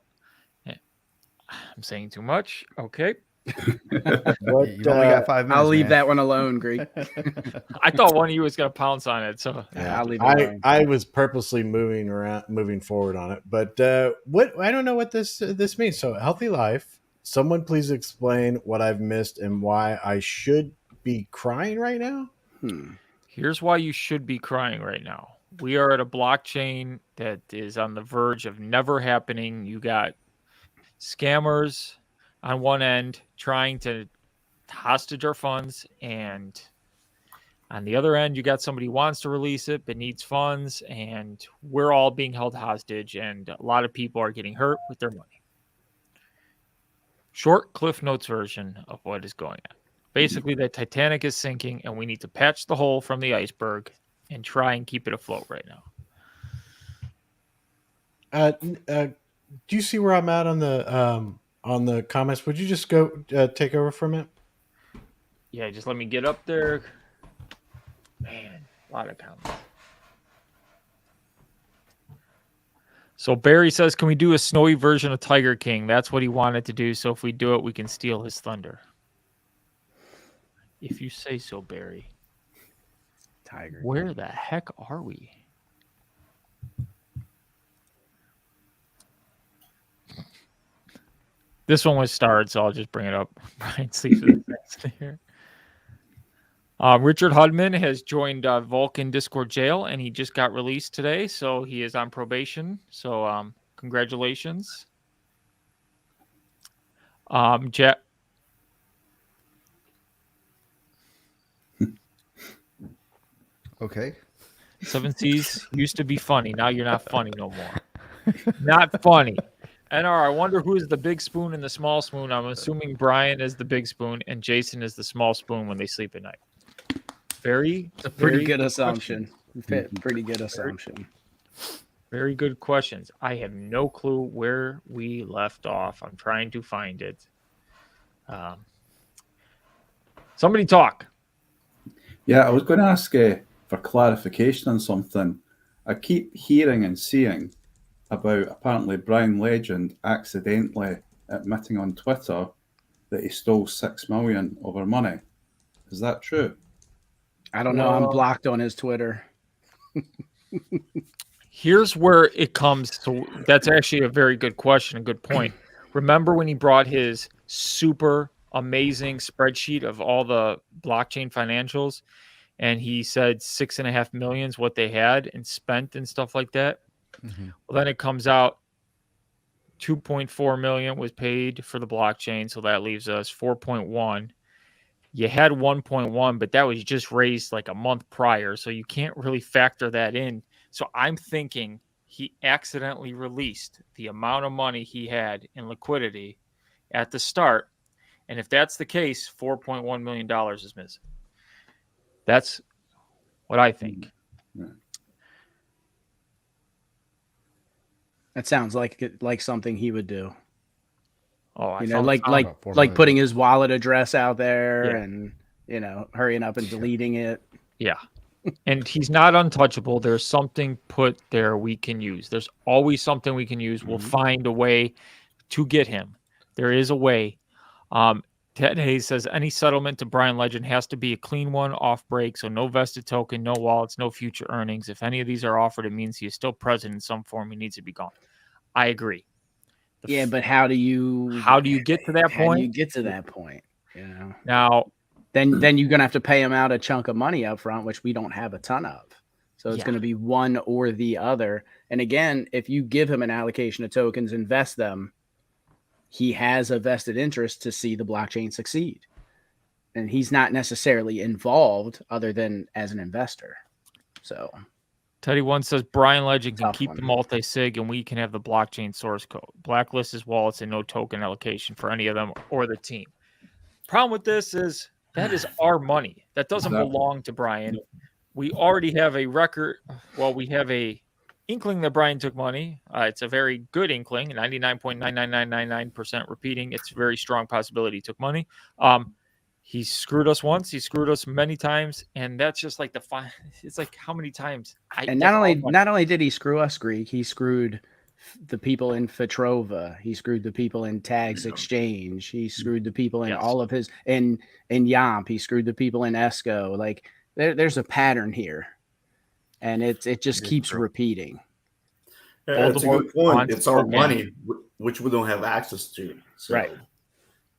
I'm saying too much. Okay. what, You've only got 5 minutes. I'll leave man. that one alone, Greek. I thought one of you was going to pounce on it. So Yeah, I'll leave it alone. I was purposely moving forward on it, but what I don't know what this means. So, healthy life. Someone please explain what I've missed and why I should be crying right now. here's why you should be crying right now. We are at a blockchain that is on the verge of never happening. You got scammers on one end trying to hostage our funds, and on the other end, you got somebody who wants to release it but needs funds, and we're all being held hostage, and a lot of people are getting hurt with their money. Short Cliff Notes version of what is going on. Basically, the Titanic is sinking, and we need to patch the hole from the iceberg and try and keep it afloat right now. Do you see where I'm at on the comments? Would you just go take over for a minute? Yeah, just let me get up there. Man, a lot of comments. So Barry says, can we do a snowy version of Tiger King? That's what he wanted to do. So if we do it, we can steal his thunder. If you say so, Barry. Tiger. Where the heck are we? This one was starred, so I'll just bring it up. Brian sleeps with the here. Richard Hudman has joined Vulcan Discord jail, and he just got released today, so he is on probation. So congratulations. Jack. Okay. Seven Seas used to be funny. Now you're not funny no more. Not funny. NR, I wonder who is the big spoon and the small spoon. I'm assuming Brian is the big spoon and Jason is the small spoon when they sleep at night. Very, It's a pretty very good good assumption. Pretty good assumption. Very good questions. I have no clue where we left off. I'm trying to find it. Somebody talk. Yeah, I was going to ask for clarification on something. I keep hearing and seeing about apparently Brian Legend accidentally admitting on Twitter that he stole $6 million of our money. Is that true? I don't know. I'm blocked on his Twitter. Here's where it comes. So that's actually a very good question, a good point. Remember when he brought his super amazing spreadsheet of all the blockchain financials, and he said 6.5 million is what they had and spent and stuff like that? Mm-hmm. Well, then it comes out 2.4 million was paid for the blockchain, so that leaves us 4.1. You had 1.1, but that was just raised like a month prior, so you can't really factor that in. So I'm thinking he accidentally released the amount of money he had in liquidity at the start. And if that's the case, $4.1 million is missing. That's what I think. That sounds like something he would do. Oh, I You know, found like about $4 like million. putting his wallet address out there Yeah. and, you know, hurrying up and deleting it. Yeah. And he's not untouchable. There's something put there we can use. There's always something we can use. We'll find a way to get him. There is a way. Ted Hayes says any settlement to Brian Legend has to be a clean one, off break, so no vested token, no wallets, no future earnings. If any of these are offered, it means he is still present in some form. He needs to be gone. I agree. Yeah, but how do you get to that how do you point? get to that point? You know, Now, then you're gonna have to pay him out a chunk of money up front, which we don't have a ton of. So it's Yeah. going to be one or the other. And again, if you give him an allocation of tokens, invest them, he has a vested interest to see the blockchain succeed. And he's not necessarily involved other than as an investor. So Teddy One says Brian Legend can Tough keep one. the multi-sig and we can have the blockchain source code. Blacklist his wallets and no token allocation for any of them or the team. Problem with this is that is our money. That doesn't Exactly. belong to Brian. We already have a record. Well, we have a inkling that Brian took money. It's a very good inkling, 99.99999% repeating. It's a very strong possibility he took money. He screwed us once. He screwed us many times, and that's just like it's like how many times? and not only did he screw us, Greek, he screwed the people in Fetrova. He screwed the people in Tags Exchange. He screwed the people in Yes. all of his in Yamp. He screwed the people in Esco. Like there's a pattern here, and it just It is keeps true. repeating. Yeah, it's a Voldemort good point. wants It's our Batman. money, which we don't have access to. So, Right.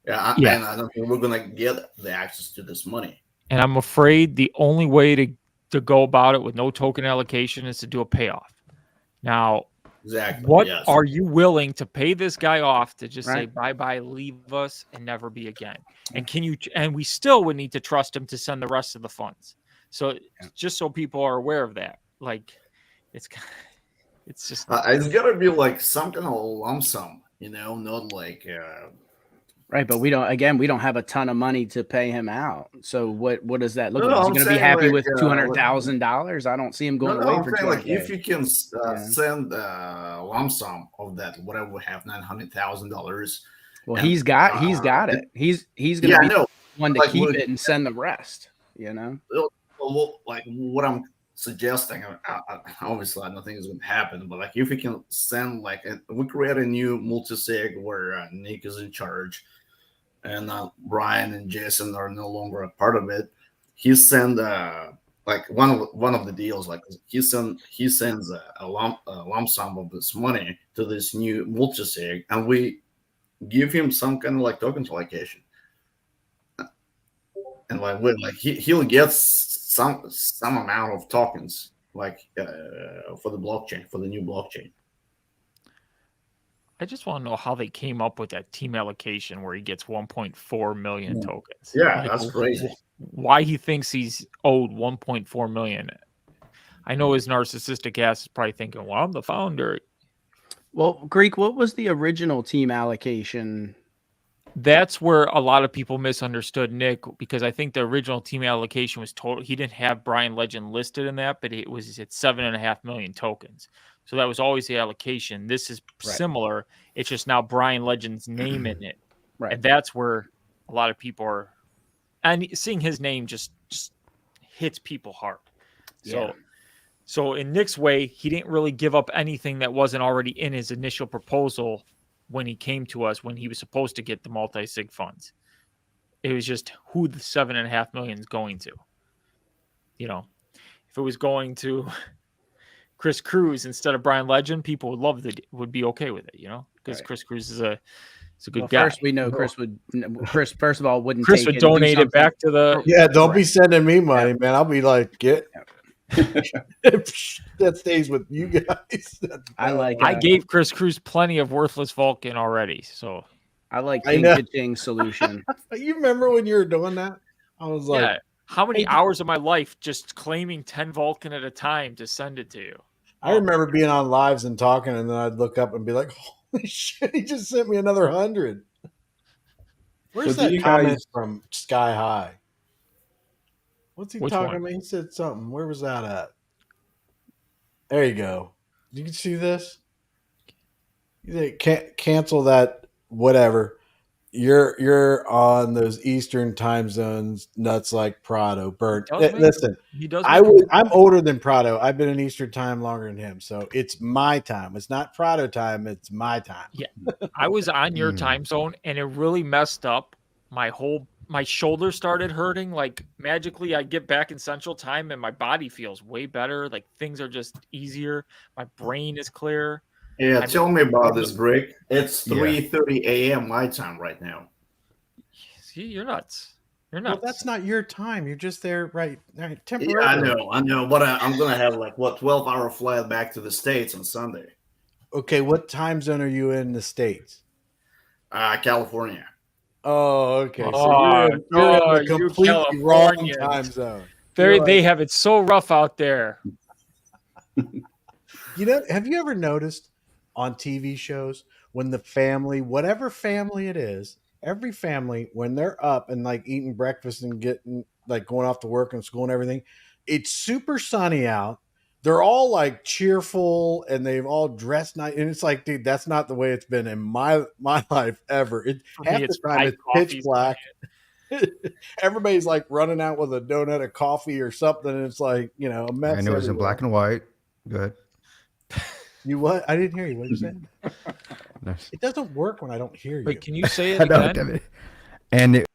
Yeah, Yeah. and I don't think we're gonna get the access to this money. And I'm afraid the only way to go about it with no token allocation is to do a payoff. Now, Exactly. what yes. are you willing to pay this guy off to just say Right. bye bye, leave us, and never be again? And can you? And we still would need to trust him to send the rest of the funds. So just so people are aware of that, like it's just It's gotta be like some kind of lump sum, you know, not like Right, but we don't have a ton of money to pay him out. So what does that look No, like? Is he I'm going to be saying, happy like, with $200,000? I don't see him going no, away I'm for saying, like if 200K. you can Yeah. send a lump sum of that, whatever we have, $900,000. Well, and, he's got it. He's going Yeah, to I be know. the one to Like, keep look- it and send the rest. You know, Well, like what I'm suggesting, obviously nothing is going to happen, but like if we can send we create a new multi-sig where Nick is in charge and Brian and Jason are no longer a part of it. He send like one of the deals, like he sends a lump sum of this money to this new multi-sig, and we give him some kind of like tokens allocation. And he'll get some amount of tokens for the blockchain, for the new blockchain. I just want to know how they came up with that team allocation where he gets 1.4 million tokens. Yeah, Like, that's crazy. Why he thinks he's owed 1.4 million. I know his narcissistic ass is probably thinking, well, I'm the founder. well, Greek, what was the original team allocation? That's where a lot of people misunderstood Nick, because I think the original team allocation was total. He didn't have Brian Legend listed in that, but it was at 7.5 million tokens. So that was always the allocation. This is Right. similar. It's just now Brian Legend's name in it. Right. And that's where a lot of people are, and seeing his name just hits people hard. Yeah. So in Nick's way, he didn't really give up anything that wasn't already in his initial proposal when he came to us, when he was supposed to get the multi-sig funds. It was just who the 7.5 million is going to. You know, if it was going to Chris Cruz instead of Brian Legend, people would be okay with it, you know, because Right. Chris Cruz is a good Well, guy. first we know Chris first of all wouldn't Chris take would it and do donate it something- back to the. Yeah, don't be sending me money, man. I'll be like, get that stays with you guys. That's I bad. like I gave Chris Cruz plenty of worthless Vulcan already, so I like I King know. Ka-Ching solution. You remember when you were doing that? I was like, yeah. How many Hey, hours of my life just claiming 10 Vulcan at a time to send it to you? I remember being on lives and talking, and then I'd look up and be like, "Holy shit! He just sent me another 100." Where's So do that you comment guys- from Sky High? What's he Which talking one? about? He said something. Where was that at? There you go. You can see this. You can't cancel that. Whatever. You're on those Eastern time zones. Nuts like Prado. Bird. He does make- Listen, He does. I'm older than Prado. I've been in Eastern time longer than him, so it's my time. It's not Prado time. It's my time. I was on your Mm. time zone, and it really messed up my shoulder started hurting. Like magically, I get back in Central Time, and my body feels way better. Like things are just easier. My brain is clear. Yeah, I'm- tell me about this, Greg. It's Yeah. 3:30 a.m. my time right now. See, you're nuts. You're Well, nuts. that's not your time. You're just there, right? Yeah, Temporarily. I know, but I'm gonna have like 12-hour flight back to the States on Sunday. Okay, what time zone are you in the States? California. Oh, okay. So Oh, you're in oh, the you completely wrong Californians. time zone. They You're they like- have it so rough out there. You know, have you ever noticed on TV shows when the family, whatever family it is, every family, when they're up and like eating breakfast and getting like going off to work and school and everything, it's super sunny out. They're all like cheerful and they've all dressed nice. And it's like, dude, that's not the way it's been in my life ever. For Half me, the it's time iced it's pitch coffees. black. Everybody's like running out with a donut of coffee or something. And it's like, you know, a mess. And it was in everywhere. black and white. Good. You what? I didn't hear you. What did you say? Nice. It doesn't work when I don't hear you. Wait, can you say it I know, again? damn it. And it,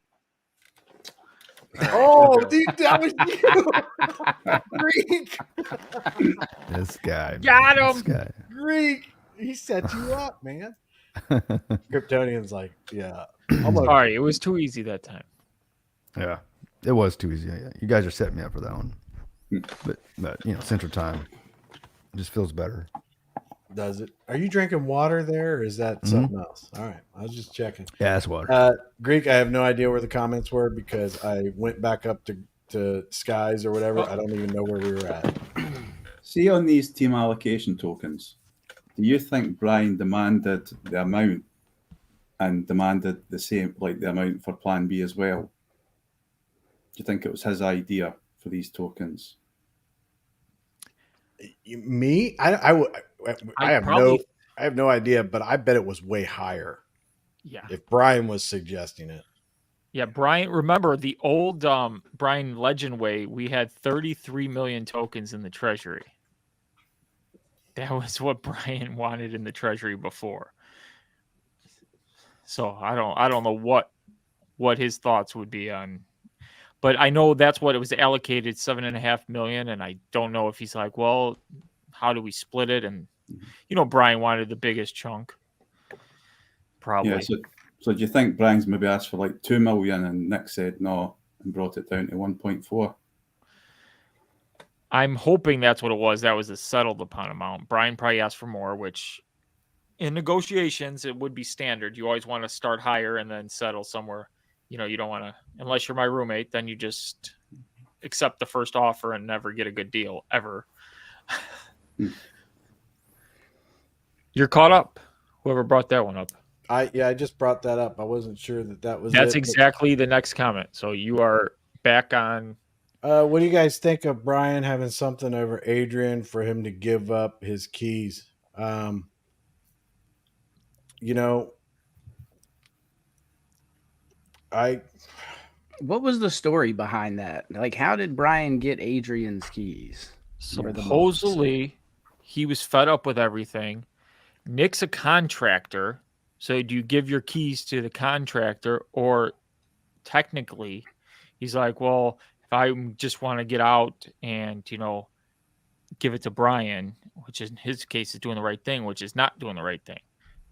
Oh, dude, that was you. Greek. this guy. Got man, him. This guy. Greek. He set you up, man. Kryptonian's like, yeah. I'm like, Sorry, it was too easy that time. Yeah, it was too easy. Yeah, you guys are setting me up for that one. But you know, Central Time just feels better. does it? Are you drinking water there or is that something else? All right. I was just checking. Yeah, that's water. Greek, I have no idea where the comments were because I went back up to Skies or whatever. I don't even know where we were at. See on these team allocation tokens, do you think Brian demanded the amount and demanded the same, like the amount for Plan B as well? Do you think it was his idea for these tokens? Me? I have probably- I have no idea, but I bet it was way higher Yeah. if Brian was suggesting it. Yeah, Brian, remember the old Brian Legend way, we had 33 million tokens in the treasury. That was what Brian wanted in the treasury before. So I don't know what his thoughts would be on, but I know that's what it was allocated, 7.5 million, and I don't know if he's like, well, how do we split it? And you know, Brian wanted the biggest chunk. Probably. Yeah, so do you think Brian's maybe asked for like 2 million and Nick said no and brought it down to 1.4? I'm hoping that's what it was. That was a settled upon amount. Brian probably asked for more, which in negotiations, it would be standard. You always want to start higher and then settle somewhere. You know, you don't want to, unless you're my roommate, then you just accept the first offer and never get a good deal ever. You're caught up. Whoever brought that one up. I just brought that up. I wasn't sure that was That's it, but- exactly the next comment. So you are back on. What do you guys think of Brian having something over Adrian for him to give up his keys? You know, What was the story behind that? Like, how did Brian get Adrian's keys? Or the most? Supposedly, he was fed up with everything. Nick's a contractor, so do you give your keys to the contractor, or technically, he's like, well, if I just want to get out and give it to Brian, which in his case is doing the right thing, which is not doing the right thing.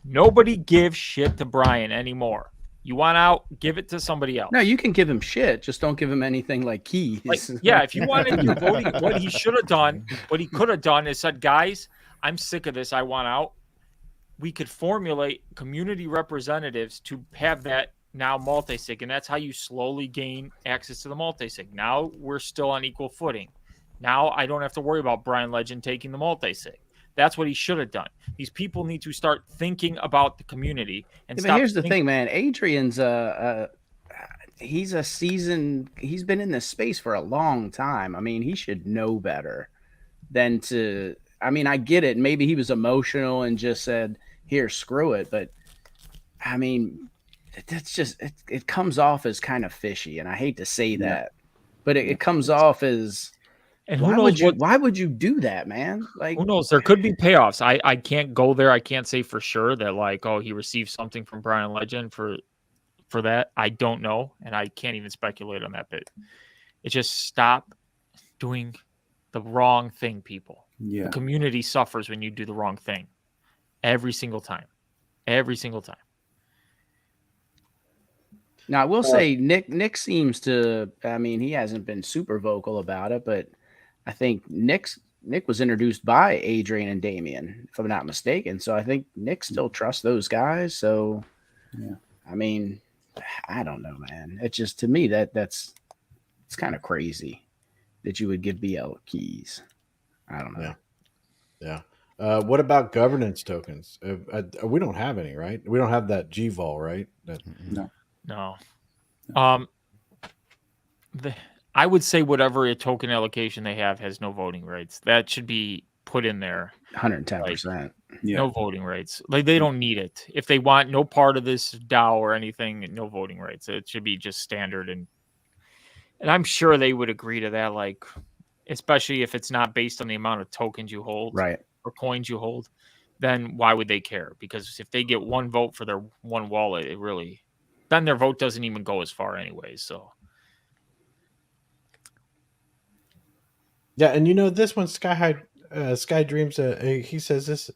Nobody gives shit to Brian anymore. You want out, give it to somebody else. No, you can give him shit. Just don't give him anything like keys. Like, yeah, if you wanted your voting, what he should have done, what he could have done is said, guys, I'm sick of this. I want out. We could formulate community representatives to have that now multi-sig, and that's how you slowly gain access to the multi-sig. Now we're still on equal footing. Now I don't have to worry about Brian Legend taking the multi-sig. That's what he should have done. These people need to start thinking about the community and Yeah, stop. but here's the thinking- thing, man. Adrian's he's a seasoned. He's been in this space for a long time. I mean, he should know better than to. I mean, I get it. Maybe he was emotional and just said, "Here, screw it." But I mean, that's just it comes off as kind of fishy, and I hate to say that, but it comes off as. And who knows Why would you do that, man? Like, who knows? There could be payoffs. I can't go there. I can't say for sure that like, oh, he received something from Brian Legend for that. I don't know, and I can't even speculate on that bit. It just stop doing the wrong thing, people. Yeah. The community suffers when you do the wrong thing. Every single time. Every single time. now I will say Nick seems to. I mean, he hasn't been super vocal about it, but I think Nick was introduced by Adrian and Damian, if I'm not mistaken. So I think Nick still trusts those guys. So, Yeah. I mean, I don't know, man. It's just to me it's kind of crazy that you would give BL keys. I don't know. Yeah. What about governance tokens? We don't have any, right? We don't have that GVOL, right? No. I would say whatever a token allocation they have has no voting rights. That should be put in there. 110%. Yeah. No voting rights. Like they don't need it. If they want no part of this DAO or anything, no voting rights. It should be just standard, and I'm sure they would agree to that. Like, especially if it's not based on the amount of tokens you hold, Right. or coins you hold, then why would they care? Because if they get one vote for their one wallet, then their vote doesn't even go as far anyways. So. Yeah, and this one, Sky Dreams, he says this,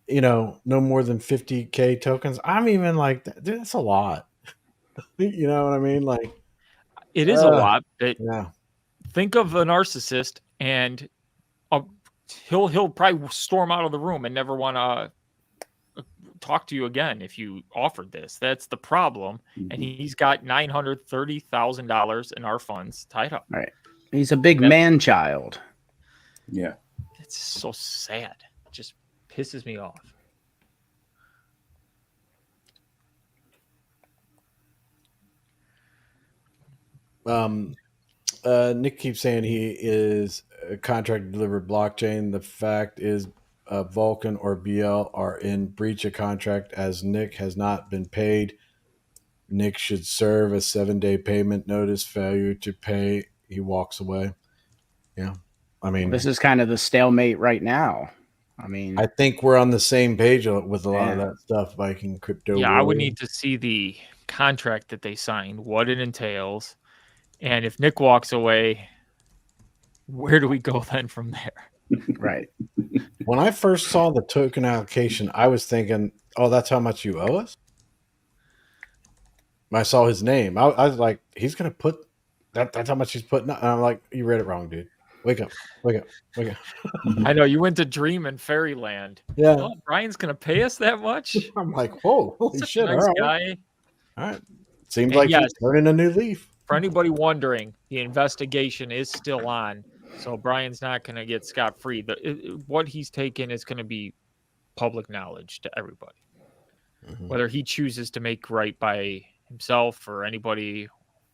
no more than 50K tokens. I'm even like, dude, that's a lot. You know what I mean? Like, It is a lot, but yeah. think of a narcissist, and he'll probably storm out of the room and never want to talk to you again if you offered this. That's the problem. Mm-hmm. And he's got $930,000 in our funds tied up. Right. He's a big man child. Yeah. It's so sad. It just pisses me off. Nick keeps saying he is a contract delivered blockchain. The fact is, Vulcan or BL are in breach of contract as Nick has not been paid. Nick should serve a 7-day payment notice. Failure to pay, he walks away. Yeah. I mean, This is kind of the stalemate right now. I mean, I think we're on the same page with a lot of Yeah. that stuff, Viking crypto. Yeah, I would world. need to see the contract that they signed, what it entails. And if Nick walks away, where do we go then from there? right. When I first saw the token allocation, I was thinking, oh, that's how much you owe us? When I saw his name, I was like, he's going to put that's how much he's putting up. And I'm like, you read it wrong, dude. Wake up. I know you went to Dream and Fairyland. Yeah. Oh, Brian's going to pay us that much? I'm like, whoa, holy Such shit. a nice all right. guy. All right. Seems And like yes. he's turning a new leaf. For anybody wondering, the investigation is still on. So Brian's not going to get scot-free. What he's taken is going to be public knowledge to everybody. Mhm. Whether he chooses to make right by himself or anybody,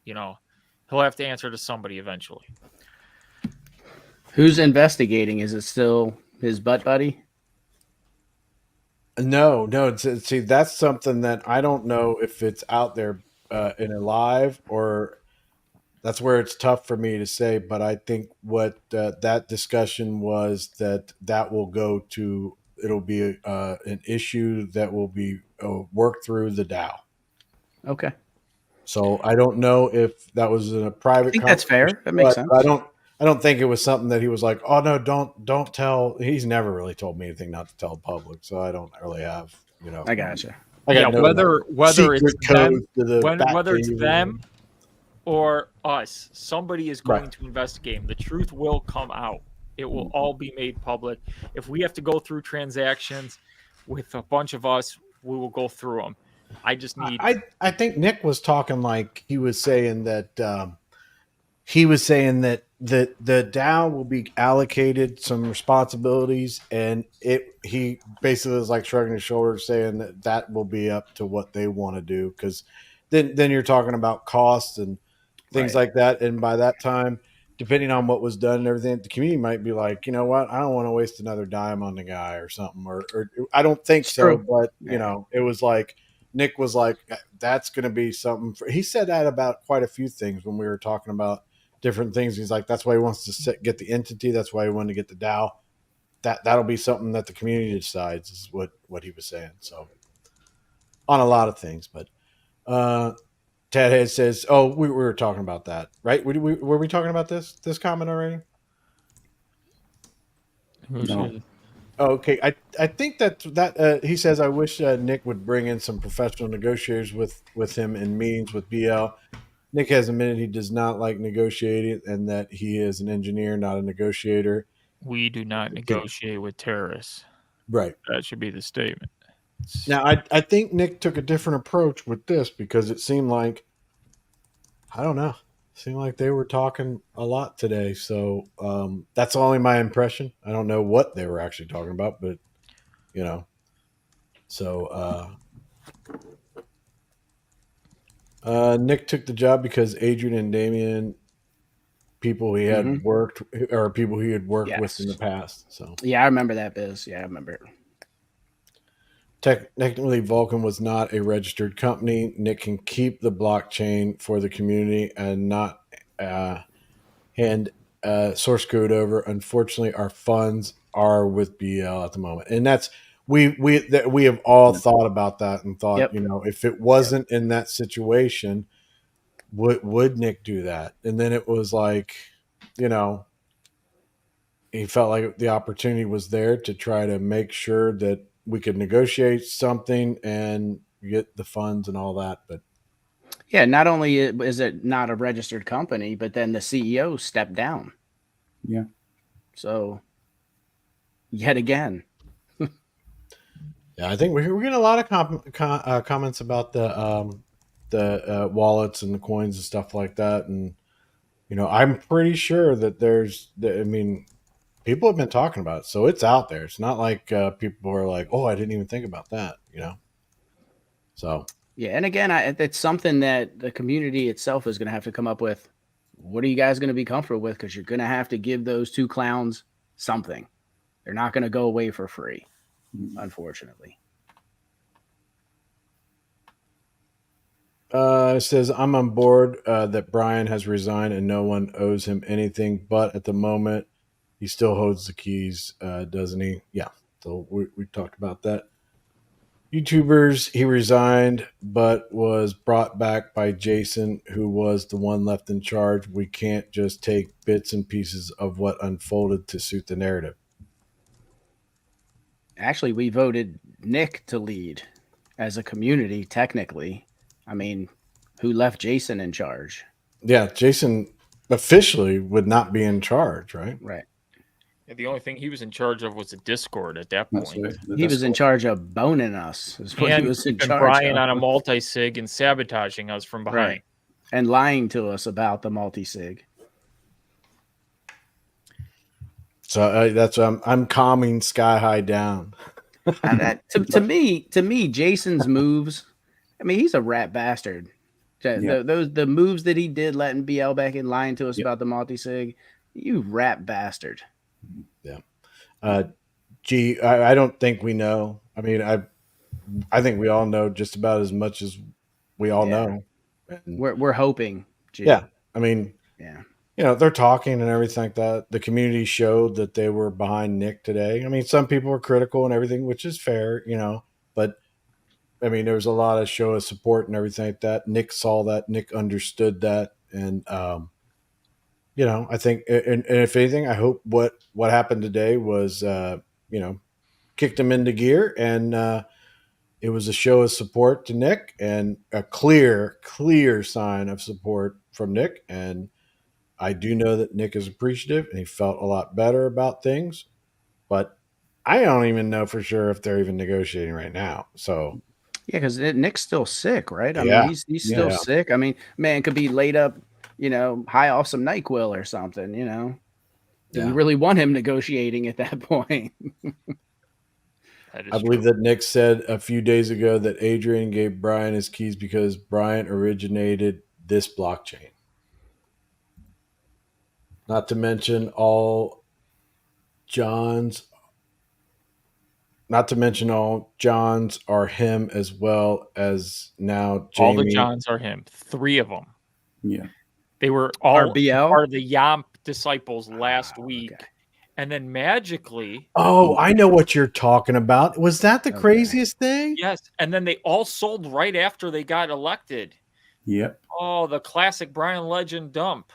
he'll have to answer to somebody eventually. Who's investigating? Is it still his butt buddy? No. See, that's something that I don't know if it's out there in a live, or that's where it's tough for me to say. But I think what that discussion was that will go to, it'll be an issue that will be worked through the DAO. Okay. So I don't know if that was in a private. I think that's fair. That makes sense. I don't think it was something that he was like, oh no, don't tell. He's never really told me anything not to tell the public, so I don't really have, I gotcha. I got no whether secret it's them, codes to the whether it's Batcave. them or us, somebody is going Right. to investigate him. The truth will come out. It will all be made public. If we have to go through transactions with a bunch of us, we will go through them. I just need. I think Nick was talking like he was saying that the DAO will be allocated some responsibilities, and he basically is like shrugging his shoulders, saying that will be up to what they want to do, because then you're talking about costs and things Right. like that, and by that time, depending on what was done and everything, the community might be like, you know what, I don't want to waste another dime on the guy or something, or I don't think It's so, true. but Yeah. it was like Nick was like, that's going to be something. He said that about quite a few things when we were talking about different things. He's like, that's why he wants to get the entity. That's why he wanted to get the DAO. That'll be something that the community decides, is what he was saying. So on a lot of things, but Ted Head says, "Oh, we were talking about that, right? Were we talking about this comment already?" No. Oh, okay, I think that he says, I wish Nick would bring in some professional negotiators with him in meetings with BL. Nick has admitted he does not like negotiating, and that he is an engineer, not a negotiator. We do not negotiate with terrorists. Right. That should be the statement. Now, I think Nick took a different approach with this, because it seemed like, I don't know, seemed like they were talking a lot today. So that's only my impression. I don't know what they were actually talking about, but so Nick took the job because Adrian and Damien, people he had worked, or people he had worked with in the past. So yeah, I remember that, Biz. Yeah, I remember it. Technically, Vulcan was not a registered company. Nick can keep the blockchain for the community and not hand source code over. Unfortunately, our funds are with BL at the moment, and that's we have all thought about that and thought, if it wasn't in that situation, would Nick do that? And then it was like, he felt like the opportunity was there to try to make sure that we could negotiate something and get the funds and all that. But yeah, not only is it not a registered company, but then the CEO stepped down. Yeah. So yet again. Yeah, I think we're getting a lot of comments about the wallets and the coins and stuff like that. And, I'm pretty sure that people have been talking about it. So it's out there. It's not like people are like, oh, I didn't even think about that, So. Yeah, and again, it's something that the community itself is going to have to come up with. What are you guys going to be comfortable with? Because you're going to have to give those two clowns something. They're not going to go away for free, unfortunately. It says, I'm on board that Brian has resigned and no one owes him anything, but at the moment he still holds the keys, doesn't he? Yeah. So we talked about that. YouTubers, he resigned, but was brought back by Jason, who was the one left in charge. We can't just take bits and pieces of what unfolded to suit the narrative. Actually, we voted Nick to lead as a community, technically. I mean, who left Jason in charge? Yeah, Jason officially would not be in charge, right? Right. Yeah, the only thing he was in charge of was the Discord at that point. Right. He was in charge of boning us. Is what And he was in keeping charge Brian of. on a multi-sig and sabotaging us from behind. Right. And lying to us about the multi-sig. So that's I'm calming Sky High down. To me, Jason's moves. I mean, he's a rat bastard. The moves that he did, letting BL back in, lying to us about the multi-sig, you rat bastard. Yeah. I don't think we know. I mean, I think we all know just about as much as we all know. And we're hoping. G. Yeah. I mean, yeah. They're talking and everything like that. The community showed that they were behind Nick today. I mean, some people were critical and everything, which is fair, but I mean, there was a lot of show of support and everything like that. Nick saw that. Nick understood that. And, I think, and if anything, I hope what happened today was, kicked him into gear, and it was a show of support to Nick and a clear sign of support from Nick. And I do know that Nick is appreciative and he felt a lot better about things, but I don't even know for sure if they're even negotiating right now. So yeah, because Nick's still sick, right? I mean, he's still sick. I mean, man could be laid up high off some NyQuil or something, Do we Yeah. really want him negotiating at that point? That is I believe true. that Nick said a few days ago that Adrian gave Brian his keys because Brian originated this blockchain. Not to mention all John's are him, as well as now Jamie. All the Johns are him. 3 of them. Yeah. They were all RBL? part of the Yamp disciples last week. Okay. And then magically, Oh, I know what you're talking about. Was that the Okay. craziest thing? yes, and then they all sold right after they got elected. Yep. Oh, the classic Brian Legend dump.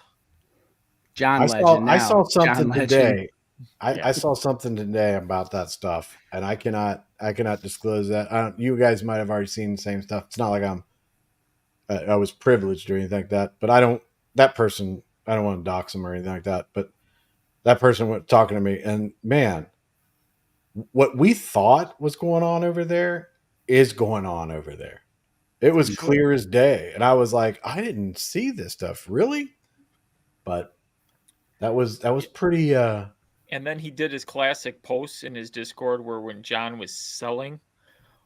John I Legend. I now. saw John something Legend. today. Yeah. I saw something today about that stuff, and I cannot disclose that. You guys might have already seen the same stuff. It's not like I was privileged or anything like that, but I don't want to dox him or anything like that. But that person was talking to me, and man, what we thought was going on over there is going on over there. It was clear as day, and I was like, I didn't see this stuff, really, but that was pretty. And then he did his classic posts in his Discord where when John was selling,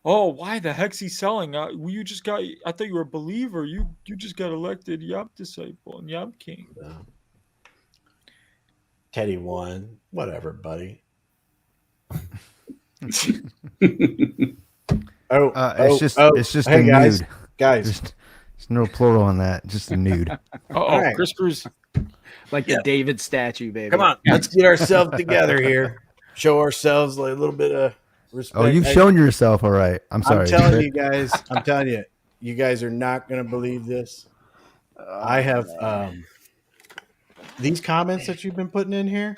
oh, why the heck's he selling? I thought you were a believer. You just got elected Yamp disciple and Yamp king. Teddy won, whatever, buddy. It's just hey, a guys, nude. guys. There's no plural on that. Just a nude. Oh, right. Chris Cruz. Like the David statue, baby. Come on, let's get ourselves together here. Show ourselves like a little bit of respect. Oh, you've shown yourself, all right. I'm sorry. I'm telling you guys. I'm telling you, you guys are not going to believe this. I have these comments that you've been putting in here.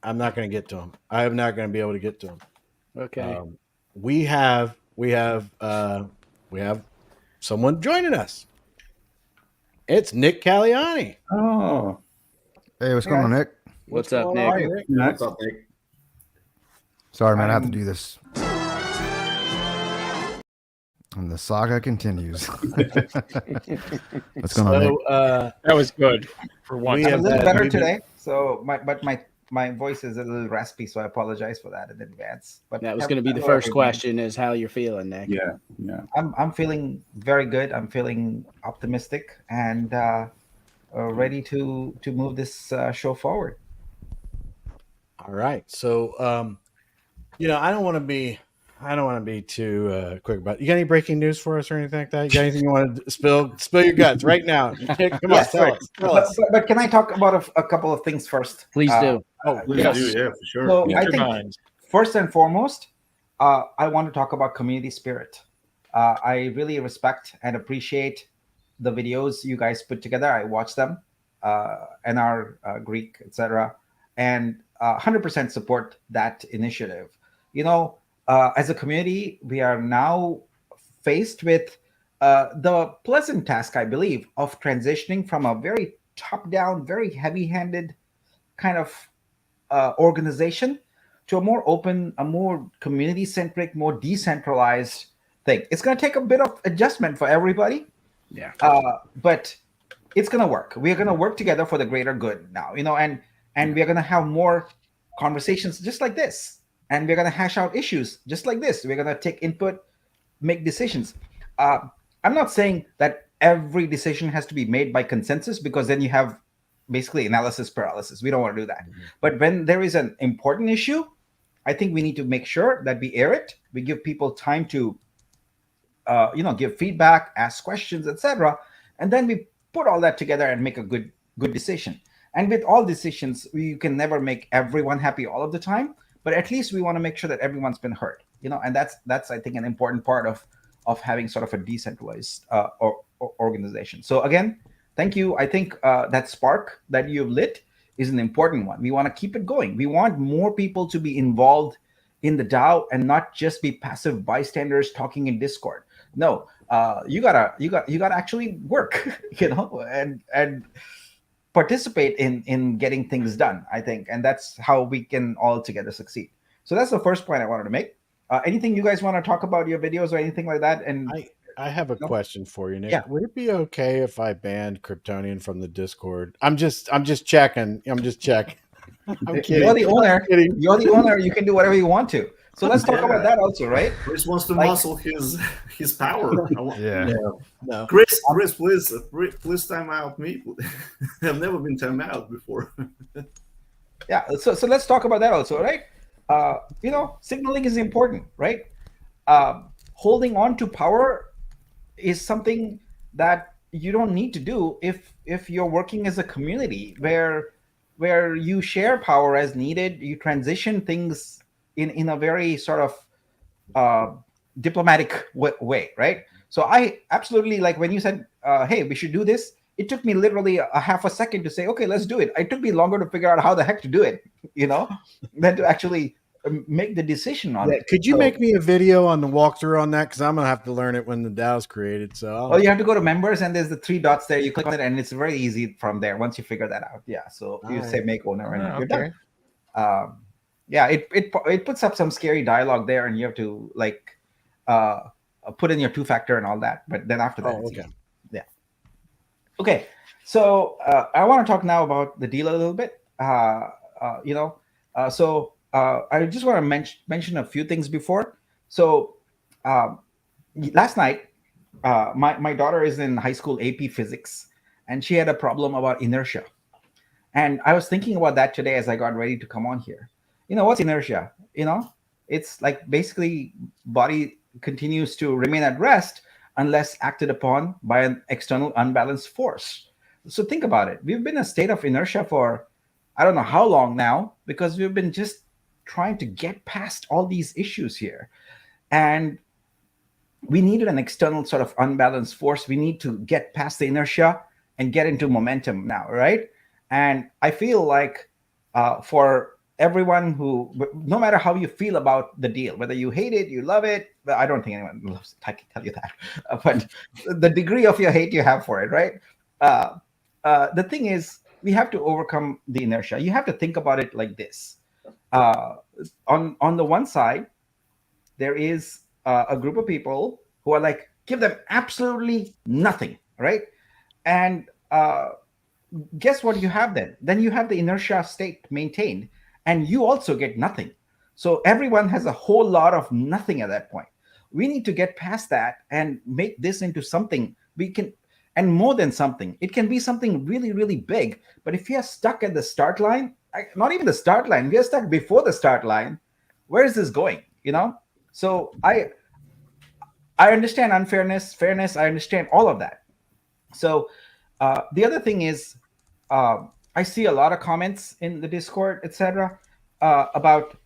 I'm not going to get to them. I am not going to be able to get to them. Okay. We have someone joining us. It's Nick Caliani. Oh, Hey, what's going on, Nick? What's up, going Nick? on, Nick? What's up, Nick? Sorry, man. I have to do this. And the saga continues. What's going on, Nick? So, That was good for once. We I'm have a little that. better We've been- today, so my voice is a little raspy, so I apologize for that in advance. But That was going to be the hello, first everyone. question: is how you're feeling, Nick? yeah, yeah. I'm feeling very good. I'm feeling optimistic and ready to move this show forward. All right. So, I don't want to be too quick about it. You got any breaking news for us or anything like that? You got anything you want to spill your guts right now? Come on, Yes, tell us. But can I talk about a couple of things first? Please do. Oh, Please yes. do, yeah, for sure. So Yeah. I Your think minds. first and foremost, I want to talk about community spirit. I really respect and appreciate the videos you guys put together. I watch them, NR, Greek, etc., and 100% support that initiative. As a community, we are now faced with the pleasant task, I believe, of transitioning from a very top-down, very heavy-handed kind of organization to a more open, a more community-centric, more decentralized thing. It's going to take a bit of adjustment for everybody, Yeah. but it's going to work. We're going to work together for the greater good now, and we're going to have more conversations just like this, and we're going to hash out issues just like this. We're going to take input, make decisions. I'm not saying that every decision has to be made by consensus, because then you have basically analysis paralysis. We don't want to do that. But when there is an important issue, I think we need to make sure that we air it. We give people time to, give feedback, ask questions, etc., and then we put all that together and make a good decision. And with all decisions, you can never make everyone happy all of the time, but at least we want to make sure that everyone's been heard. And that's I think an important part of having sort of a decentralized organization. So again, thank you. I think that spark that you've lit is an important one. We want to keep it going. We want more people to be involved in the DAO and not just be passive bystanders talking in Discord. No, you gotta actually work, and participate in getting things done, I think, and that's how we can all together succeed. So that's the first point I wanted to make. Anything you guys want to talk about your videos or anything like that? And I have a No? question for you, Nick. Yeah. Would it be okay if I banned Kryptonian from the Discord? I'm just checking. I'm just checking. I'm kidding. You're the owner. kidding. You're the owner. You can do whatever you want to. So let's talk Yeah. about that also, right? Chris wants to Like- muscle his power. Yeah. No. Chris, please time out me. I've never been time out before. Yeah. So let's talk about that also, right? Signaling is important, right? Holding on to power is something that you don't need to do if you're working as a community where you share power as needed. You transition things in a very sort of diplomatic way, right? So I absolutely, like when you said, hey, we should do this, it took me literally a half a second to say, okay, let's do it. It took me longer to figure out how the heck to do it, than to actually make the decision on it. Could you So- make me a video on the walkthrough on that? Because I'm gonna have to learn it when the DAO's created. So Oh, you have to go to members, and there's the 3 dots there. You click on it, and it's very easy from there once you figure that out. Yeah. So you All say right. make owner, and Ah, you're okay. done. Yeah, it puts up some scary dialogue there, and you have to put in your 2-factor and all that. But then after that, Oh, it's okay. easy. Yeah. Okay. So I want to talk now about the deal a little bit. I just want to mention a few things before. So last night, my daughter is in high school AP physics, and she had a problem about inertia. And I was thinking about that today as I got ready to come on here. What's inertia? It's like basically body continues to remain at rest unless acted upon by an external unbalanced force. So think about it. We've been in a state of inertia for I don't know how long now, because we've been just trying to get past all these issues here. And we needed an external sort of unbalanced force. We need to get past the inertia and get into momentum now, right? And I feel like for everyone who, no matter how you feel about the deal, whether you hate it, you love it, but I don't think anyone loves it, I can tell you that. But the degree of your hate you have for it, right? The thing is, we have to overcome the inertia. You have to think about it like this. On the one side, there is a group of people who are like, give them absolutely nothing, right? And guess what you have then? Then you have the inertia state maintained, and you also get nothing. So everyone has a whole lot of nothing at that point. We need to get past that and make this into something we can, and more than something. It can be something really, really big. But if you're stuck at the start line, not even the start line, we are stuck before the start line, where is this going? So I understand unfairness, fairness, I understand all of that. So the other thing is, I see a lot of comments in the Discord, etc., about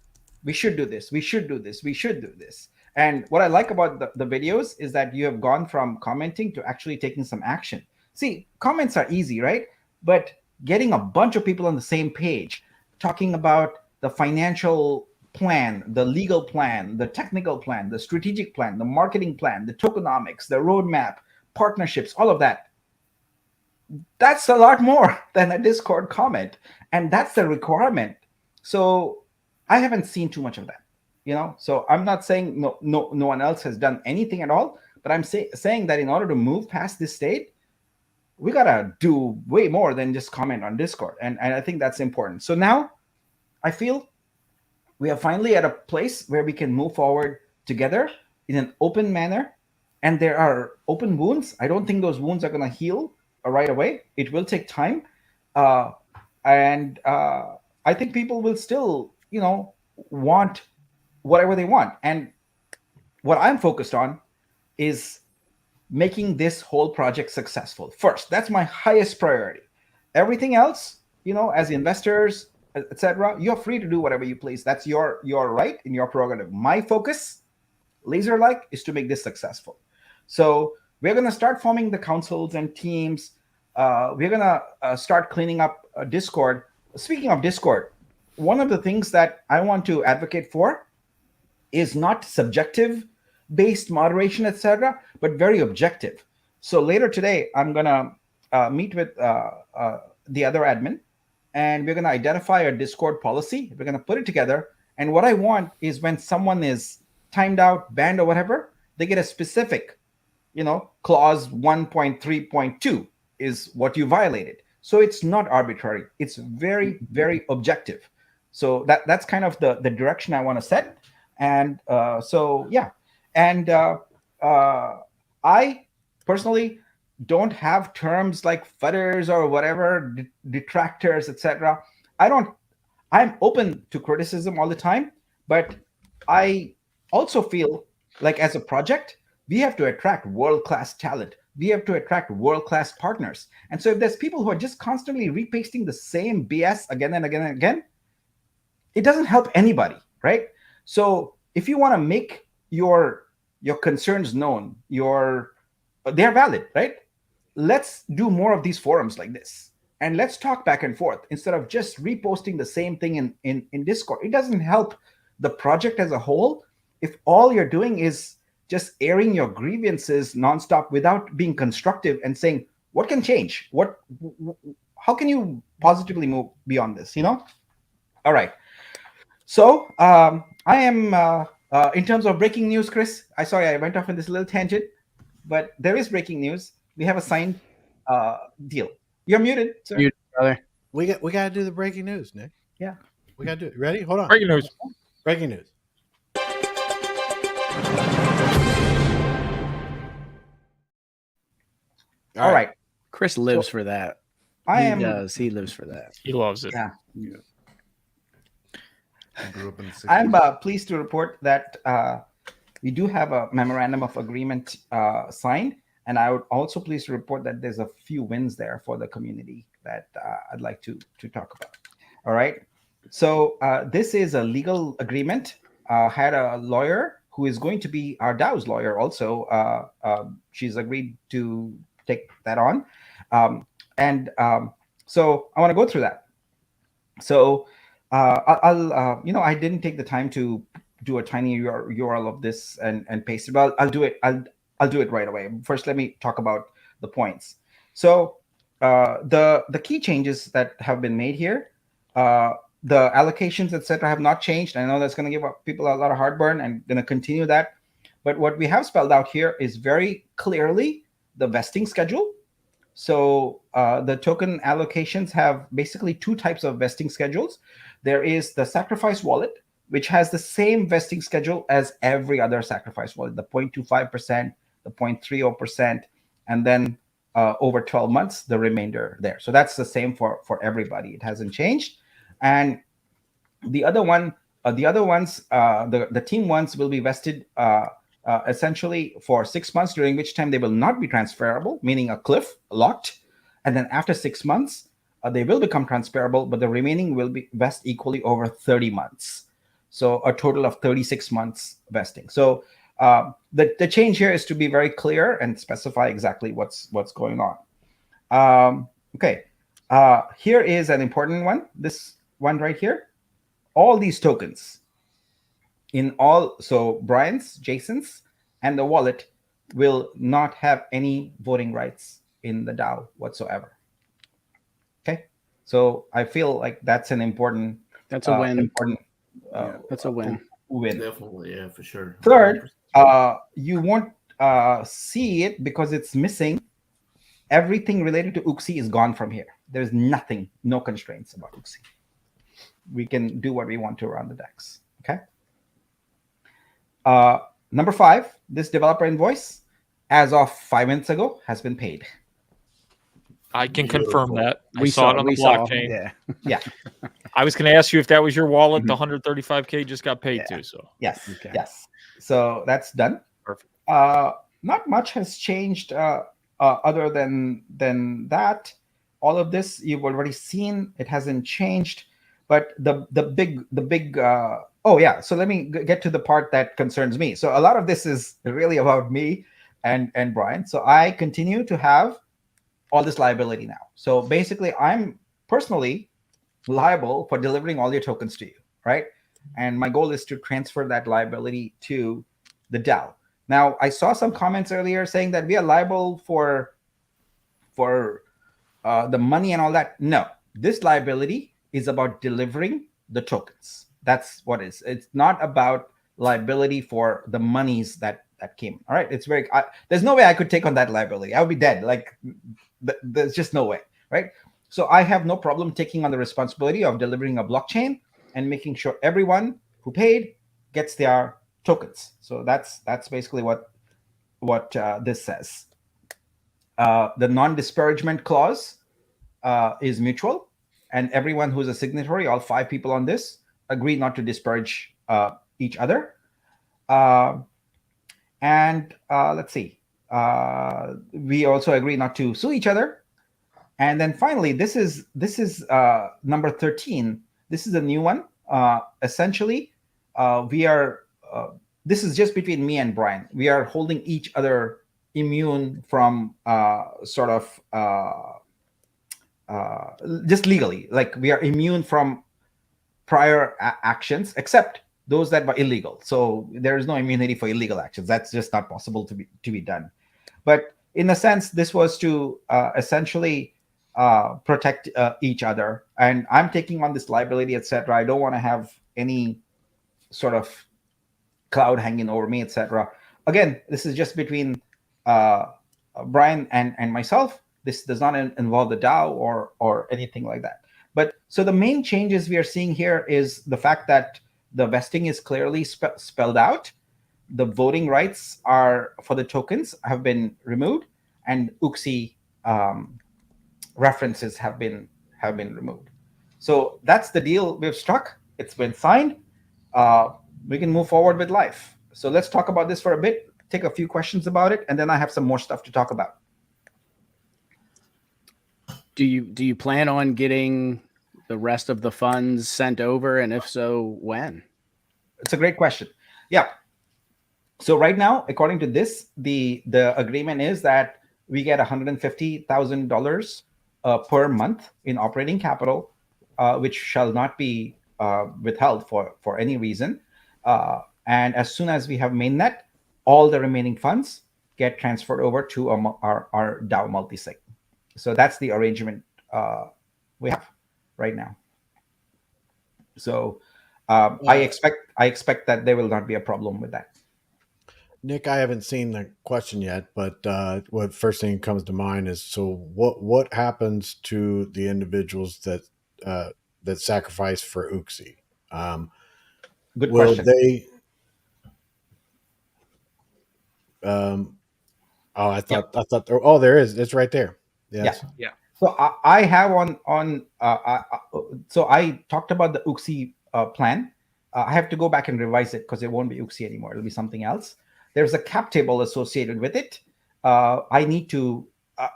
we should do this, we should do this, we should do this. And what I like about the videos is that you have gone from commenting to actually taking some action. See, comments are easy, right? But getting a bunch of people on the same page, talking about the financial plan, the legal plan, the technical plan, the strategic plan, the marketing plan, the tokenomics, the roadmap, partnerships, all of that. That's a lot more than a Discord comment. And that's the requirement. So I haven't seen too much of that. So I'm not saying no one else has done anything at all, but I'm saying that in order to move past this state, we gotta do way more than just comment on Discord, and I think that's important. So now I feel we are finally at a place where we can move forward together in an open manner, and there are open wounds. I don't think those wounds are gonna heal right away. It will take time, and I think people will still want whatever they want. And what I'm focused on is making this whole project successful first. That's my highest priority. Everything else, as investors, etc., you're free to do whatever you please. That's your right and your prerogative. My focus, laser-like, is to make this successful. So we're going to start forming the councils and teams. We're going to start cleaning up Discord. Speaking of Discord, one of the things that I want to advocate for is not subjective based moderation, etc., but very objective. So later today, I'm gonna meet with the other admin, and we're gonna identify a Discord policy. We're gonna put it together, and what I want is when someone is timed out, banned, or whatever, they get a specific, clause 1.3.2 is what you violated. So it's not arbitrary. It's very, very objective. So that's kind of the direction I want to set. And so, yeah. And I personally don't have terms like fudders or whatever, detractors, etc. I'm open to criticism all the time, but I also feel like as a project, we have to attract world-class talent. We have to attract world-class partners. And so if there's people who are just constantly repasting the same BS again and again and again, it doesn't help anybody, right? So if you want to make your concerns known, they're valid, right? Let's do more of these forums like this. And let's talk back and forth instead of just reposting the same thing in Discord. It doesn't help the project as a whole if all you're doing is just airing your grievances nonstop without being constructive and saying, what can change? How can you positively move beyond this? All right. So I am, in terms of breaking news, Chris, I went off on this little tangent, but there is breaking news. We have a signed deal. You're muted, sir. Muted, brother. We got to do the breaking news, Nick. Yeah. We got to do it. Ready? Hold on. Breaking news. Breaking news. All right. Chris lives for that. He does. He lives for that. He loves it. Yeah. Yeah. I grew up in the 60s. I'm pleased to report that we do have a memorandum of agreement signed, and I would also pleased to report that there's a few wins there for the community that I'd like to talk about. All right. So this is a legal agreement. Had a lawyer who is going to be our DAO's lawyer also. She's agreed to take that on. So I want to go through that. So I'll I didn't take the time to do a tiny URL of this and paste it, but I'll do it. I'll do it right away. First, let me talk about the points. So the key changes that have been made here, the allocations, etc., have not changed. I know that's going to give people a lot of heartburn, and going to continue that. But what we have spelled out here is very clearly the vesting schedule. So the token allocations have basically two types of vesting schedules. There is the sacrifice wallet, which has the same vesting schedule as every other sacrifice wallet, the 0.25%, the 0.30%, and then over 12 months, the remainder there. So that's the same for everybody. It hasn't changed. And the other ones, the team ones will be vested essentially for 6 months, during which time they will not be transferable, meaning a cliff locked. And then after 6 months, they will become transferable, but the remaining will be vest equally over 30 months. So a total of 36 months vesting. So the change here is to be very clear and specify exactly what's going on. Okay, here is an important one. This one right here. All these tokens so Brian's, Jason's, and the wallet will not have any voting rights in the DAO whatsoever. Okay, so I feel like that's an important. That's a win. That's a win. Win. Definitely, yeah, for sure. Third, you won't see it because it's missing. Everything related to UXI is gone from here. There's nothing, no constraints about UXI. We can do what we want to around the DEX. Okay. Number 5, this developer invoice, as of 5 minutes ago, has been paid. I can confirm that. I saw it on the blockchain. Yeah. Yeah. I was going to ask you if that was your wallet. The 135K just got paid too. So Yes. Okay. Yes. So that's done. Perfect. Not much has changed other than that. All of this you've already seen. It hasn't changed. But the big oh yeah. So let me get to the part that concerns me. So a lot of this is really about me and Brian. So I continue to have all this liability now. So basically, I'm personally liable for delivering all your tokens to you, right? And my goal is to transfer that liability to the DAO. Now, I saw some comments earlier saying that we are liable for the money and all that. No, this liability is about delivering the tokens. That's what it is. It's not about liability for the monies that that came. All right, it's very. There's no way I could take on that liability. I would be dead. Like, there's just no way, right? So I have no problem taking on the responsibility of delivering a blockchain and making sure everyone who paid gets their tokens. So that's basically what this says. The non-disparagement clause is mutual, and everyone who's a signatory, all 5 people on this, agree not to disparage each other. And let's see. We also agree not to sue each other. And then finally, this is number 13. This is a new one. Essentially, we are. This is just between me and Brian. We are holding each other immune from just legally, like we are immune from prior actions, except those that were illegal. So there is no immunity for illegal actions. That's just not possible to be done. But in a sense, this was to essentially protect each other. And I'm taking on this liability, etc. I don't want to have any sort of cloud hanging over me, etc. Again, this is just between Brian and myself. This does not involve the DAO or anything like that. But so the main changes we are seeing here is the fact that the vesting is clearly spelled out. The voting rights are for the tokens have been removed, and UXI references have been removed. So that's the deal we've struck. It's been signed. We can move forward with life. So let's talk about this for a bit. Take a few questions about it, and then I have some more stuff to talk about. Do you plan on getting the rest of the funds sent over, and if so, when? It's a great question. Yeah. So right now, according to this, the agreement is that we get $150,000 per month in operating capital, which shall not be withheld for any reason. And as soon as we have mainnet, all the remaining funds get transferred over to our DAO multisig. So that's the arrangement we have right now. So I expect that there will not be a problem with that. Nick, I haven't seen the question yet, but what first thing comes to mind is, so what happens to the individuals that sacrifice for UXI? Good will question. They? I thought. Oh, there is. It's right there. Yes. Yeah. So I have so I talked about the UXI plan. I have to go back and revise it because it won't be UXI anymore. It'll be something else. There's a cap table associated with it. I need to.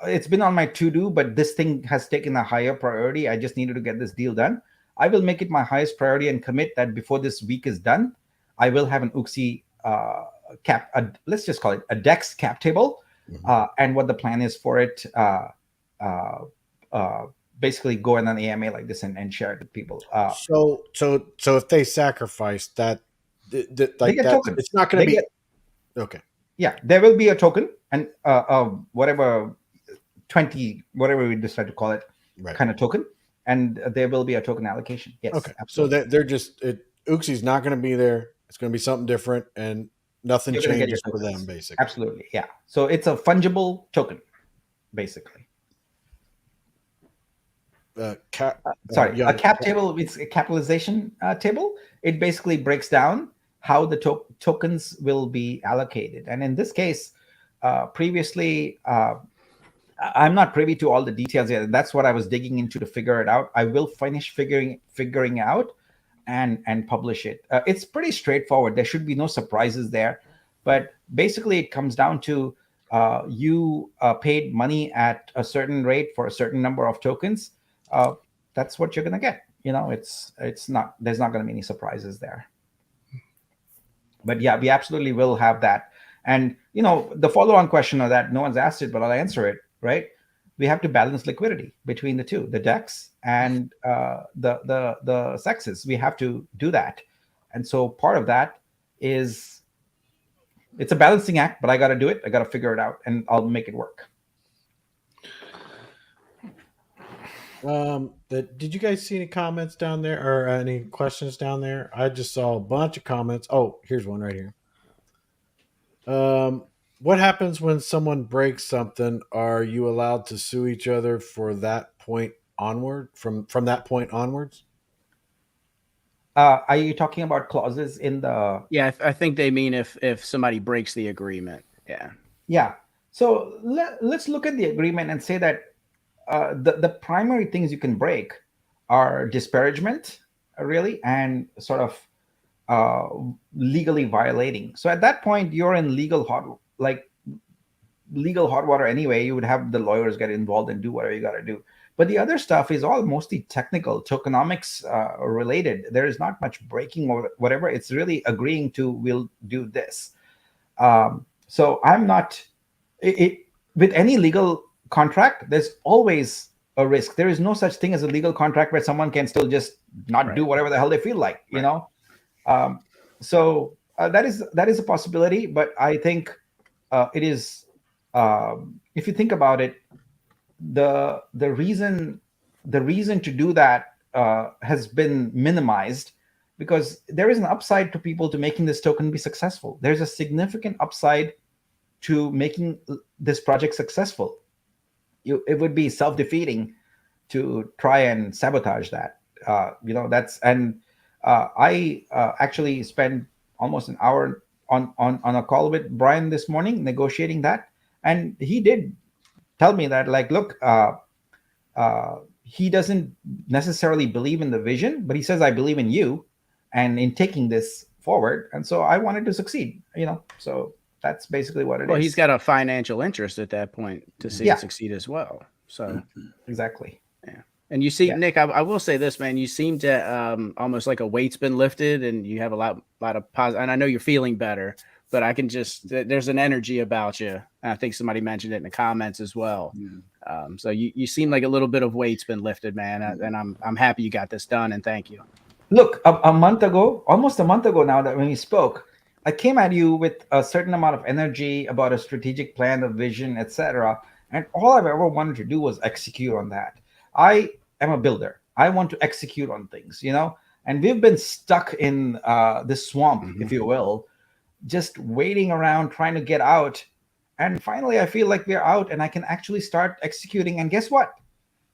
It's been on my to-do, but this thing has taken a higher priority. I just needed to get this deal done. I will make it my highest priority and commit that before this week is done, I will have an UXI cap. Let's just call it a DEX cap table, and what the plan is for it. Basically go in an AMA like this and share it with people. So if they sacrifice that, like get that, tokens. it's not going to be okay. Yeah, there will be a token and whatever 20 whatever we decide to call it, Right. kind of token, and there will be a token allocation. Yes. Okay. Absolutely. So they're just UXI's not going to be there. It's going to be something different, and nothing You're gonna get changes your for tokens. them, basically. Absolutely. Yeah. So it's a fungible token, basically. Yeah, A cap table. It's a capitalization table. It basically breaks down how the tokens will be allocated. And in this case, previously, I'm not privy to all the details yet. That's what I was digging into to figure it out. I will finish figuring out and publish it. It's pretty straightforward. There should be no surprises there. But basically, it comes down to you paid money at a certain rate for a certain number of tokens. That's what you're going to get. It's not. There's not going to be any surprises there. But yeah, we absolutely will have that. And the follow-on question of that, no one's asked it, but I'll answer it. Right? We have to balance liquidity between the two, the DEX and the sexes. We have to do that, and so part of that is it's a balancing act. But I got to do it. I got to figure it out, and I'll make it work. Did you guys see any comments down there or any questions down there? I just saw a bunch of comments. Oh, here's one right here. What happens when someone breaks something? Are you allowed to sue each other for that point onward? From that point onwards? Are you talking about clauses in the? Yeah, I think they mean if somebody breaks the agreement. Yeah. Yeah. So let's look at the agreement and say that the primary things you can break are disparagement, really, and sort of legally violating. So at that point, you're in legal hot water anyway. You would have the lawyers get involved and do whatever you got to do. But the other stuff is all mostly technical, tokenomics related. There is not much breaking or whatever. It's really agreeing to, we'll do this. So I'm not with any legal contract. There's always a risk. There is no such thing as a legal contract where someone can still just not do whatever the hell they feel like. You know. So that is a possibility, but I think it is. If you think about it, the reason to do that has been minimized because there is an upside to people to making this token be successful. There's a significant upside to making this project successful. It would be self-defeating to try and sabotage that. I actually spent almost an hour on a call with Brian this morning negotiating that, and he did tell me that, like, look, he doesn't necessarily believe in the vision, but he says, I believe in you and in taking this forward, and so I wanted to succeed. So that's basically what it is. Well, he's got a financial interest at that point to see it succeed as well. So exactly. Yeah. And you see, Nick, I will say this, man, you seem to almost like a weight's been lifted and you have a lot of positive, and I know you're feeling better, but I can there's an energy about you. And I think somebody mentioned it in the comments as well. So you seem like a little bit of weight's been lifted, man. And I'm happy you got this done, and thank you. Look, almost a month ago now, that when we spoke, I came at you with a certain amount of energy about a strategic plan, a vision, etc. And all I've ever wanted to do was execute on that. I am a builder. I want to execute on things, and we've been stuck in this swamp, if you will, just waiting around, trying to get out. And finally, I feel like we're out and I can actually start executing. And guess what?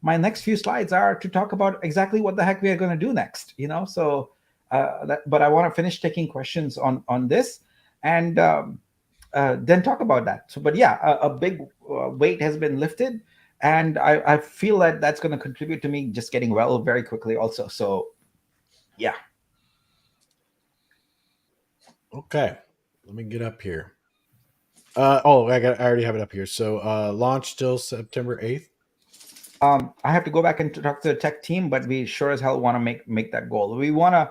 My next few slides are to talk about exactly what the heck we are going to do next, So, but I want to finish taking questions on this and then talk about that. So, but yeah, a big weight has been lifted. And I feel that that's going to contribute to me just getting well very quickly also. So, yeah. Okay. Let me get up here. I already have it up here. So launch till September 8th. I have to go back and talk to the tech team, but we sure as hell want to make that goal. We want to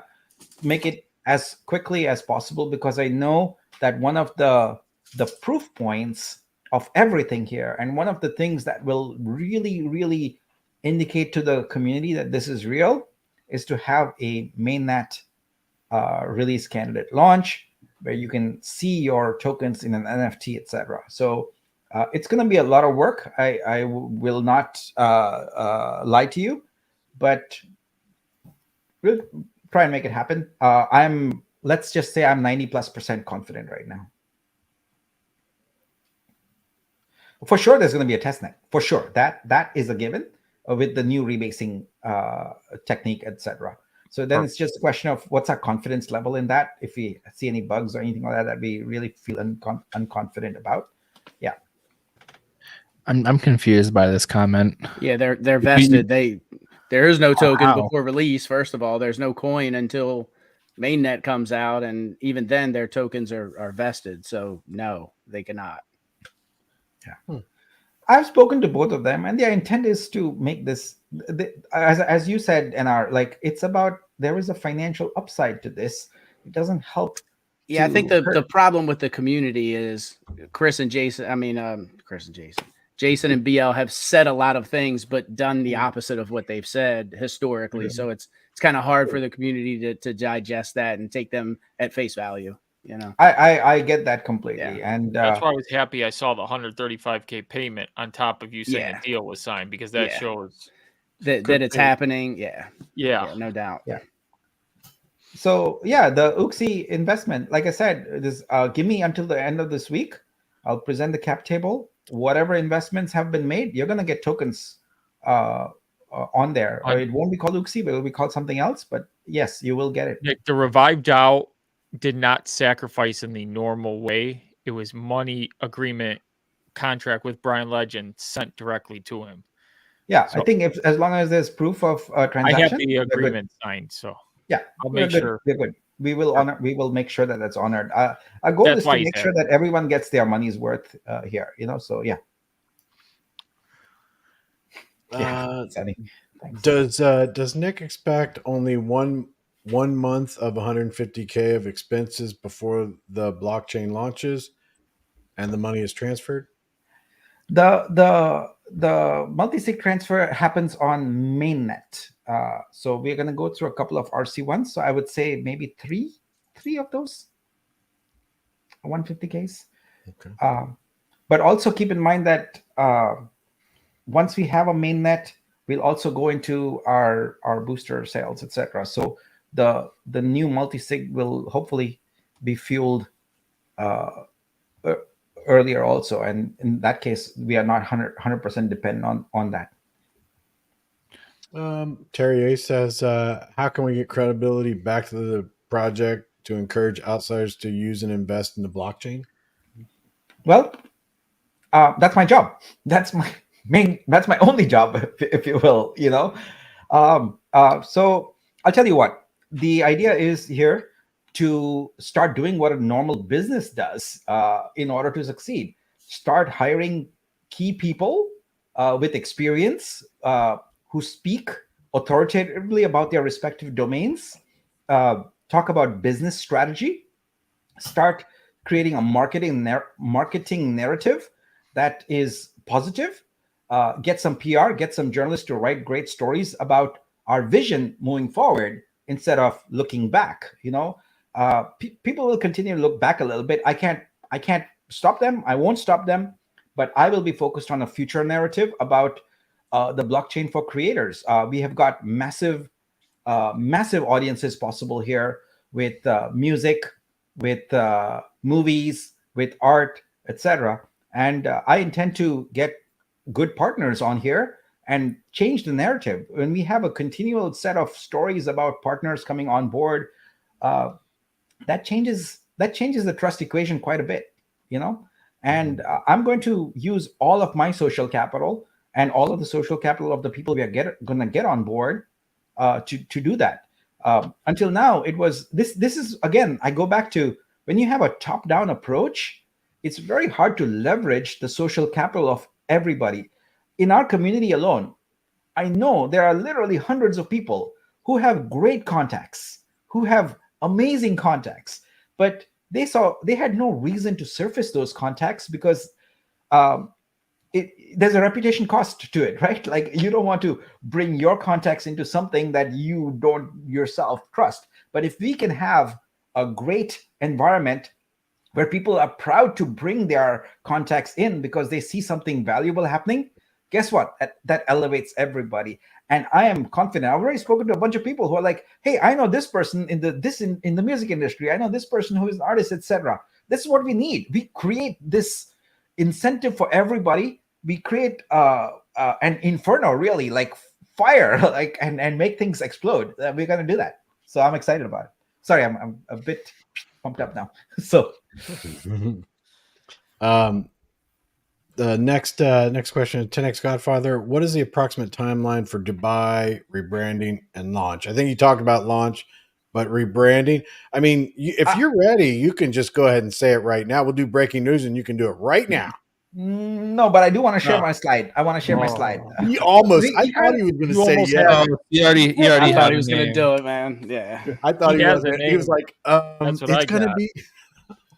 make it as quickly as possible because I know that one of the proof points of everything here, and one of the things that will really, really indicate to the community that this is real, is to have a mainnet release candidate launch where you can see your tokens in an NFT, etc. So it's going to be a lot of work. I will not lie to you, but we'll try and make it happen. Let's just say I'm 90+% confident right now. For sure, there's going to be a testnet. For sure, that is a given with the new rebasing technique, etc. So then it's just a question of what's our confidence level in that. If we see any bugs or anything like that we really feel unconfident about, yeah. I'm confused by this comment. Yeah, they're vested. There is no token before release. First of all, there's no coin until mainnet comes out, and even then, their tokens are vested. So no, they cannot. Yeah. I've spoken to both of them, and their intent is to make this, as you said, NR, like it's about, there is a financial upside to this. It doesn't help. Yeah, I think the problem with the community is Jason and BL have said a lot of things, but done the opposite of what they've said historically. So it's kind of hard for the community to digest that and take them at face value. I get that completely, and that's why I was happy I saw the $135K payment on top of you saying a deal was signed, because that shows that it's happening. Yeah, no doubt. Yeah. So yeah, the Uxie investment, like I said, this give me until the end of this week. I'll present the cap table. Whatever investments have been made, you're gonna get tokens on there. It won't be called Uxie, but it'll be called something else. But yes, you will get it. Nick, the revived DAO did not sacrifice in the normal way. It was money agreement contract with Brian Legend sent directly to him. Yeah, So- I think if as long as there's proof of I transaction, have the they're good. agreement signed, so Yeah, I'll we're make good. sure. We're good. We will honor. We will make sure that that's honored. Our goal That's is to why he's make sure that everyone gets their money's worth here. So yeah. Sunny. Thanks. Does Nick expect only one month of 150K of expenses before the blockchain launches and the money is transferred? The multi-sig transfer happens on mainnet. So we're gonna go through a couple of RC1s. So I would say maybe three of those 150Ks. Okay. But also keep in mind that once we have a mainnet, we'll also go into our booster sales, etc. So the new multi-sig will hopefully be fueled earlier also, and in that case we are not 100% dependent on that. Terry A says, how can we get credibility back to the project to encourage outsiders to use and invest in the blockchain? Well, that's my job. That's my only job, if you will. So I'll tell you what. The idea is here to start doing what a normal business does in order to succeed. Start hiring key people with experience who speak authoritatively about their respective domains, talk about business strategy, start creating a marketing narrative that is positive, get some PR, get some journalists to write great stories about our vision moving forward instead of looking back. People will continue to look back a little bit. I can't stop them. I won't stop them, but I will be focused on a future narrative about the blockchain for creators. We have got massive audiences possible here with music, with movies, with art, etc. And I intend to get good partners on here and change the narrative. When we have a continual set of stories about partners coming on board, that changes the trust equation quite a bit, And I'm going to use all of my social capital and all of the social capital of the people we are going to get on board to do that. Until now, it was this. This is again, I go back to when you have a top-down approach, it's very hard to leverage the social capital of everybody. In our community alone, I know there are literally hundreds of people who have great contacts, who have amazing contacts, but they had no reason to surface those contacts because there's a reputation cost to it, right? Like you don't want to bring your contacts into something that you don't yourself trust. But if we can have a great environment where people are proud to bring their contacts in because they see something valuable happening, guess what? That elevates everybody. And I am confident. I've already spoken to a bunch of people who are like, hey, I know this person in the music industry. I know this person who is an artist, etc. This is what we need. We create this incentive for everybody. We create an inferno, really, like fire, like and make things explode. We're gonna do that. So I'm excited about it. Sorry, I'm a bit pumped up now. So the next question, 10x Godfather, what is the approximate timeline for Dubai rebranding and launch? I think you talked about launch, but rebranding, I mean, if you're ready, you can just go ahead and say it right now. We'll do breaking news and you can do it right now. No, but I do want to share my slide. I want to share my slide. He almost, I thought he was going to say yes. You already I thought had he was a going to name. do it, man. Yeah. I thought He he has was. a He was name. like, That's what it's I going to got. be.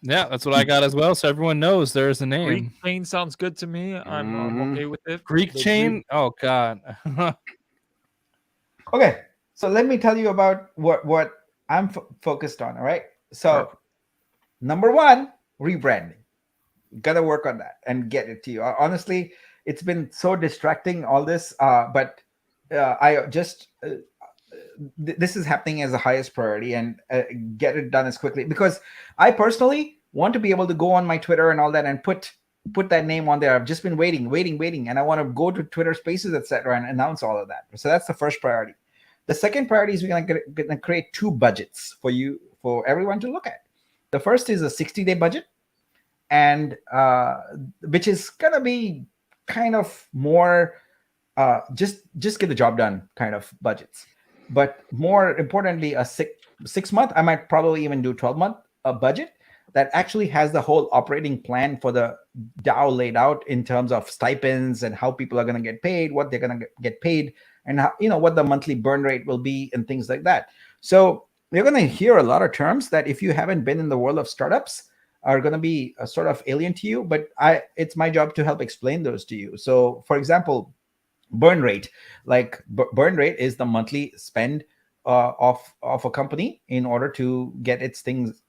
Yeah, that's what I got as well. So everyone knows there's a Greek name. chain sounds good to me. I'm okay with it. Greek The chain? Oh God. Okay, so let me tell you about what I'm focused on. All right. So, number one, rebranding. Gotta work on that and get it to you. Honestly, it's been so distracting all this. But I just this is happening as the highest priority, and get it done as quickly, because I personally want to be able to go on my Twitter and all that and put that name on there. I've just been waiting, and I want to go to Twitter Spaces, etc., and announce all of that. So that's the first priority. The second priority is we're going to create 2 budgets for everyone to look at. The first is a 60-day budget, and which is going to be kind of more just get the job done kind of budgets. But more importantly, a 6 month, I might probably even do 12-month budget that actually has the whole operating plan for the DAO laid out in terms of stipends and how people are going to get paid, what they're going to get paid, and how, what the monthly burn rate will be and things like that. So you're going to hear a lot of terms that, if you haven't been in the world of startups, are going to be sort of alien to you, but it's my job to help explain those to you. So for example, burn rate, burn rate is the monthly spend of a company in order to get its things,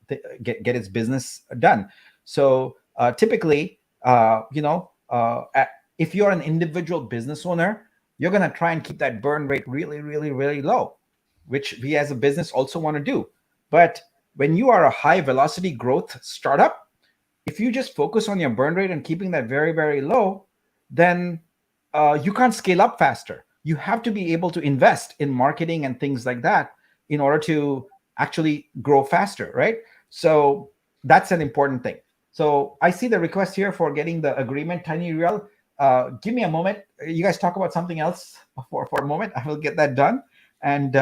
get its business done. So typically, if you're an individual business owner, you're going to try and keep that burn rate really, really, really low, which we as a business also want to do. But when you are a high velocity growth startup, if you just focus on your burn rate and keeping that very, very low, then you can't scale up faster. You have to be able to invest in marketing and things like that in order to actually grow faster, right? So that's an important thing. So I see the request here for getting the agreement. Tiny Real, give me a moment. You guys talk about something else for a moment. I will get that done, and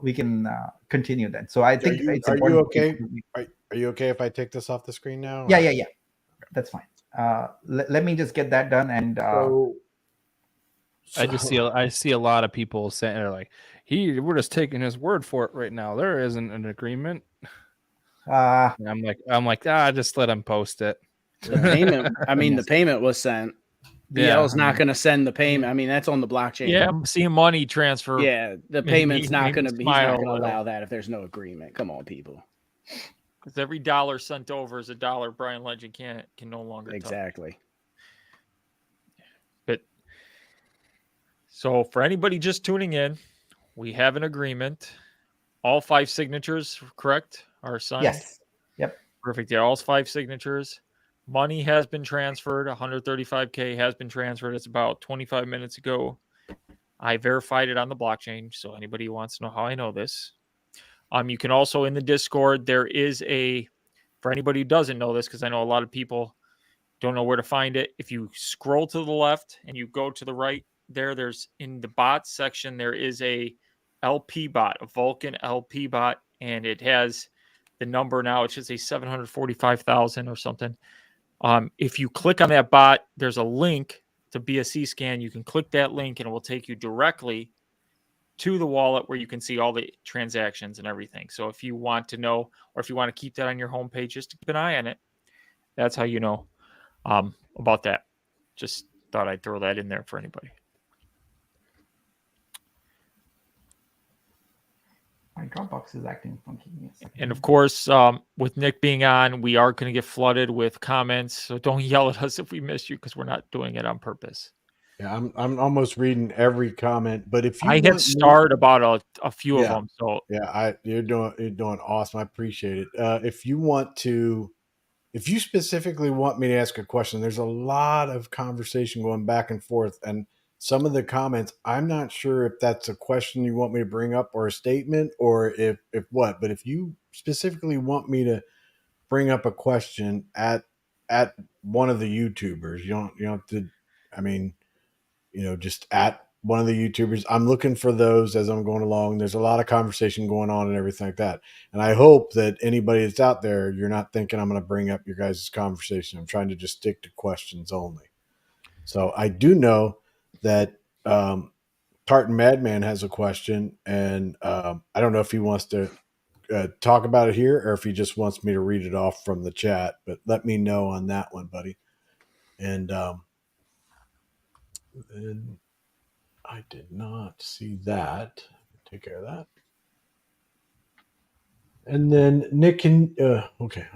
we can continue then. So I think it's important. Are you okay? Are you okay if I take this off the screen now? Yeah. That's fine. Let me just get that done, and I see a lot of people saying, they're like, we're just taking his word for it right now. There isn't an agreement. I'm like, just let him post it. The payment. I mean, the payment was sent. BL's not going to send the payment. I mean, that's on the blockchain. Yeah, I'm seeing money transfer. Yeah, the payment's not going to be. He's not going to smile. allow that if there's no agreement. Come on, people. Because every dollar sent over is a dollar Brian Legend can no longer touch. Exactly. But so for anybody just tuning in, we have an agreement. All 5 signatures, correct, are signed? Yes. Yep. Perfect. Yeah, all 5 signatures. Money has been transferred. 135K has been transferred. It's about 25 minutes ago. I verified it on the blockchain. So anybody who wants to know how I know this. You can also, in the Discord, there is for anybody who doesn't know this, because I know a lot of people don't know where to find it. If you scroll to the left and you go to the right, there's in the bot section, there is a LP bot, a Vulcan LP bot, and it has the number now. It should say 745,000 or something. If you click on that bot, there's a link to BSC scan. You can click that link and it will take you directly to the wallet where you can see all the transactions and everything. So if you want to know, or if you want to keep that on your homepage, just to keep an eye on it, that's how you know about that. Just thought I'd throw that in there for anybody. My Dropbox is acting funky. And of course, with Nick being on, we are going to get flooded with comments. So don't yell at us if we miss you, because we're not doing it on purpose. Yeah, I'm almost reading every comment. But if you I hit start about a few of them. So yeah, you're doing awesome. I appreciate it. If you specifically want me to ask a question, there's a lot of conversation going back and forth, and some of the comments, I'm not sure if that's a question you want me to bring up or a statement or if what, but if you specifically want me to bring up a question at one of the YouTubers, you don't have to, I mean, just at one of the YouTubers, I'm looking for those as I'm going along. There's a lot of conversation going on and everything like that. And I hope that anybody that's out there, you're not thinking I'm going to bring up your guys' conversation. I'm trying to just stick to questions only. So I do know that Tartan Madman has a question, and I don't know if he wants to talk about it here or if he just wants me to read it off from the chat, but let me know on that one, buddy. And then I did not see that. Take care of that. And then Nick can, okay.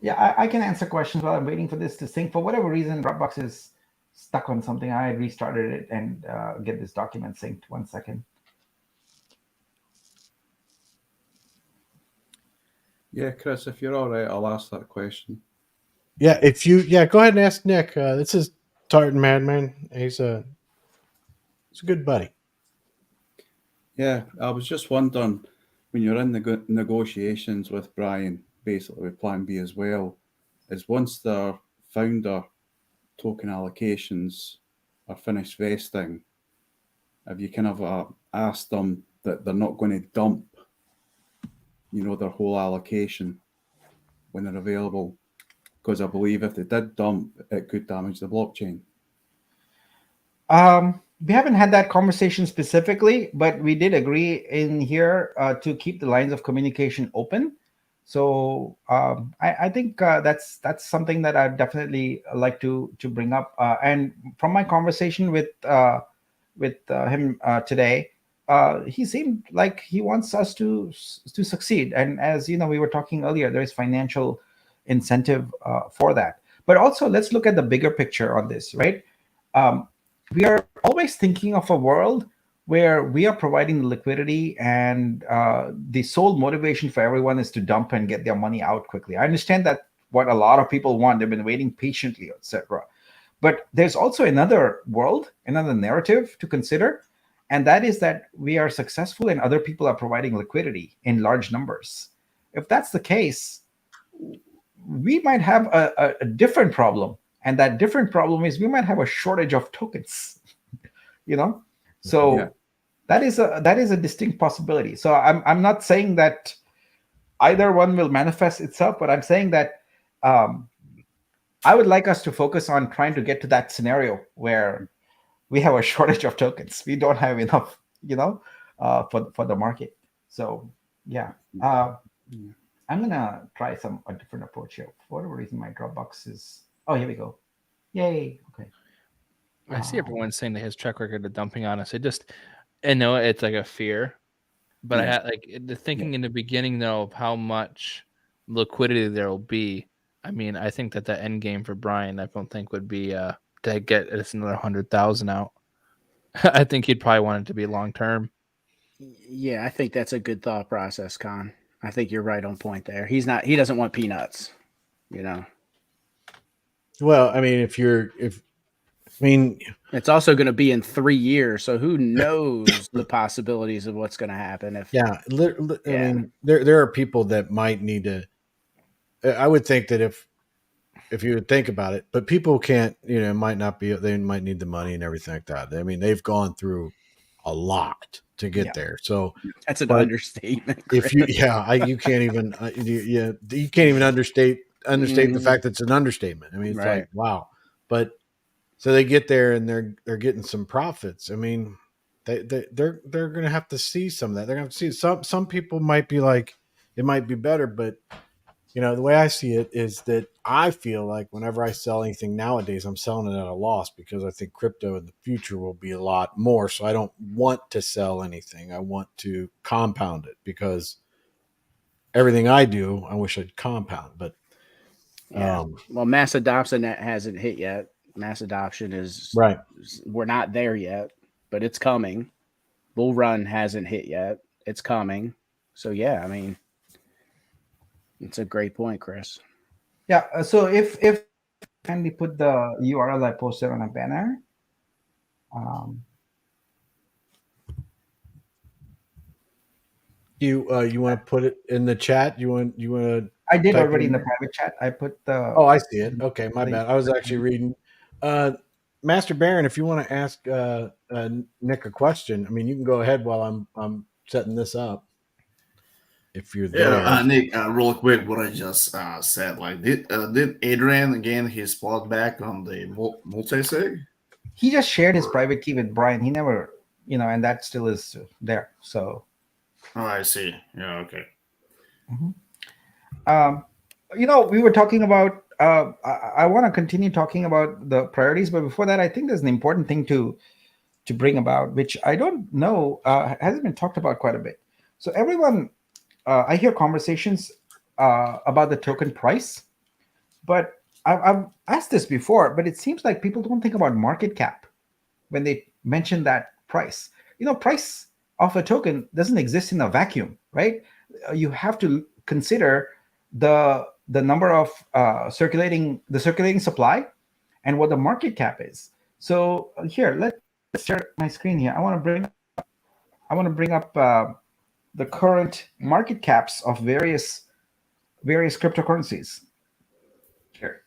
Yeah, I can answer questions while I'm waiting for this to sync. For whatever reason, Dropbox is stuck on something. I restarted it and get this document synced. 1 second. Yeah, Chris, if you're all right, I'll ask that question. Yeah, go ahead and ask Nick. This is Tartan Madman. He's a good buddy. Yeah, I was just wondering, when you're in negotiations with Brian, basically with Plan B as well, is once their founder token allocations are finished vesting, have you kind of asked them that they're not going to dump, their whole allocation when they're available? Because I believe if they did dump, it could damage the blockchain. We haven't had that conversation specifically, but we did agree in here to keep the lines of communication open. So I think that's something that I'd definitely like to bring up. And from my conversation with him today, he seemed like he wants us to succeed. And as you know, we were talking earlier, there is financial incentive for that. But also, let's look at the bigger picture on this, right? We are always thinking of a world where we are providing the liquidity and the sole motivation for everyone is to dump and get their money out quickly. I understand that what a lot of people want. They've been waiting patiently, etc. But there's also another world, another narrative to consider, and that is that we are successful and other people are providing liquidity in large numbers. If that's the case, we might have a different problem. And that different problem is we might have a shortage of tokens, So Yeah. that is a distinct possibility. So I'm not saying that either one will manifest itself, but I'm saying that I would like us to focus on trying to get to that scenario where we have a shortage of tokens. We don't have enough, for the market. So yeah. I'm gonna try a different approach here. For whatever reason, my Dropbox is. Oh, here we go. Yay. Okay. I see everyone saying that his track record of dumping on us. I know it's like a fear, but I had the thinking in the beginning though of how much liquidity there will be. I mean, I think that the end game for Brian, I don't think would be to get us another 100,000 out. I think he'd probably want it to be long term. Yeah, I think that's a good thought process, Con. I think you're right on point there. He doesn't want peanuts, Well, I mean, it's also going to be in 3 years, so who knows the possibilities of what's going to happen if. I mean, there are people that might need to. I would think that if you would think about it, but people can't, might not be. They might need the money and everything like that. I mean, they've gone through a lot to get there. So that's an understatement. If you can't even you can't even understate the fact that it's an understatement. I mean, it's like, wow. But so they get there and they're getting some profits. I mean, they're going to have to see some of that. They're going to have to see some people might be like, it might be better, but the way I see it is that I feel like whenever I sell anything nowadays, I'm selling it at a loss because I think crypto in the future will be a lot more. So I don't want to sell anything. I want to compound it because everything I do, I wish I'd compound. But well, mass adoption hasn't hit yet. Mass adoption is right. We're not there yet, but it's coming. Bull run hasn't hit yet. It's coming. So yeah, I mean. It's a great point, Chris. Yeah. So if kindly put the URL I posted on a banner. You want to put it in the chat? You want to? I did already in the private chat. I put the. Oh, I see it. Okay, my bad. I was actually reading. Master Baron, if you want to ask Nick a question, I mean, you can go ahead while I'm setting this up. If you're there. Yeah, Nick, real quick, what I just said, like, did Adrian gain his spot back on the multi-sig? He just shared his private key with Brian. He never, and that still is there. So. Oh, I see. Yeah. Okay. Mm-hmm. We were talking about. I want to continue talking about the priorities, but before that, I think there's an important thing to bring about, which I don't know hasn't been talked about quite a bit. So everyone. I hear conversations about the token price, but I've asked this before, but it seems like people don't think about market cap when they mention that price. Price of a token doesn't exist in a vacuum, right? You have to consider the number of circulating supply and what the market cap is. So here, let's share my screen here. I want to bring up the current market caps of various cryptocurrencies. Here.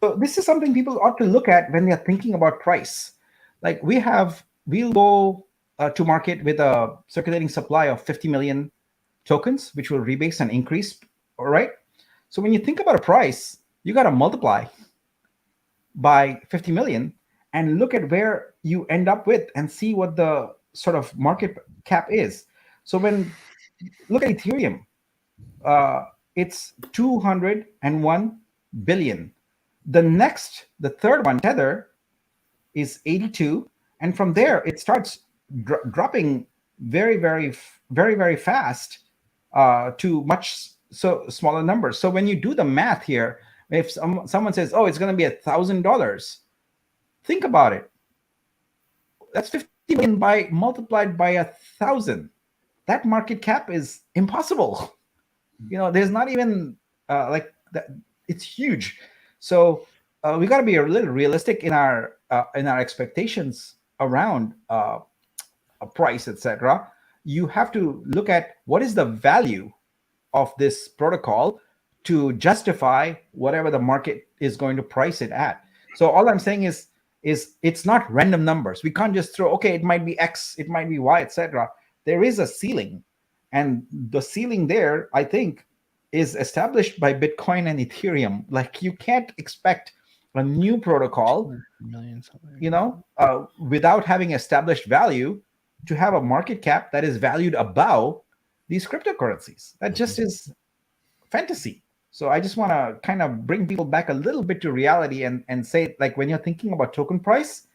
So this is something people ought to look at when they're thinking about price. Like we'll go to market with a circulating supply of 50 million tokens, which will rebase and increase. All right. So when you think about a price, you got to multiply by 50 million and look at where you end up with and see what the sort of market cap is. So when look at Ethereum, it's 201 billion. The third one, Tether, is 82, and from there it starts dropping very, very, very, very fast to much smaller numbers. So when you do the math here, if someone says, "Oh, it's going to be $1,000," think about it. That's 50 million multiplied by 1,000. That market cap is impossible. There's not even like that. It's huge. So we got to be a little realistic in our expectations around a price, etc. You have to look at what is the value of this protocol to justify whatever the market is going to price it at. So all I'm saying is it's not random numbers. We can't just throw, okay, it might be X, it might be Y, etc. There is a ceiling, and the ceiling there, I think, is established by Bitcoin and Ethereum. Like, you can't expect a new protocol, without having established value, to have a market cap that is valued above these cryptocurrencies. That just is fantasy. So I just want to kind of bring people back a little bit to reality and say, like, when you're thinking about token price,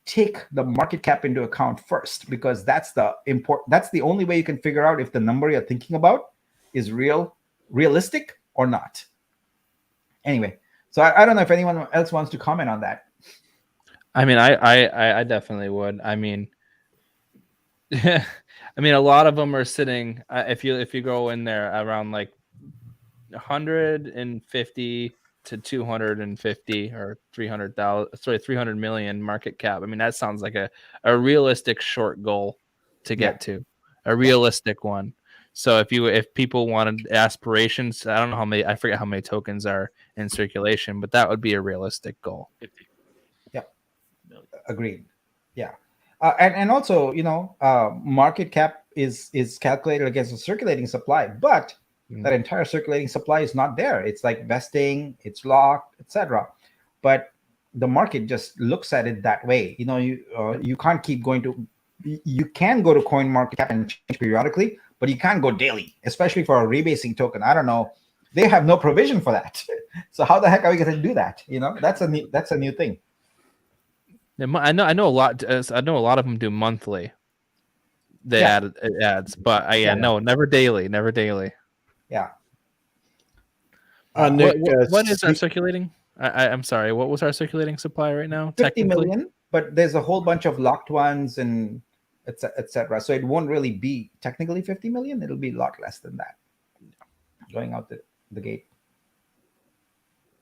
take the market cap into account first, because that's the only way you can figure out if the number you're thinking about is realistic or not. Anyway, so I don't know if anyone else wants to comment on that. I mean, I definitely would. I mean, a lot of them are sitting. If you go in there around like 150 to 250 or 300 million market cap. I mean, that sounds like a realistic short goal to get to, a realistic one. So if people wanted aspirations, I don't know I forget how many tokens are in circulation, but that would be a realistic goal. 50. Yeah, agreed. Yeah, and also, market cap is calculated against the circulating supply, but that entire circulating supply is not there. It's like vesting, it's locked, etc. But the market just looks at it that way. You can't keep going to. You can go to CoinMarketCap and change periodically, but you can't go daily, especially for a rebasing token. I don't know. They have no provision for that. So how the heck are we going to do that? That's a new thing. I know a lot. I know a lot of them do monthly. They add ads, but no, never daily. Yeah. Nick, what is our circulating? I'm sorry. What was our circulating supply right now? 50 million, but there's a whole bunch of locked ones and etc. So it won't really be technically 50 million. It'll be a lot less than that going out the gate.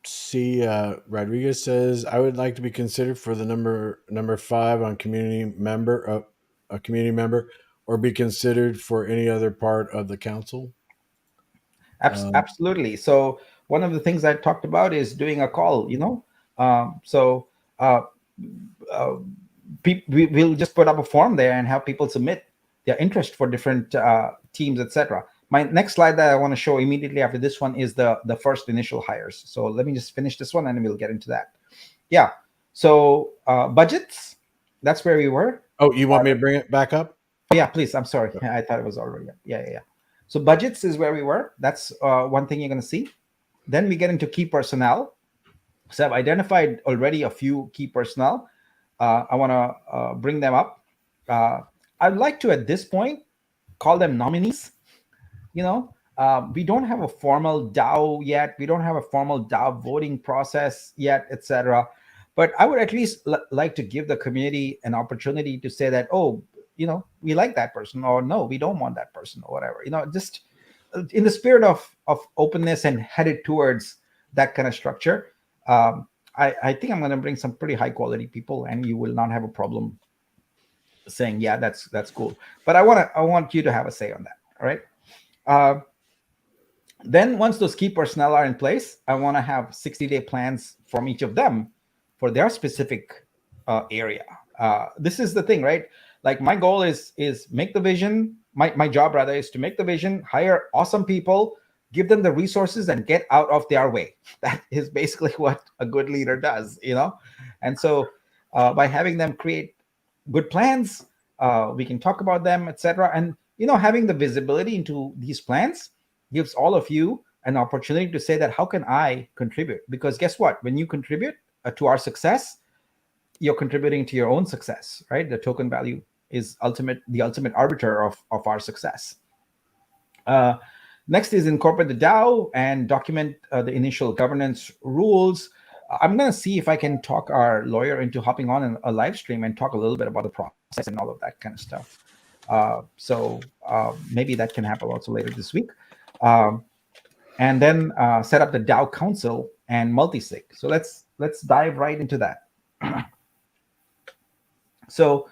See, Rodriguez says, I would like to be considered for the number 5 on community member, a community member, or be considered for any other part of the council. Absolutely. So one of the things I talked about is doing a call, we'll just put up a form there and have people submit their interest for different teams, etc. My next slide that I want to show immediately after this one is the first initial hires. So let me just finish this one and we'll get into that. Yeah. So budgets, that's where we were. Oh, you want me to bring it back up? Yeah, please. I'm sorry. I thought it was already up. Yeah. So budgets is where we were. That's one thing you're going to see. Then we get into key personnel. So I've identified already a few key personnel. I want to bring them up. I'd like to, at this point, call them nominees. We don't have a formal DAO yet. We don't have a formal DAO voting process yet, etc. But I would at least like to give the community an opportunity to say that, oh, we like that person, or no, we don't want that person, or whatever. Just in the spirit of openness and headed towards that kind of structure. I think I'm going to bring some pretty high quality people, and you will not have a problem saying, yeah, that's cool. But I want you to have a say on that. All right. Then once those key personnel are in place, I want to have 60-day plans from each of them for their specific area. This is the thing, right? Like my goal is make the vision. My job rather is to make the vision, hire awesome people, give them the resources, and get out of their way. That is basically what a good leader does, And so by having them create good plans, we can talk about them, etc. And having the visibility into these plans gives all of you an opportunity to say that, how can I contribute? Because guess what? When you contribute to our success, you're contributing to your own success, right? The token value is the ultimate arbiter of our success. Next is incorporate the DAO and document the initial governance rules. I'm going to see if I can talk our lawyer into hopping on a live stream and talk a little bit about the process and all of that kind of stuff. So maybe that can happen also later this week. And then set up the DAO council and multi-sig. So let's dive right into that. So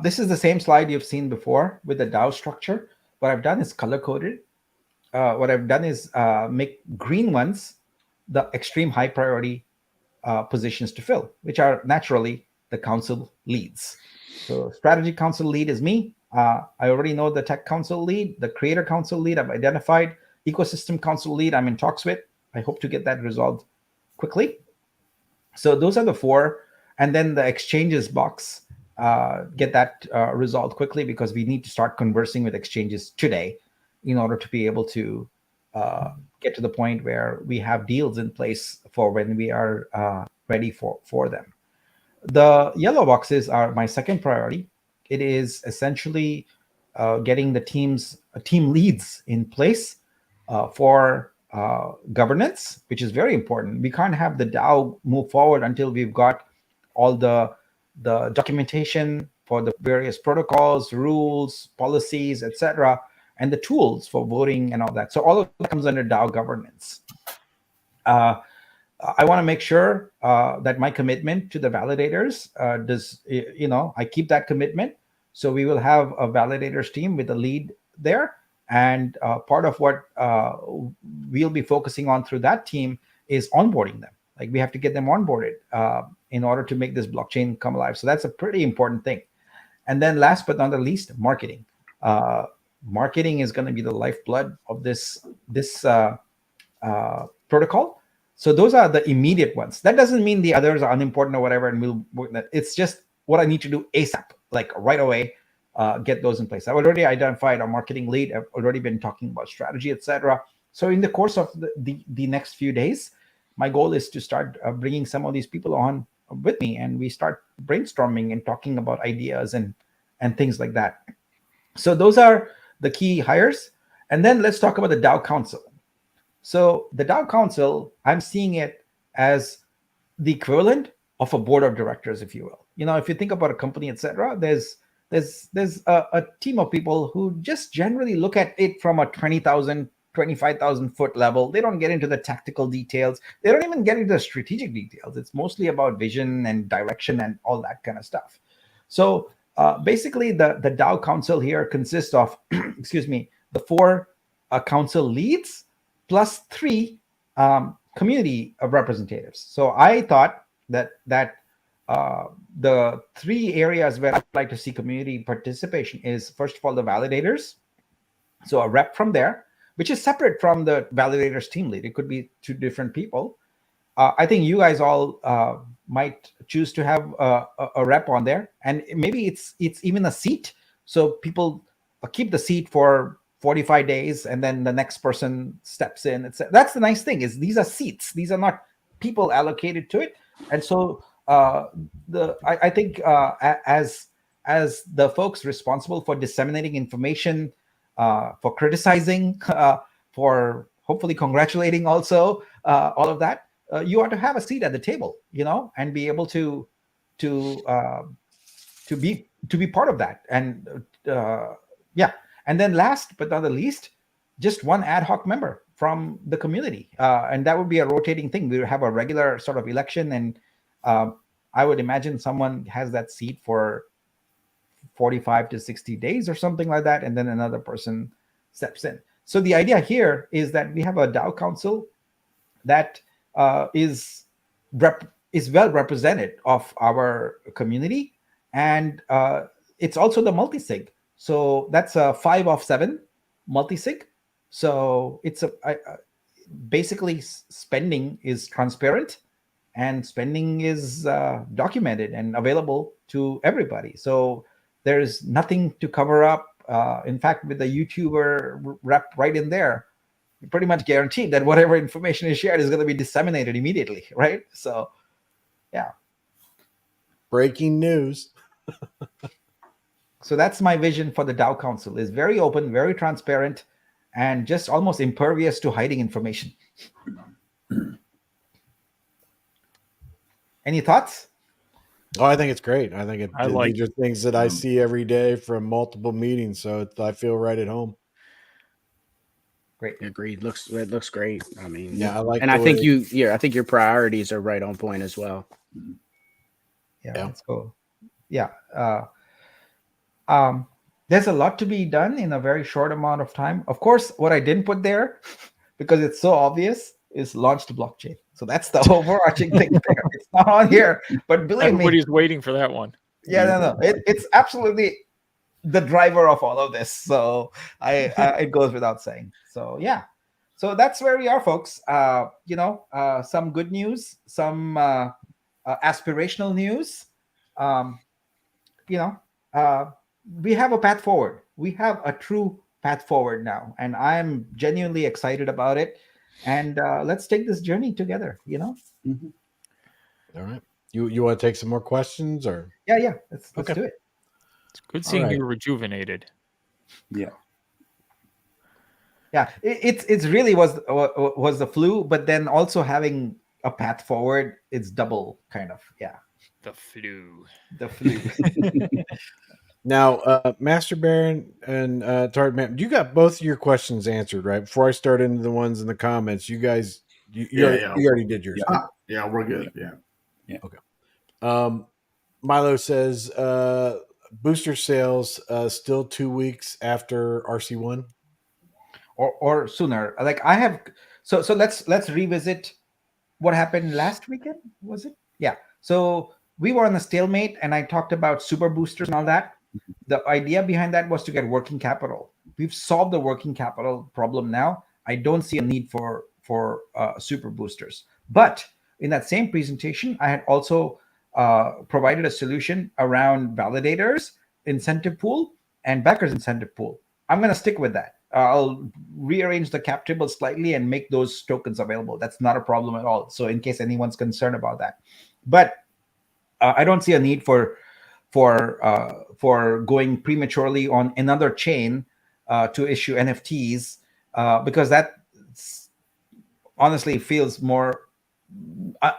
this is the same slide you've seen before with the DAO structure. What I've done is color-coded. What I've done is make green ones the extreme high priority positions to fill, which are naturally the council leads. So strategy council lead is me. I already know the tech council lead, the creator council lead I've identified, ecosystem council lead I'm in talks with. I hope to get that resolved quickly. So those are the four. And then the exchanges box, get that resolved quickly, because we need to start conversing with exchanges today in order to be able to get to the point where we have deals in place for when we are ready for them. The yellow boxes are my second priority. It is essentially getting the team leads in place for governance, which is very important. We can't have the DAO move forward until we've got all the documentation for the various protocols, rules, policies, etc., and the tools for voting and all that. So all of that comes under DAO governance. I want to make sure that my commitment to the validators I keep that commitment. So we will have a validators team with a lead there. And part of what we'll be focusing on through that team is onboarding them. Like we have to get them onboarded in order to make this blockchain come alive. So that's a pretty important thing. And then last but not the least, marketing. Marketing is going to be the lifeblood of this protocol. So those are the immediate ones. That doesn't mean the others are unimportant or whatever, and it's just what I need to do ASAP, like right away, get those in place. I've already identified a marketing lead. I've already been talking about strategy, etc. So in the course of the next few days, my goal is to start bringing some of these people on with me, and we start brainstorming and talking about ideas and things like that. So those are the key hires. And then let's talk about the DAO council. So the DAO council, I'm seeing it as the equivalent of a board of directors, if you will. If you think about a company, etc., there's a team of people who just generally look at it from a 20,000, 25,000 foot level. They don't get into the tactical details. They don't even get into the strategic details. It's mostly about vision and direction and all that kind of stuff. So basically, the DAO council here consists of, the four council leads plus 3 community representatives. So I thought that the 3 areas where I'd like to see community participation is, first of all, the validators. So a rep from there, which is separate from the validators team lead. It could be 2 different people. I think you guys all might choose to have a rep on there, and maybe it's even a seat. So people keep the seat for 45 days, and then the next person steps in. That's the nice thing, is these are seats. These are not people allocated to it. And so I think as the folks responsible for disseminating information, for criticizing, for hopefully congratulating also all of that, you ought to have a seat at the table, and be able to be part of that. And yeah, and then last but not the least, just one ad hoc member from the community, and that would be a rotating thing. We would have a regular sort of election, and I would imagine someone has that seat for 45 to 60 days or something like that, and then another person steps in. So the idea here is that we have a DAO council that is well represented of our community, and it's also the multi-sig. So that's a 5 of 7 multi-sig. So it's basically spending is transparent, and spending is documented and available to everybody. So there's nothing to cover up. In fact, with the YouTuber rep right in there, you're pretty much guaranteed that whatever information is shared is going to be disseminated immediately, right? So, yeah. Breaking news. So that's my vision for the DAO Council. Is very open, very transparent, and just almost impervious to hiding information. Any thoughts? Oh, I think it's great. I think these are things that I um, see every day from multiple meetings, so I feel right at home. Great. Agreed. It looks great. I mean, Yeah, I like. and the I think way- I think your priorities are right on point as well. Yeah, Yeah. let's go. Yeah. There's a lot to be done in a very short amount of time. Of course, what I didn't put there, because it's so obvious, is launch the blockchain. So that's the overarching thing there. It's not on here, but believe me, Everybody's waiting for that one. yeah, no. It's absolutely the driver of all of this. So it goes without saying. So yeah. So that's where we are, folks. Some good news, some aspirational news. We have a path forward. We have a true path forward now, and I'm genuinely excited about it. And let's take this journey together. mhm. All right. You want to take some more questions or? Yeah. Let's Okay. do it. It's good seeing right. you rejuvenated. Yeah. Yeah, it's really was the flu, but then also having a path forward, it's double kind of. Yeah, The flu. the flu. Now, Master Baron and Tart Man, you got both of your questions answered, right? Before I start into the ones in the comments, you guys, you already did yours. Yeah, we're good. Yeah. Milo says booster sales still 2 weeks after RC1. or sooner. Like I have. So let's revisit what happened last weekend. Was it? Yeah. So we were on a stalemate, and I talked about super boosters and all that. The idea behind that was to get working capital. We've solved the working capital problem now. I don't see a need for super boosters. But in that same presentation, I had also provided a solution around validators, incentive pool, and backers incentive pool. I'm going to stick with that. I'll rearrange the cap table slightly and make those tokens available. That's not a problem at all. So in case anyone's concerned about that, but I don't see a need for going prematurely on another chain to issue NFTs because that honestly feels more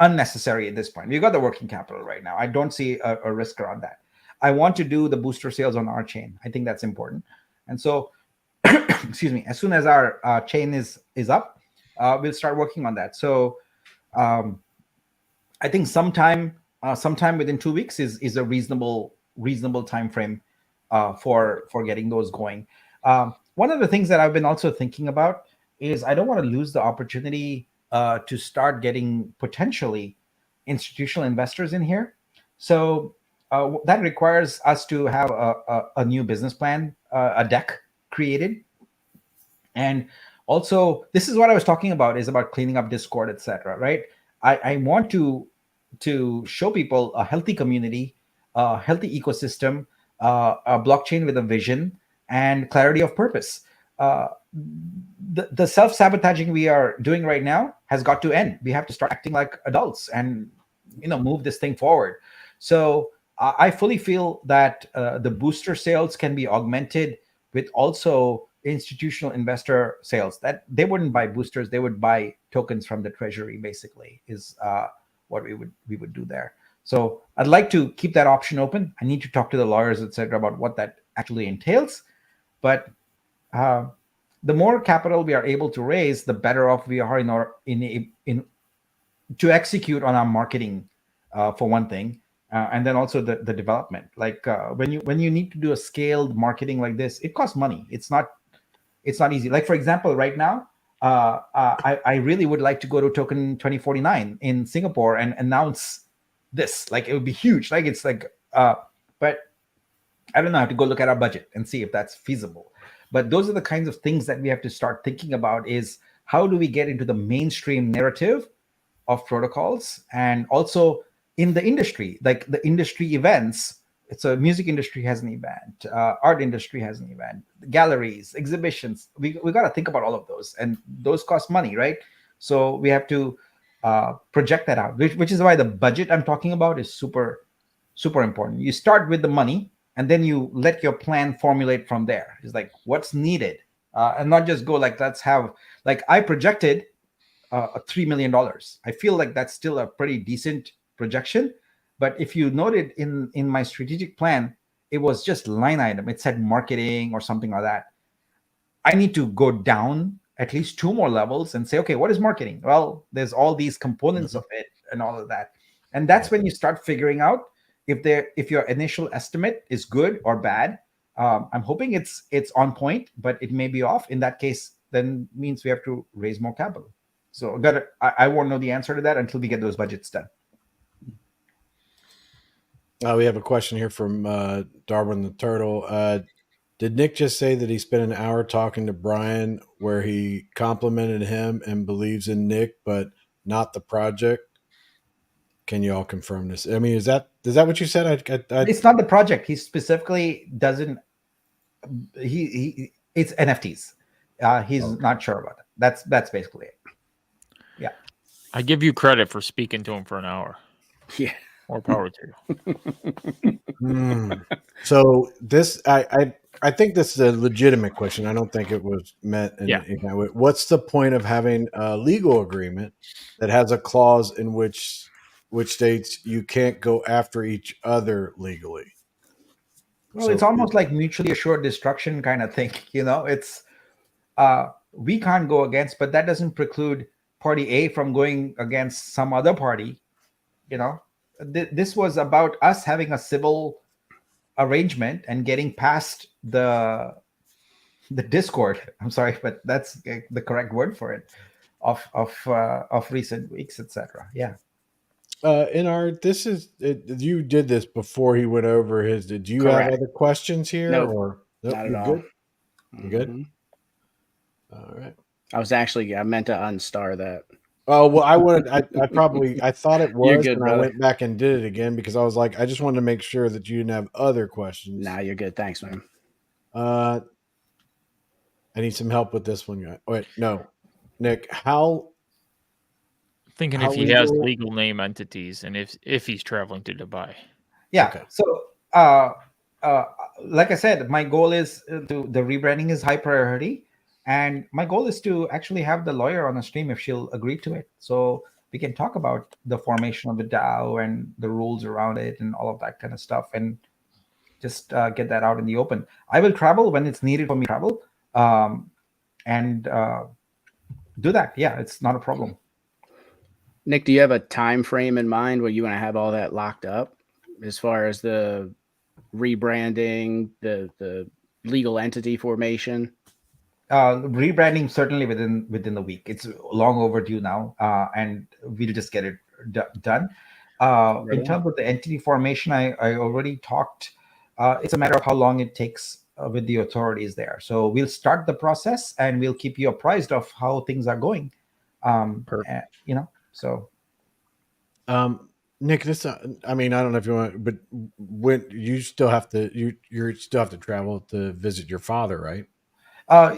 unnecessary at this point. We've got the working capital right now. I don't see a risk around that. I want to do the booster sales on our chain. I think that's important. And so, excuse me, as soon as our chain is up, we'll start working on that. So I think sometime within 2 weeks is a reasonable time frame for getting those going. One of the things that I've been also thinking about is I don't want to lose the opportunity to start getting potentially institutional investors in here. So that requires us to have a new business plan, a deck created. And also, this is what I was talking about, is about cleaning up Discord, etc. Right? I want to show people a healthy community, a healthy ecosystem, a blockchain with a vision and clarity of purpose. The self-sabotaging we are doing right now has got to end. We have to start acting like adults and move this thing forward. So I fully feel that the booster sales can be augmented with also institutional investor sales. That they wouldn't buy boosters; they would buy tokens from the treasury. Basically, is what we would do there. So I'd like to keep that option open. I need to talk to the lawyers, etc., about what that actually entails. But the more capital we are able to raise, the better off we are in to execute on our marketing, for one thing, and then also the development. Like when you need to do a scaled marketing like this, it costs money. It's not easy. Like for example, right now, I really would like to go to Token 2049 in Singapore and announce this. Like it would be huge. Like it's like, but I don't know. I have to go look at our budget and see if that's feasible. But those are the kinds of things that we have to start thinking about: is how do we get into the mainstream narrative of protocols, and also in the industry, like the industry events. It's a music industry has an event, art industry has an event, galleries, exhibitions. We got to think about all of those, and those cost money, right? So we have to project that out, which is why the budget I'm talking about is super, super important. You start with the money, and then you let your plan formulate from there. It's like what's needed, and not just go like, let's have, like I projected $3 million. I feel like that's still a pretty decent projection. But if you noted in my strategic plan, it was just line item. It said marketing or something like that. I need to go down at least 2 more levels and say, okay, what is marketing? Well, there's all these components of it and all of that. And that's when you start figuring out if your initial estimate is good or bad. I'm hoping it's on point, but it may be off. In that case, then means we have to raise more capital. So I won't know the answer to that until we get those budgets done. We have a question here from Darwin the Turtle. Did Nick just say that he spent an hour talking to Brian where he complimented him and believes in Nick, but not the project? Can you all confirm this? I mean, is that what you said? It's not the project. He specifically doesn't. It's NFTs. He's not sure about it. That's basically it. Yeah. I give you credit for speaking to him for an hour. Yeah. More power to you. So this, I think this is a legitimate question. I don't think it was meant. What's the point of having a legal agreement that has a clause in which states you can't go after each other legally? Well, it's almost like mutually assured destruction kind of thing. It's we can't go against, but that doesn't preclude party A from going against some other party. This was about us having a civil arrangement and getting past the discord. I'm sorry, but that's the correct word for it. Of recent weeks, etc. Yeah. You did this before he went over his. Did you Correct. have other questions here? Nope, not at all. Good? You good? Mhm. All right. I meant to unstar that. Oh, well, I thought it was, You're good, and brother. I went back and did it again because I was like, I just wanted to make sure that you didn't have other questions. Nah, you're good. Thanks, man. I need some help with this one, guy. Wait, no, Nick, how? Thinking How if he has legal- legal name entities and if he's traveling to Dubai. Yeah. Okay. So, like I said, my goal is the rebranding is high priority, and my goal is to actually have the lawyer on the stream if she'll agree to it, so we can talk about the formation of the DAO and the rules around it and all of that kind of stuff, and just get that out in the open. I will travel when it's needed for me to travel, and do that. Yeah, it's not a problem. Nick, do you have a time frame in mind where you want to have all that locked up as far as the rebranding, the legal entity formation? Rebranding certainly within the week. It's long overdue now, and we'll just get it done. In terms of the entity formation, I already talked. It's a matter of how long it takes with the authorities there. So we'll start the process, and we'll keep you apprised of how things are going. So. Nick, this. I mean, I don't know if you want, but when you still have to, you still have to travel to visit your father, right?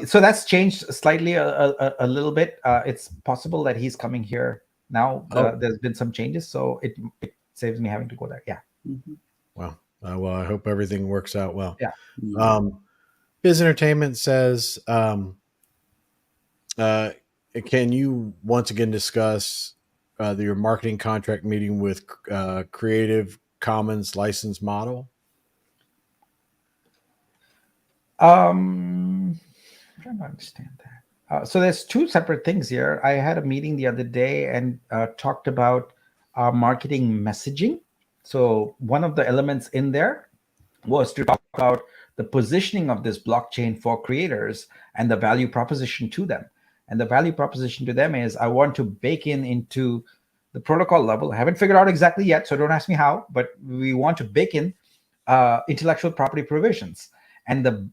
So that's changed slightly a little bit. It's possible that he's coming here now. There's been some changes, so it saves me having to go there. Yeah. Well, I hope everything works out well. Yeah. Biz Entertainment says, can you once again discuss your marketing contract meeting with Creative Commons license model? I'm trying to understand that. So there's two separate things here. I had a meeting the other day and talked about marketing messaging. So one of the elements in there was to talk about the positioning of this blockchain for creators and the value proposition to them. And the value proposition to them is I want to bake into the protocol level. I haven't figured out exactly yet, so don't ask me how, but we want to bake in intellectual property provisions. And the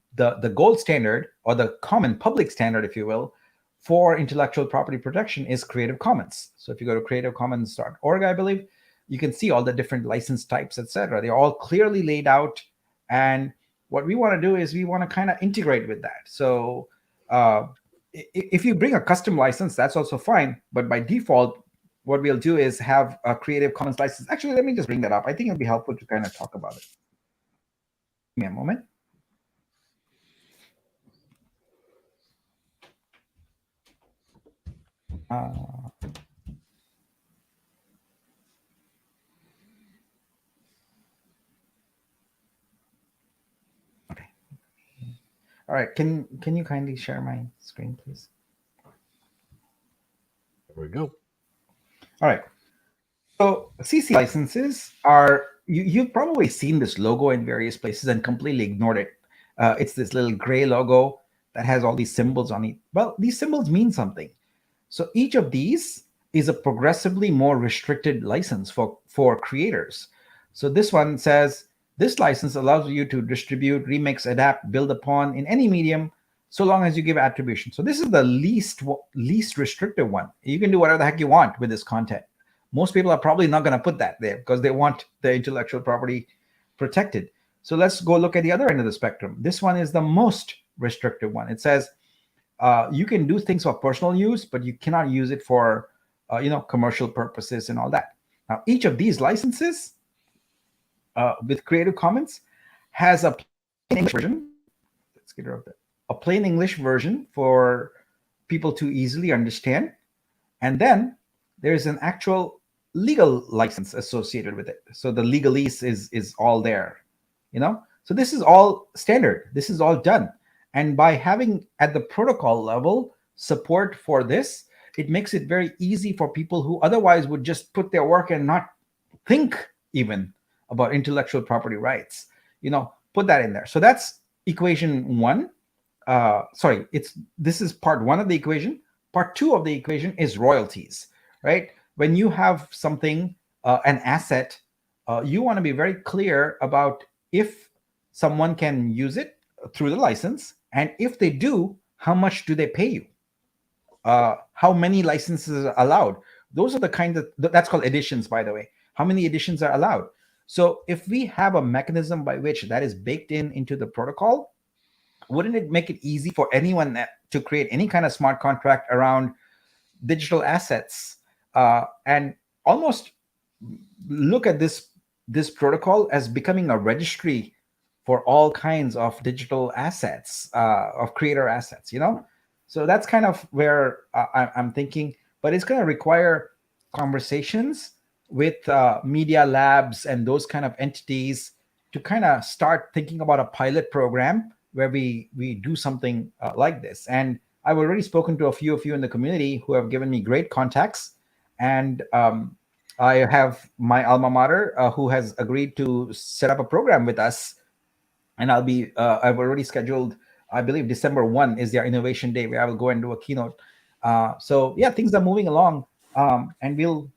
gold standard, or the common public standard, if you will, for intellectual property protection is Creative Commons. So if you go to creativecommons.org, I believe, you can see all the different license types, etc. They're all clearly laid out. And what we want to do is we want to kind of integrate with that. So if you bring a custom license, that's also fine. But by default, what we'll do is have a Creative Commons license. Actually, let me just bring that up. I think it'll be helpful to kind of talk about it. Give me a moment. Okay. All right. Can you kindly share my screen, please? There we go. All right. So CC licenses are, you've probably seen this logo in various places and completely ignored it. It's this little gray logo that has all these symbols on it. Well, these symbols mean something. So each of these is a progressively more restricted license for creators. So this one says, this license allows you to distribute, remix, adapt, build upon in any medium, so long as you give attribution. So this is the least restrictive one. You can do whatever the heck you want with this content. Most people are probably not going to put that there because they want the intellectual property protected. So let's go look at the other end of the spectrum. This one is the most restrictive one. It says you can do things for personal use, but you cannot use it for commercial purposes and all that. Now, each of these licenses with Creative Commons has a plain English version. Let's get rid of that. A plain English version for people to easily understand. And then there's an actual legal license associated with it. So the legalese is all there, So this is all standard. This is all done. And by having at the protocol level support for this, it makes it very easy for people who otherwise would just put their work and not think even about intellectual property rights, put that in there. So that's equation one. This is part one of the equation. Part two of the equation is royalties, right? When you have something, an asset, you want to be very clear about if someone can use it through the license, and if they do, how much do they pay you? How many licenses are allowed? Those are the kind of, that's called editions, by the way. How many editions are allowed? So if we have a mechanism by which that is baked into the protocol, wouldn't it make it easy for anyone to create any kind of smart contract around digital assets and almost look at this protocol as becoming a registry for all kinds of digital assets, of creator assets, So that's kind of where I'm thinking, but it's going to require conversations with media labs and those kind of entities to kind of start thinking about a pilot program where we do something like this. And I've already spoken to a few of you in the community who have given me great contacts. And I have my alma mater who has agreed to set up a program with us. And I've already scheduled, I believe December 1 is their innovation day where I will go and do a keynote. So yeah, things are moving along, and we'll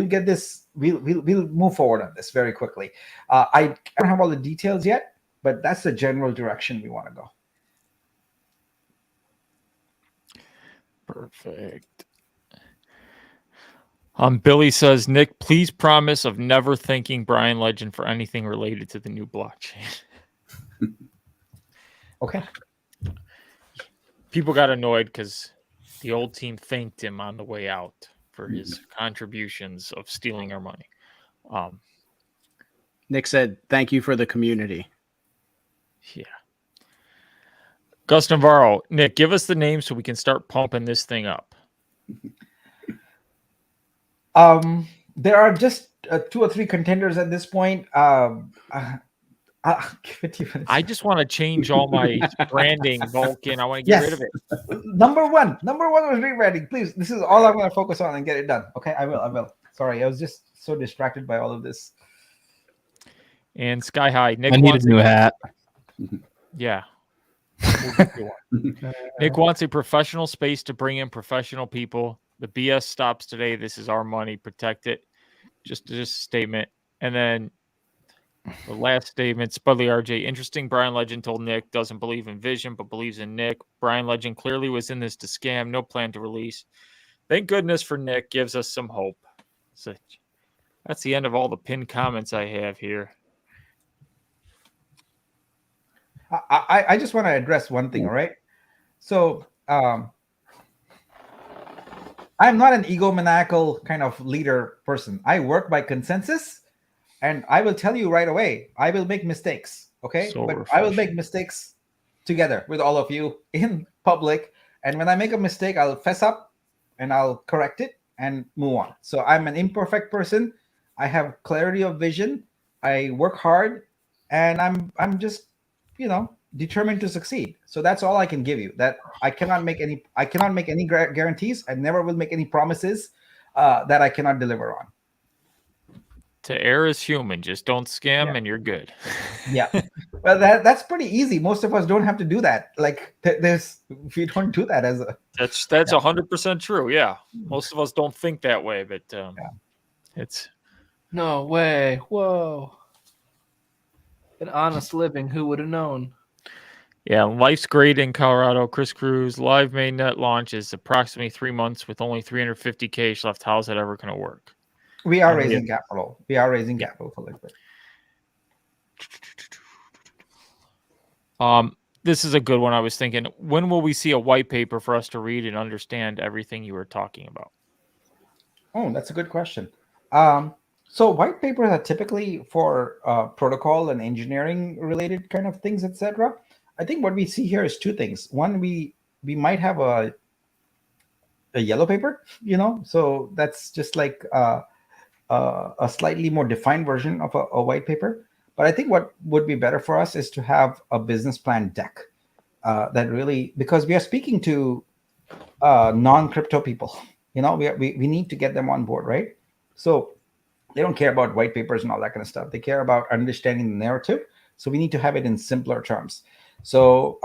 get this. We'll move forward on this very quickly. I don't have all the details yet, but that's the general direction we want to go. Perfect. Billy says, Nick, please promise of never thanking Brian Legend for anything related to the new blockchain. Okay. People got annoyed because the old team thanked him on the way out for his contributions of stealing our money. Nick said, thank you for the community. Yeah. Gus Navarro, Nick, give us the name so we can start pumping this thing up. There are just 2 or 3 contenders at this point. I'll give it to you. I just want to change all my branding, Vulcan. I want to get rid of it. Number one was rebranding. Please, this is all I'm going to focus on and get it done. Okay, I will. Sorry, I was just so distracted by all of this. And Sky High, Nick I need a wants new hat. Yeah. We'll get you one. Nick wants a professional space to bring in professional people. The BS stops today. This is our money. Protect it. Just a statement. And then the last statement, Spudley RJ. Interesting. Brian Legend told Nick doesn't believe in vision, but believes in Nick. Brian Legend clearly was in this to scam. No plan to release. Thank goodness for Nick. Gives us some hope. So that's the end of all the pinned comments I have here. I just want to address one thing, all right? So I'm not an egomaniacal kind of leader person. I work by consensus, and I will tell you right away, I will make mistakes, okay? So but I will make mistakes together with all of you in public. And when I make a mistake, I'll fess up and I'll correct it and move on. So I'm an imperfect person. I have clarity of vision. I work hard, and I'm just, determined to succeed. So that's all I can give you. That I cannot make any guarantees. I never will make any promises that I cannot deliver on. To err is human. Just don't scam, and you're good. Yeah, well, that's pretty easy. Most of us don't have to do that. Like we don't do that as a. That's 100% true. Yeah, most of us don't think that way, but it's No way. Whoa. An honest living. Who would have known? Yeah, life's great in Colorado. Chris Cruz live mainnet launch is approximately 3 months with only 350K left. How's that ever going to work? We are raising capital. We are raising capital for Liquid. This is a good one. I was thinking, when will we see a white paper for us to read and understand everything you were talking about? Oh, that's a good question. So white papers are typically for protocol and engineering related kind of things, etc. I think what we see here is 2 things. One, we might have a yellow paper, so that's just like a slightly more defined version of a white paper. But I think what would be better for us is to have a business plan deck that really, because we are speaking to non-crypto people, we need to get them on board, right? So they don't care about white papers and all that kind of stuff. They care about understanding the narrative. So we need to have it in simpler terms. So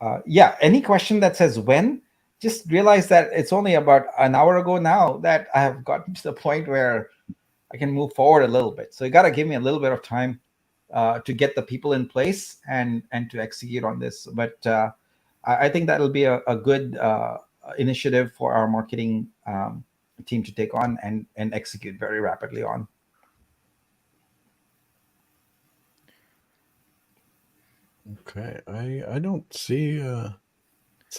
any question that says when, just realize that it's only about an hour ago now that I have gotten to the point where I can move forward a little bit. So you got to give me a little bit of time to get the people in place and to execute on this. But I think that'll be a good initiative for our marketing team to take on and execute very rapidly on. Okay, I don't see a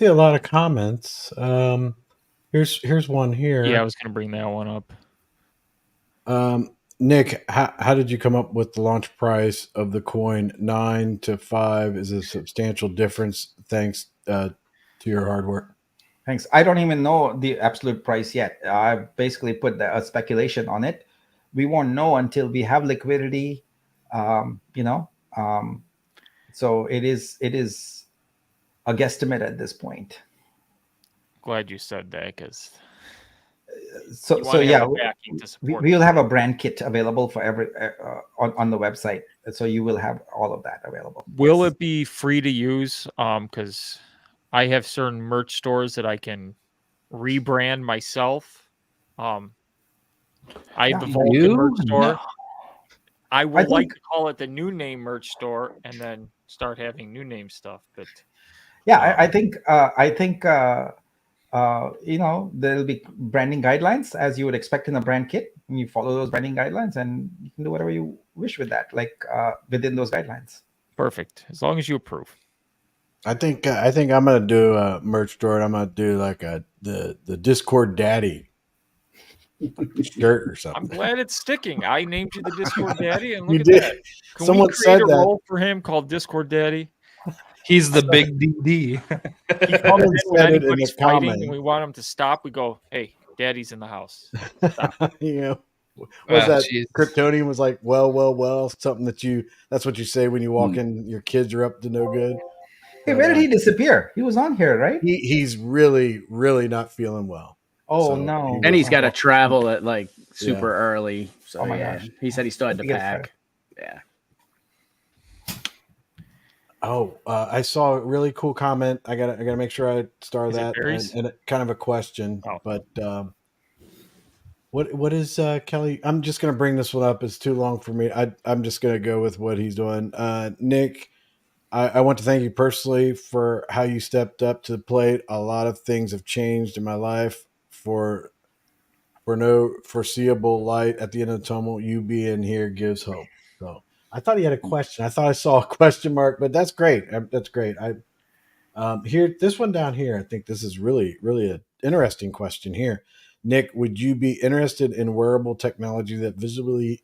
lot of comments. Here's one here. Yeah, I was going to bring that one up. Nick, how did you come up with the launch price of the coin? 9 to 5 is a substantial difference thanks to your hard work. Thanks. I don't even know the absolute price yet. I've basically put a speculation on it. We won't know until we have liquidity. So it is a guesstimate at this point. Glad you said that, because we will have a brand kit available for every on the website, so you will have all of that available. Will it be free to use? Because I have certain merch stores that I can rebrand myself. I have the Vulcan merch store. No. I would like to call it the New Name merch store and then start having new name stuff. But I think there'll be branding guidelines as you would expect in a brand kit. And you follow those branding guidelines, and you can do whatever you wish with that, like within those guidelines. Perfect, as long as you approve. I think I'm gonna do a merch store, and I'm gonna do like the Discord Daddy shirt or something. I'm glad it's sticking. I named you the Discord Daddy, and look you at did. that. Can Someone we create said a that. role for him called Discord Daddy? He's the big DD. He comes Someone in when said it in anybody's the fighting comment. and we want him to stop. We go, "Hey, Daddy's in the house." You know, was Oh, that Jesus. Kryptonian was like, well, something that's what you say when you walk in, your kids are up to no good. Hey, But, where did he disappear? He was on here, right? he's really, really not feeling well. Oh So no! And he's got to travel at like super Yeah. early. So Oh my yeah, gosh. he said he still had to Hope he gets pack. Yeah. Oh, I saw a really cool comment. I gotta make sure I star Is it that berries? and kind of a question. Oh. But what is Kelly? I'm just gonna bring this one up. It's too long for me. I'm just gonna go with what he's doing. Nick, I want to thank you personally for how you stepped up to the plate. A lot of things have changed in my life for no foreseeable light at the end of the tunnel. You being here gives hope. So I thought he had a question. I thought I saw a question mark, but that's great. That's great. Here, this one down here, I think this is really, really an interesting question here. Nick, would you be interested in wearable technology that visually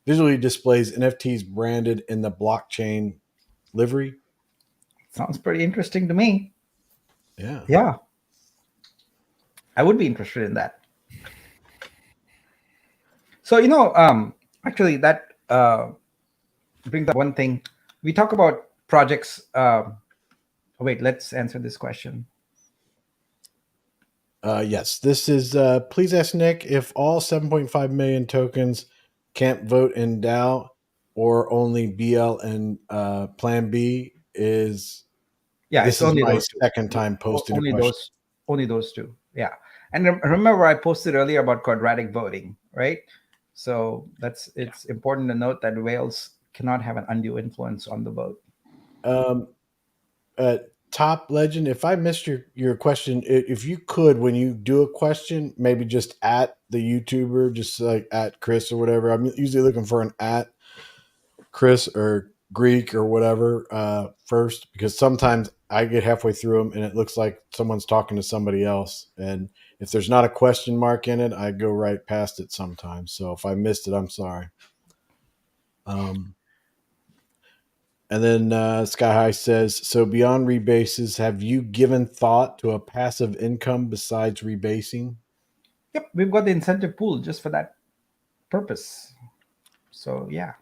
displays NFTs branded in the blockchain livery? Sounds pretty interesting to me. Yeah. Yeah, I would be interested in that. So actually, that brings up one thing. We talk about projects. Wait, let's answer this question. Yes, this is. Please ask Nick if all 7.5 million tokens can't vote in DAO, or only BL and Plan B is. Yeah, This it's is only my those two. second time posting Only a question. only those two. Yeah, and remember I posted earlier about quadratic voting, right? So it's important to note that whales cannot have an undue influence on the vote. Top Legend, if I missed your question, if you could, when you do a question, maybe just at the YouTuber, just like at Chris or whatever. I'm usually looking for an at Chris or Greek or whatever first, because sometimes I get halfway through them and it looks like someone's talking to somebody else. And if there's not a question mark in it, I go right past it sometimes. So if I missed it, I'm sorry. And then Sky High says, so beyond rebases, have you given thought to a passive income besides rebasing? Yep, we've got the incentive pool just for that purpose. So yeah.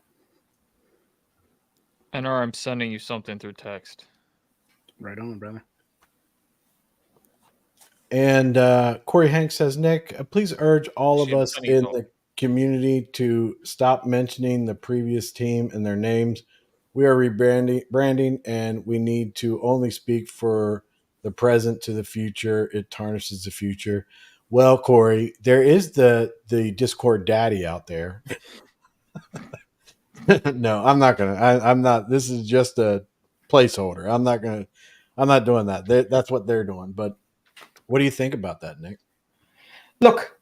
NR, I'm sending you something through text. Right on, brother. And Corey Hanks says, Nick, please urge all of Shit, us funny in though. the community to stop mentioning the previous team and their names. We are branding, and we need to only speak for the present to the future. It tarnishes the future. Well, Corey, there is the Discord daddy out there. No, I'm not gonna. I'm not. This is just a placeholder. I'm not doing that. That's what they're doing. But what do you think about that, Nick? Look,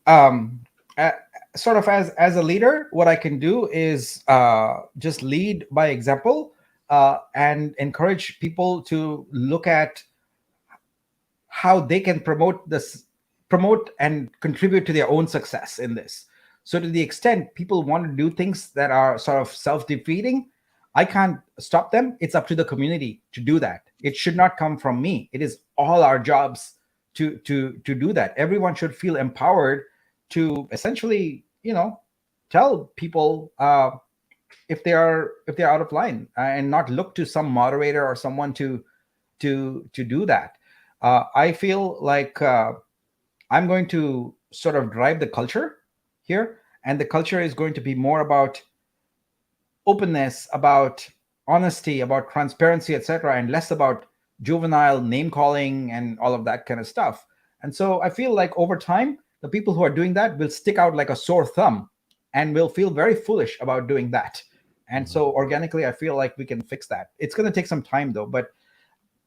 sort of as a leader, what I can do is just lead by example and encourage people to look at how they can promote and contribute to their own success in this. So to the extent people want to do things that are sort of self-defeating, I can't stop them. It's up to the community to do that. It should not come from me. It is all our jobs to do that. Everyone should feel empowered to essentially, tell people if they're out of line and not look to some moderator or someone to do that. I feel like I'm going to sort of drive the culture here, and the culture is going to be more about openness, about honesty, about transparency, etc., and less about juvenile name calling and all of that kind of stuff. And so I feel like over time, the people who are doing that will stick out like a sore thumb and will feel very foolish about doing that. And so organically, I feel like we can fix that. It's going to take some time though, but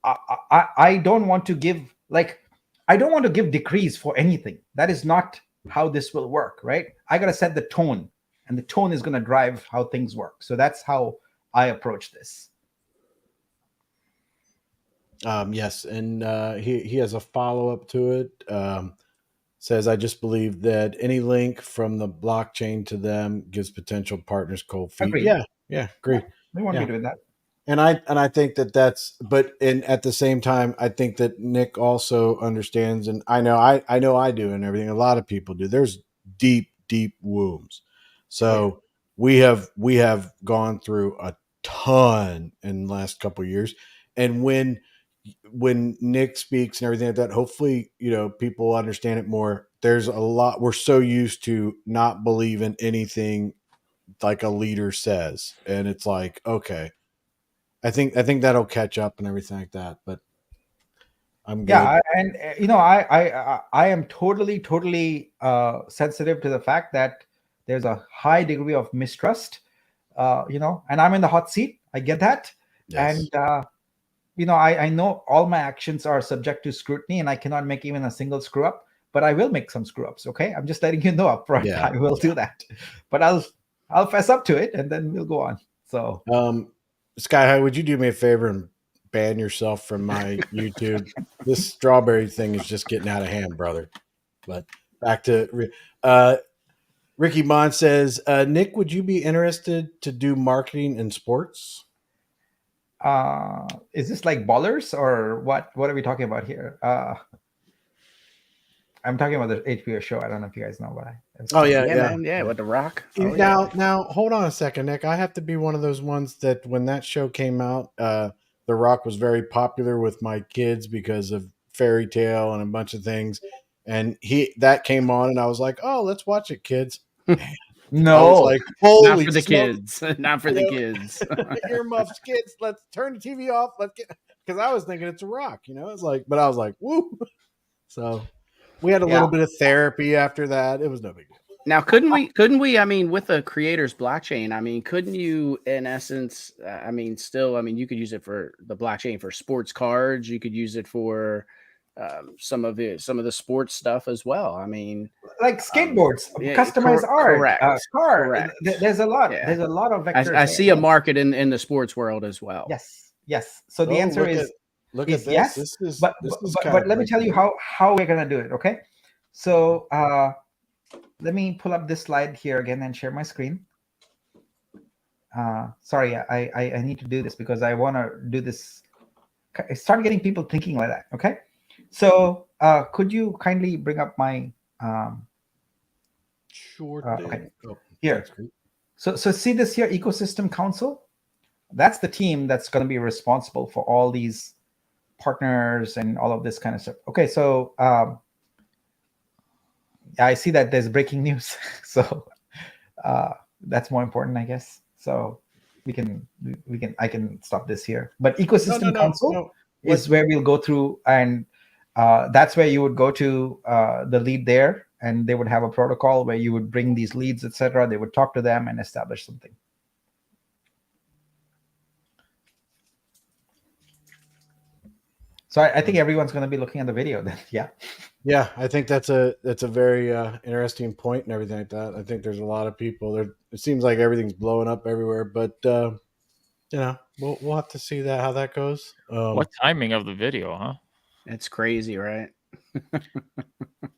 I don't want to give decrees for anything. That is not how this will work, right? I got to set the tone, and the tone is going to drive how things work. So that's how I approach this. Yes, and he has a follow up to it. Says, I just believe that any link from the blockchain to them gives potential partners cold feet. Agreed. Yeah, agree. We won't Yeah. be doing that. And I think that's, but at the same time, I think that Nick also understands, and I know I do, and everything. A lot of people do. There's deep wounds. So we have gone through a ton in the last couple of years, and when Nick speaks and everything like that, hopefully people understand it more. There's a lot. We're so used to not believing anything like a leader says, and it's like, okay. I think that'll catch up and everything like that. But I'm good. Yeah, and I am totally sensitive to the fact that there's a high degree of mistrust. And I'm in the hot seat. I get that, Yes. and I know all my actions are subject to scrutiny, and I cannot make even a single screw up. But I will make some screw ups. Okay, I'm just letting you know up front. Yeah. I will do that, but I'll fess up to it, and then we'll go on. So. Sky High, would you do me a favor and ban yourself from my YouTube? This strawberry thing is just getting out of hand, brother. But back to Ricky Bond says, Nick, would you be interested to do marketing in sports? Is this like Ballers or what? What are we talking about here? I'm talking about the HBO show. I don't know if you guys know what Oh yeah, man, with The Rock. Now hold on a second, Nick. I have to be one of those ones that when that show came out, The Rock was very popular with my kids because of Fairy Tale and a bunch of things, and that came on, and I was like, "Oh, let's watch it, kids." No, I was like, "Holy Not for the smoke. kids. Not for the kids. Earmuffs, kids. Let's turn the TV off. Let's get," because I was thinking it's a Rock, It's like, but I was like, "Woo!" So we had a little bit of therapy after that. It was no big deal. Now, couldn't we? I mean, with the creator's blockchain, I mean, couldn't you, in essence, you could use it for the blockchain for sports cards. You could use it for some of the sports stuff as well. I mean, like skateboards, customized art, correct, car. correct. There's a lot. Yeah. There's a lot of vectors. I see a market in the sports world as well. Yes. So the answer is look at this. Yes. This is but let me tell you how we're gonna do it. Okay. So let me pull up this slide here again and share my screen. Sorry, I need to do this because I want to do this. Start getting people thinking like that. Okay. So could you kindly bring up my sure thing. Okay. Here. So see this here, Ecosystem Council? That's the team that's going to be responsible for all these partners and all of this kind of stuff. Okay, so I see that there's breaking news. So that's more important, I guess. So I can stop this here. But Ecosystem Council is where we'll go through, and that's where you would go to the lead there, and they would have a protocol where you would bring these leads, etc. They would talk to them and establish something. So I think everyone's going to be looking at the video then. Yeah, I think that's a very interesting point and everything like that. I think there's a lot of people there. It seems like everything's blowing up everywhere, but we'll have to see how that goes. What timing of the video, huh? It's crazy, right?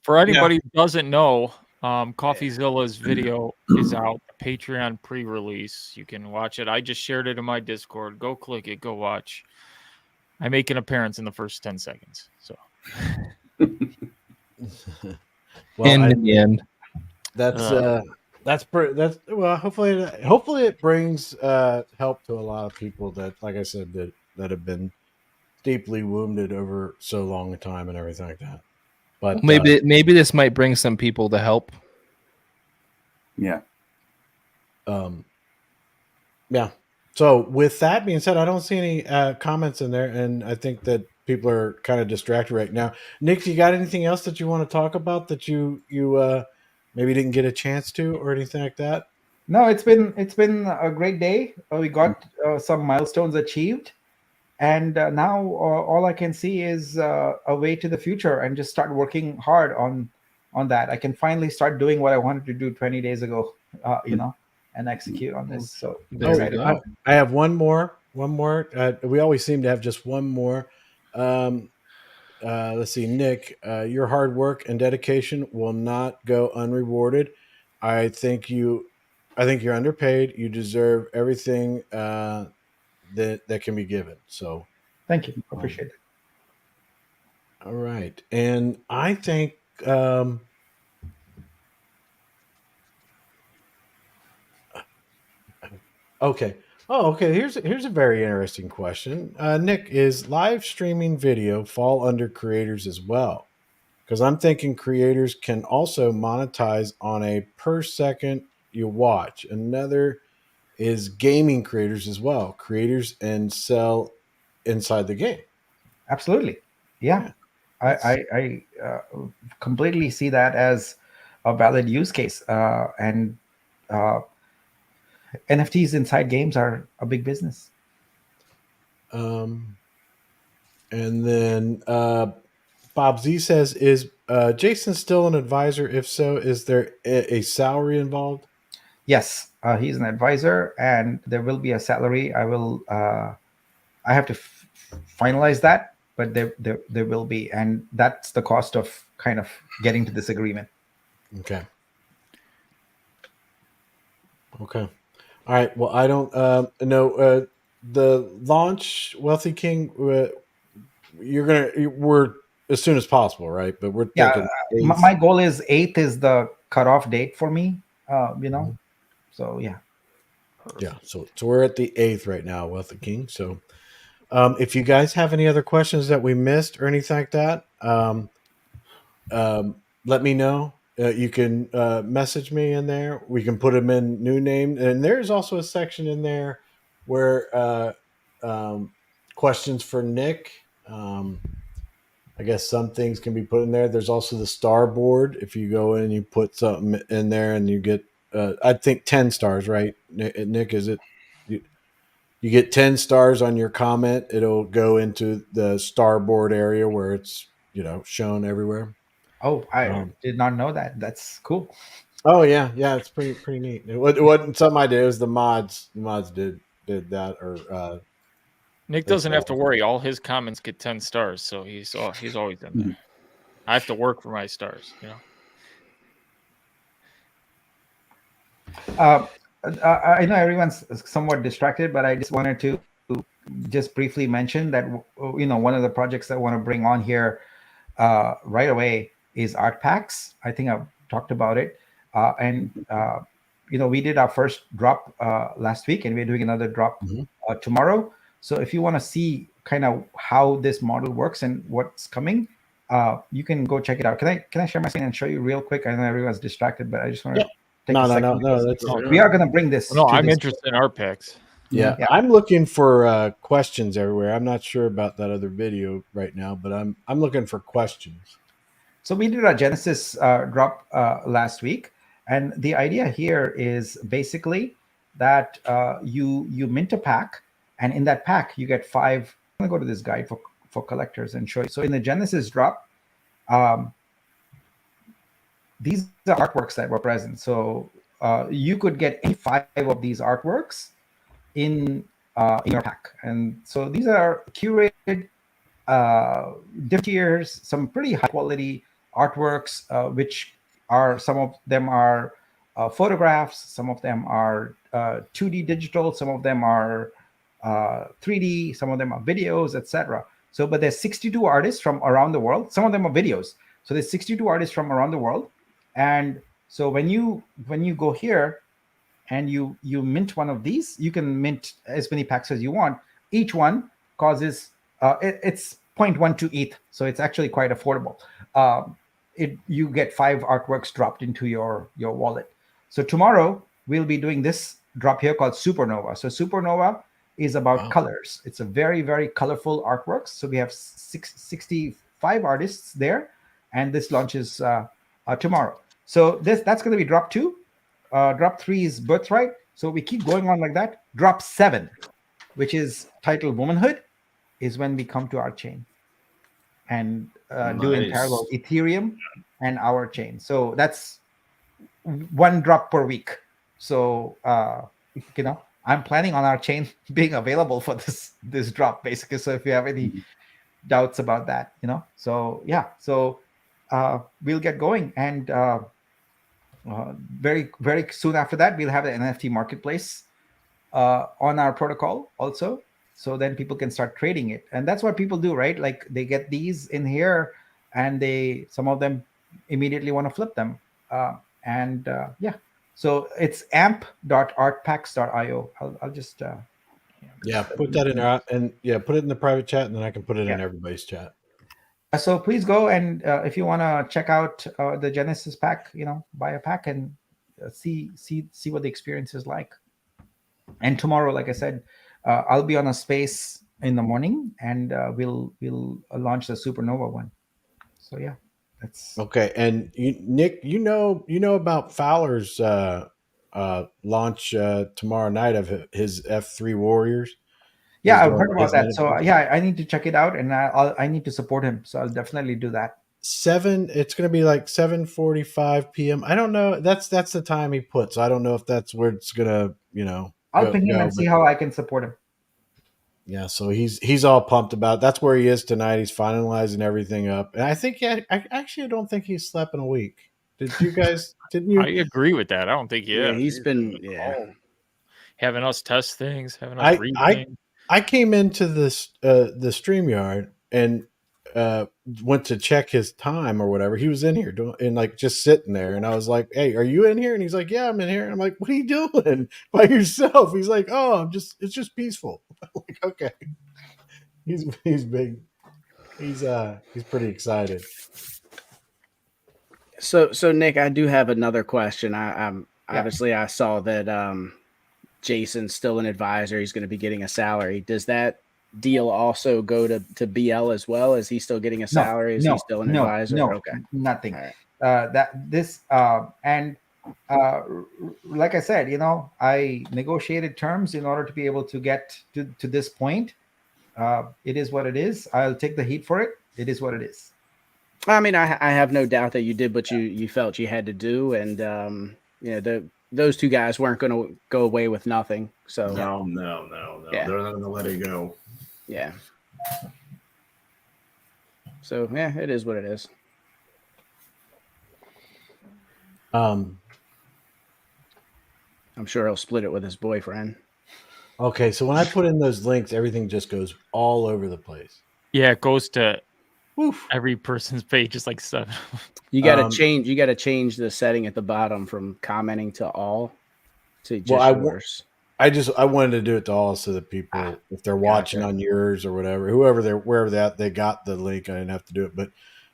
For anybody who doesn't know, CoffeeZilla's video is out, Patreon pre-release. You can watch it. I just shared it in my Discord. Go click it. Go watch. I make an appearance in the first 10 seconds. So, in the end, hopefully it brings help to a lot of people that, like I said, that have been deeply wounded over so long a time and everything like that. But maybe this might bring some people to help. Yeah. Yeah. So with that being said, I don't see any comments in there, and I think that people are kind of distracted right now. Nick, you got anything else that you want to talk about that you maybe didn't get a chance to, or anything like that? No, it's been a great day. We got some milestones achieved, and now all I can see is a way to the future, and just start working hard on that. I can finally start doing what I wanted to do 20 days ago. And execute on this. So I have one more. We always seem to have just one more. Let's see, Nick, your hard work and dedication will not go unrewarded. I think you're underpaid. You deserve everything that can be given. So, Thank you. Appreciate it. all right, and I think. Okay. Oh, okay. Here's a very interesting question. Nick, is live streaming video fall under creators as well? Because I'm thinking creators can also monetize on a per second you watch. Another is gaming creators as well. Creators and sell inside the game. Absolutely. Yeah. I completely see that as a valid use case. And NFTs inside games are a big business. And then Bob Z says, is Jason still an advisor? If so, is there a salary involved? Yes, he's an advisor, and there will be a salary. I have to finalize that, but there will be, and that's the cost of kind of getting to this agreement. Okay. Okay. All right. Well, I don't know the launch, Wealthy King. We're as soon as possible, right? But we're thinking. My goal is 8th is the cutoff date for me. So yeah. Yeah. So we're at the 8th right now, Wealthy King. So, if you guys have any other questions that we missed or anything like that, let me know. You can message me in there. We can put them in new name, and there's also a section in there where questions for Nick. I guess some things can be put in there. There's also the star board. If you go in and you put something in there, and you get, I think 10 stars, right? Nick, is it? You get 10 stars on your comment. It'll go into the star board area where it's shown everywhere. Oh, I did not know that. That's cool. Oh yeah, it's pretty neat. It wasn't something I did. It was the mods. The mods did that. Or Nick doesn't have to worry. All his comments get 10 stars, so he's always in there. I have to work for my stars, I know everyone's somewhat distracted, but I just wanted to just briefly mention that one of the projects that I want to bring on here right away is art packs. I think I've talked about it, and we did our first drop last week, and we're doing another drop tomorrow. So if you want to see kind of how this model works and what's coming, you can go check it out. Can I share my screen and show you real quick? I know everyone's distracted, but I just want to take a second. No. We are going to bring this. No, I'm interested in art packs. Yeah, I'm looking for questions everywhere. I'm not sure about that other video right now, but I'm looking for questions. So we did our Genesis drop last week, and the idea here is basically that you mint a pack, and in that pack you get 5. I'm gonna go to this guide for collectors and show you. So in the Genesis drop, these are artworks that were present. So you could get any 5 of these artworks in your pack, and so these are curated different tiers, some pretty high quality artworks, which are, some of them are photographs, some of them are 2D digital, some of them are 3D, some of them are videos, etc. So, but there's 62 artists from around the world. Some of them are videos. So there's 62 artists from around the world, and so when you go here and you mint one of these, you can mint as many packs as you want. Each one causes it's 0.12 ETH, so it's actually quite affordable. You get 5 artworks dropped into your wallet. So tomorrow we'll be doing this drop here called Supernova. So Supernova is about colors. It's a very, very colorful artworks. So we have 65 artists there, and this launches tomorrow. So that's going to be drop 2. Drop 3 is Birthright. So we keep going on like that. Drop 7, which is titled Womanhood, is when we come to our chain and do in parallel Ethereum and our chain. So that's 1 drop per week. So I'm planning on our chain being available for this drop, basically. So if you have any doubts about that, so yeah, so we'll get going, and very, very soon after that, we'll have the NFT marketplace on our protocol also. so then people can start trading it. And that's what people do, right? Like they get these in here, and some of them immediately want to flip them. Yeah, so it's amp.artpacks.io. I'll just Yeah, put that in there, and put it in the private chat, and then I can put it in Yeah. everybody's chat. So please go, and if you want to check out the Genesis pack, buy a pack and see what the experience is like. And tomorrow, like I said, I'll be on a space in the morning, and we'll launch the Supernova one. So yeah, that's Okay, and Nick, you know about Fowler's launch tomorrow night of his F3 Warriors. yeah. He's I've doing heard about his that. night So event. yeah, I need to check it out, and I need to support him. So I'll definitely do that. It's going to be like 7:45 p.m. I don't know. That's the time he puts. I don't know if that's where it's going to I'll ping him and see but how I can support him. yeah, so he's all pumped about it. That's where he is tonight. He's finalizing everything up, and I think I actually don't think he's slept in a week. Didn't you? I agree with that. I don't think Yeah, he's been having us test things, having us read things. I came into this the StreamYard and went to check his time or whatever. He was in here and like just sitting there, and I was like, "Hey, are you in here?" And he's like, "Yeah, I'm in here." And I'm like, "What are you doing by yourself?" He's like, "Oh, it's just peaceful." I'm like, okay. He's big. He's pretty excited. So Nick, I do have another question. Obviously I saw that Jason's still an advisor. He's going to be getting a salary. Does that deal also go to BL as well? Is he still getting a salary? Is he still an advisor? No, okay, nothing. All right. Like I said, I negotiated terms in order to be able to get to this point. It is what it is. I'll take the heat for it. It is what it is. I mean, I have no doubt that you did what you felt you had to do, and those two guys weren't going to go away with nothing. So No. Yeah. They're not going to let it go. yeah. So yeah, it is what it is. I'm sure he'll split it with his boyfriend. Okay, so when I put in those links, everything just goes all over the place. Yeah, it goes to every person's page. It's like 7. You got to change. You got to change the setting at the bottom from commenting to all to just yours. I wanted to do it to all so that people, if they're watching on yours or whatever, wherever they got the link, I didn't have to do it. But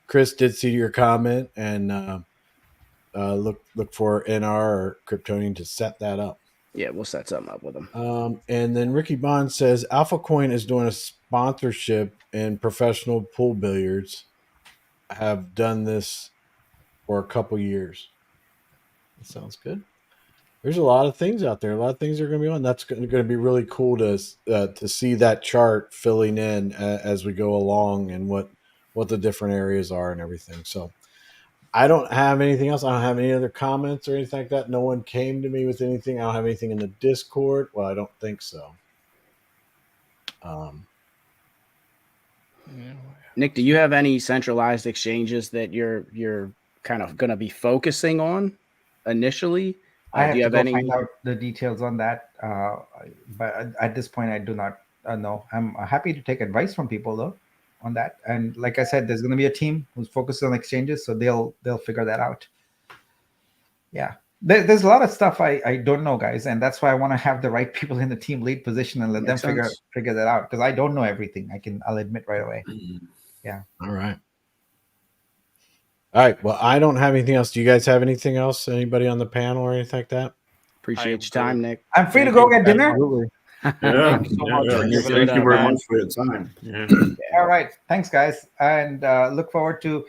Chris did see your comment and look for NR or Kryptonian to set that up. Yeah, we'll set something up with them. And then Ricky Bond says Alpha Coin is doing a sponsorship in professional pool billiards. Have done this for a couple years. That sounds good. There's a lot of things out there. A lot of things are going to be on. That's going to be really cool to see that chart filling in as we go along and what the different areas are and everything. So I don't have anything else. I don't have any other comments or anything like that. No one came to me with anything. I don't have anything in the Discord. Well, I don't think so. Nick, do you have any centralized exchanges that you're kind of going to be focusing on initially? I have to go find out the details on that. But at this point, I do not know. I'm happy to take advice from people though on that. And like I said, there's going to be a team who's focused on exchanges, so they'll figure that out. Yeah, there's a lot of stuff I don't know, guys, and that's why I want to have the right people in the team lead position and let them figure that out, because I don't know everything. I'll admit right away. Yeah. All right. Well, I don't have anything else. Do you guys have anything else? Anybody on the panel or anything like that? Appreciate your time, Nick. I'm free to go get dinner. Absolutely. Yeah. Thank you so much. Thank you very much for your time. Yeah. All right. Thanks, guys. And look forward to.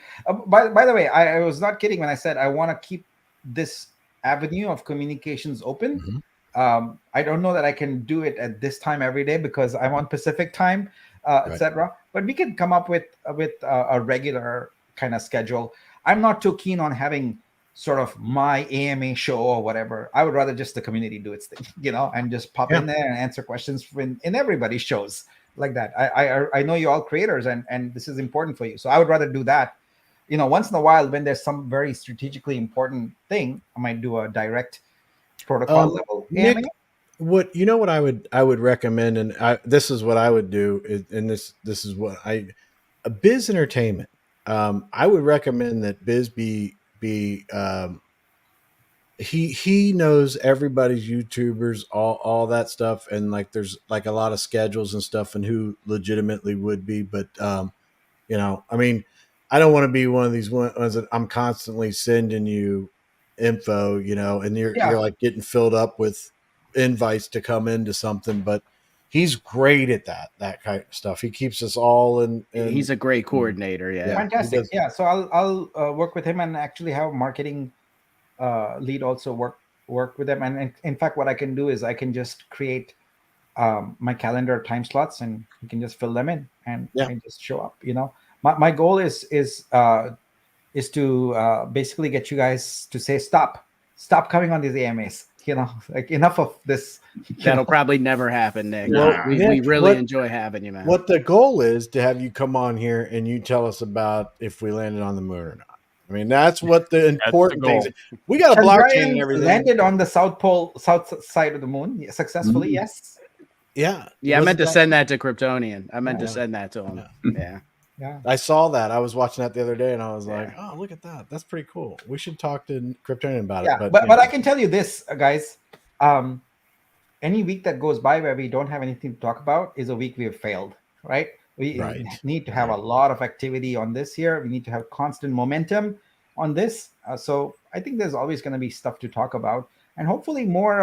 By the way, I was not kidding when I said I want to keep this avenue of communications open. Mm-hmm. I don't know that I can do it at this time every day because I'm on Pacific time, etc. But we can come up with a regular kind of schedule. I'm not too keen on having sort of my AMA show or whatever. I would rather just the community do its thing, and just pop in there and answer questions in everybody's shows like that. I know you're all creators and this is important for you. So I would rather do that. Once in a while when there's some very strategically important thing, I might do a direct protocol level Nick, AMA. what you know what I would recommend, and this is what I would do, and this is what Biz Entertainment. I would recommend that Biz be he knows everybody's YouTubers, all that stuff, and like there's like a lot of schedules and stuff, and who legitimately would be. But you know, I mean, I don't want to be one of these ones that I'm constantly sending you info, you know, and you're like getting filled up with invites to come into something. But he's great at that kind of stuff. He keeps us all in. He's a great coordinator. Yeah, fantastic. Yeah, so I'll work with him and actually have marketing lead also work with them. And in fact, what I can do is I can just create my calendar time slots, and you can just fill them in and just show up. You know, my goal is to basically get you guys to say stop coming on these AMAs. You know, like enough of this. That'll probably never happen, Nick. Well, we Nick, really enjoy having you, man. What the goal is to have you come on here and you tell us about if we landed on the moon or not. I mean, that's what the important thing is. We got a blockchain and everything. Landed on the south side of the moon successfully. Yes. Yeah. I meant to send that to Kryptonian. I meant to send that to him. Yeah. I saw that. I was watching that the other day, and I was like, "Oh, look at that! That's pretty cool." We should talk to Kryptonian about it. But I can tell you this, guys. Any week that goes by where we don't have anything to talk about is a week we have failed. Right? We need to have a lot of activity on this here. We need to have constant momentum on this. So I think there's always going to be stuff to talk about, and hopefully more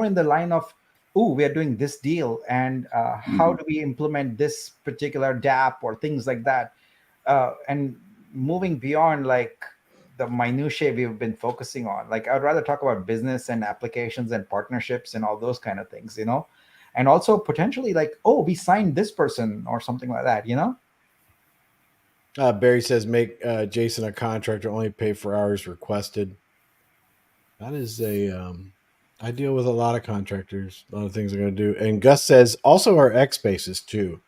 in the line of, we are doing this deal, and how do we implement this particular DApp or things like that, and moving beyond like the minutiae we've been focusing on. Like I'd rather talk about business and applications and partnerships and all those kind of things, you know, and also potentially like, we signed this person or something like that, you know. Barry says make Jason a contractor, only pay for hours requested. That is I deal with a lot of contractors, a lot of things I'm going to do. And Gus says also our X Spaces too.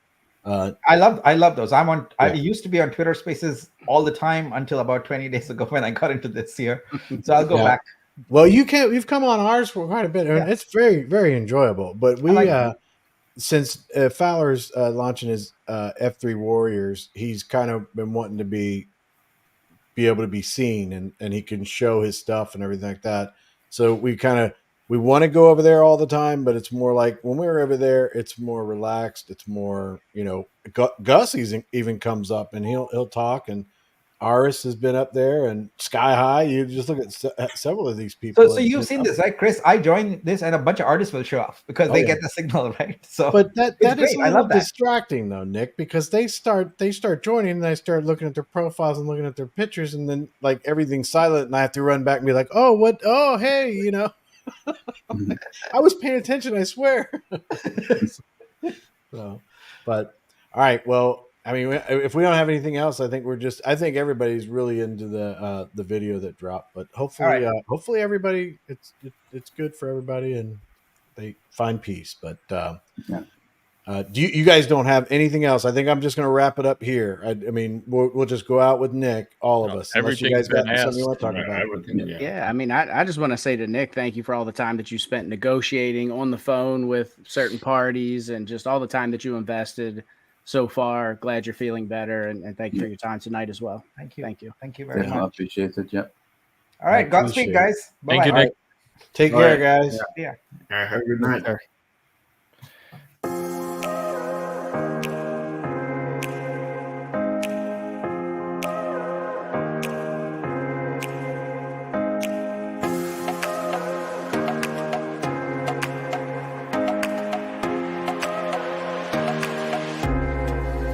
I love those. I used to be on Twitter Spaces all the time until about 20 days ago when I got into this year. So I'll go back. Well, you've come on ours for quite a bit. And it's very, very enjoyable. But we since Fowler's launching his F3 Warriors, he's kind of been wanting to be able to be seen, and he can show his stuff and everything like that. So we want to go over there all the time, but it's more like when we're over there, it's more relaxed. It's more, you know, Gus even comes up and he'll talk, and Aris has been up there, and Sky High. You just look at several of these people. So you've seen this, right, Chris? I joined this, and a bunch of artists will show up because they get the signal, right? So, but that is a little distracting, though, Nick, because they start joining, and I start looking at their profiles and looking at their pictures, and then like everything's silent, and I have to run back and be like, "Oh, what? Oh, hey, you know." I was paying attention, I swear. So, but all right. Well, I mean, if we don't have anything else, I think everybody's really into the video that dropped. But hopefully, hopefully everybody, it's good for everybody and they find peace. But you guys don't have anything else? I think I'm just going to wrap it up here. I mean, we'll just go out with Nick, all of us. Unless you guys got something you want to talk about. Yeah, I mean, I just want to say to Nick, thank you for all the time that you spent negotiating on the phone with certain parties and just all the time that you invested so far. Glad you're feeling better, and thank you for your time tonight as well. Thank you. Thank you very much. I appreciate it. Yep. All right, Godspeed, guys. Thank you, Nick. Take care, guys. Yeah. Have a good night.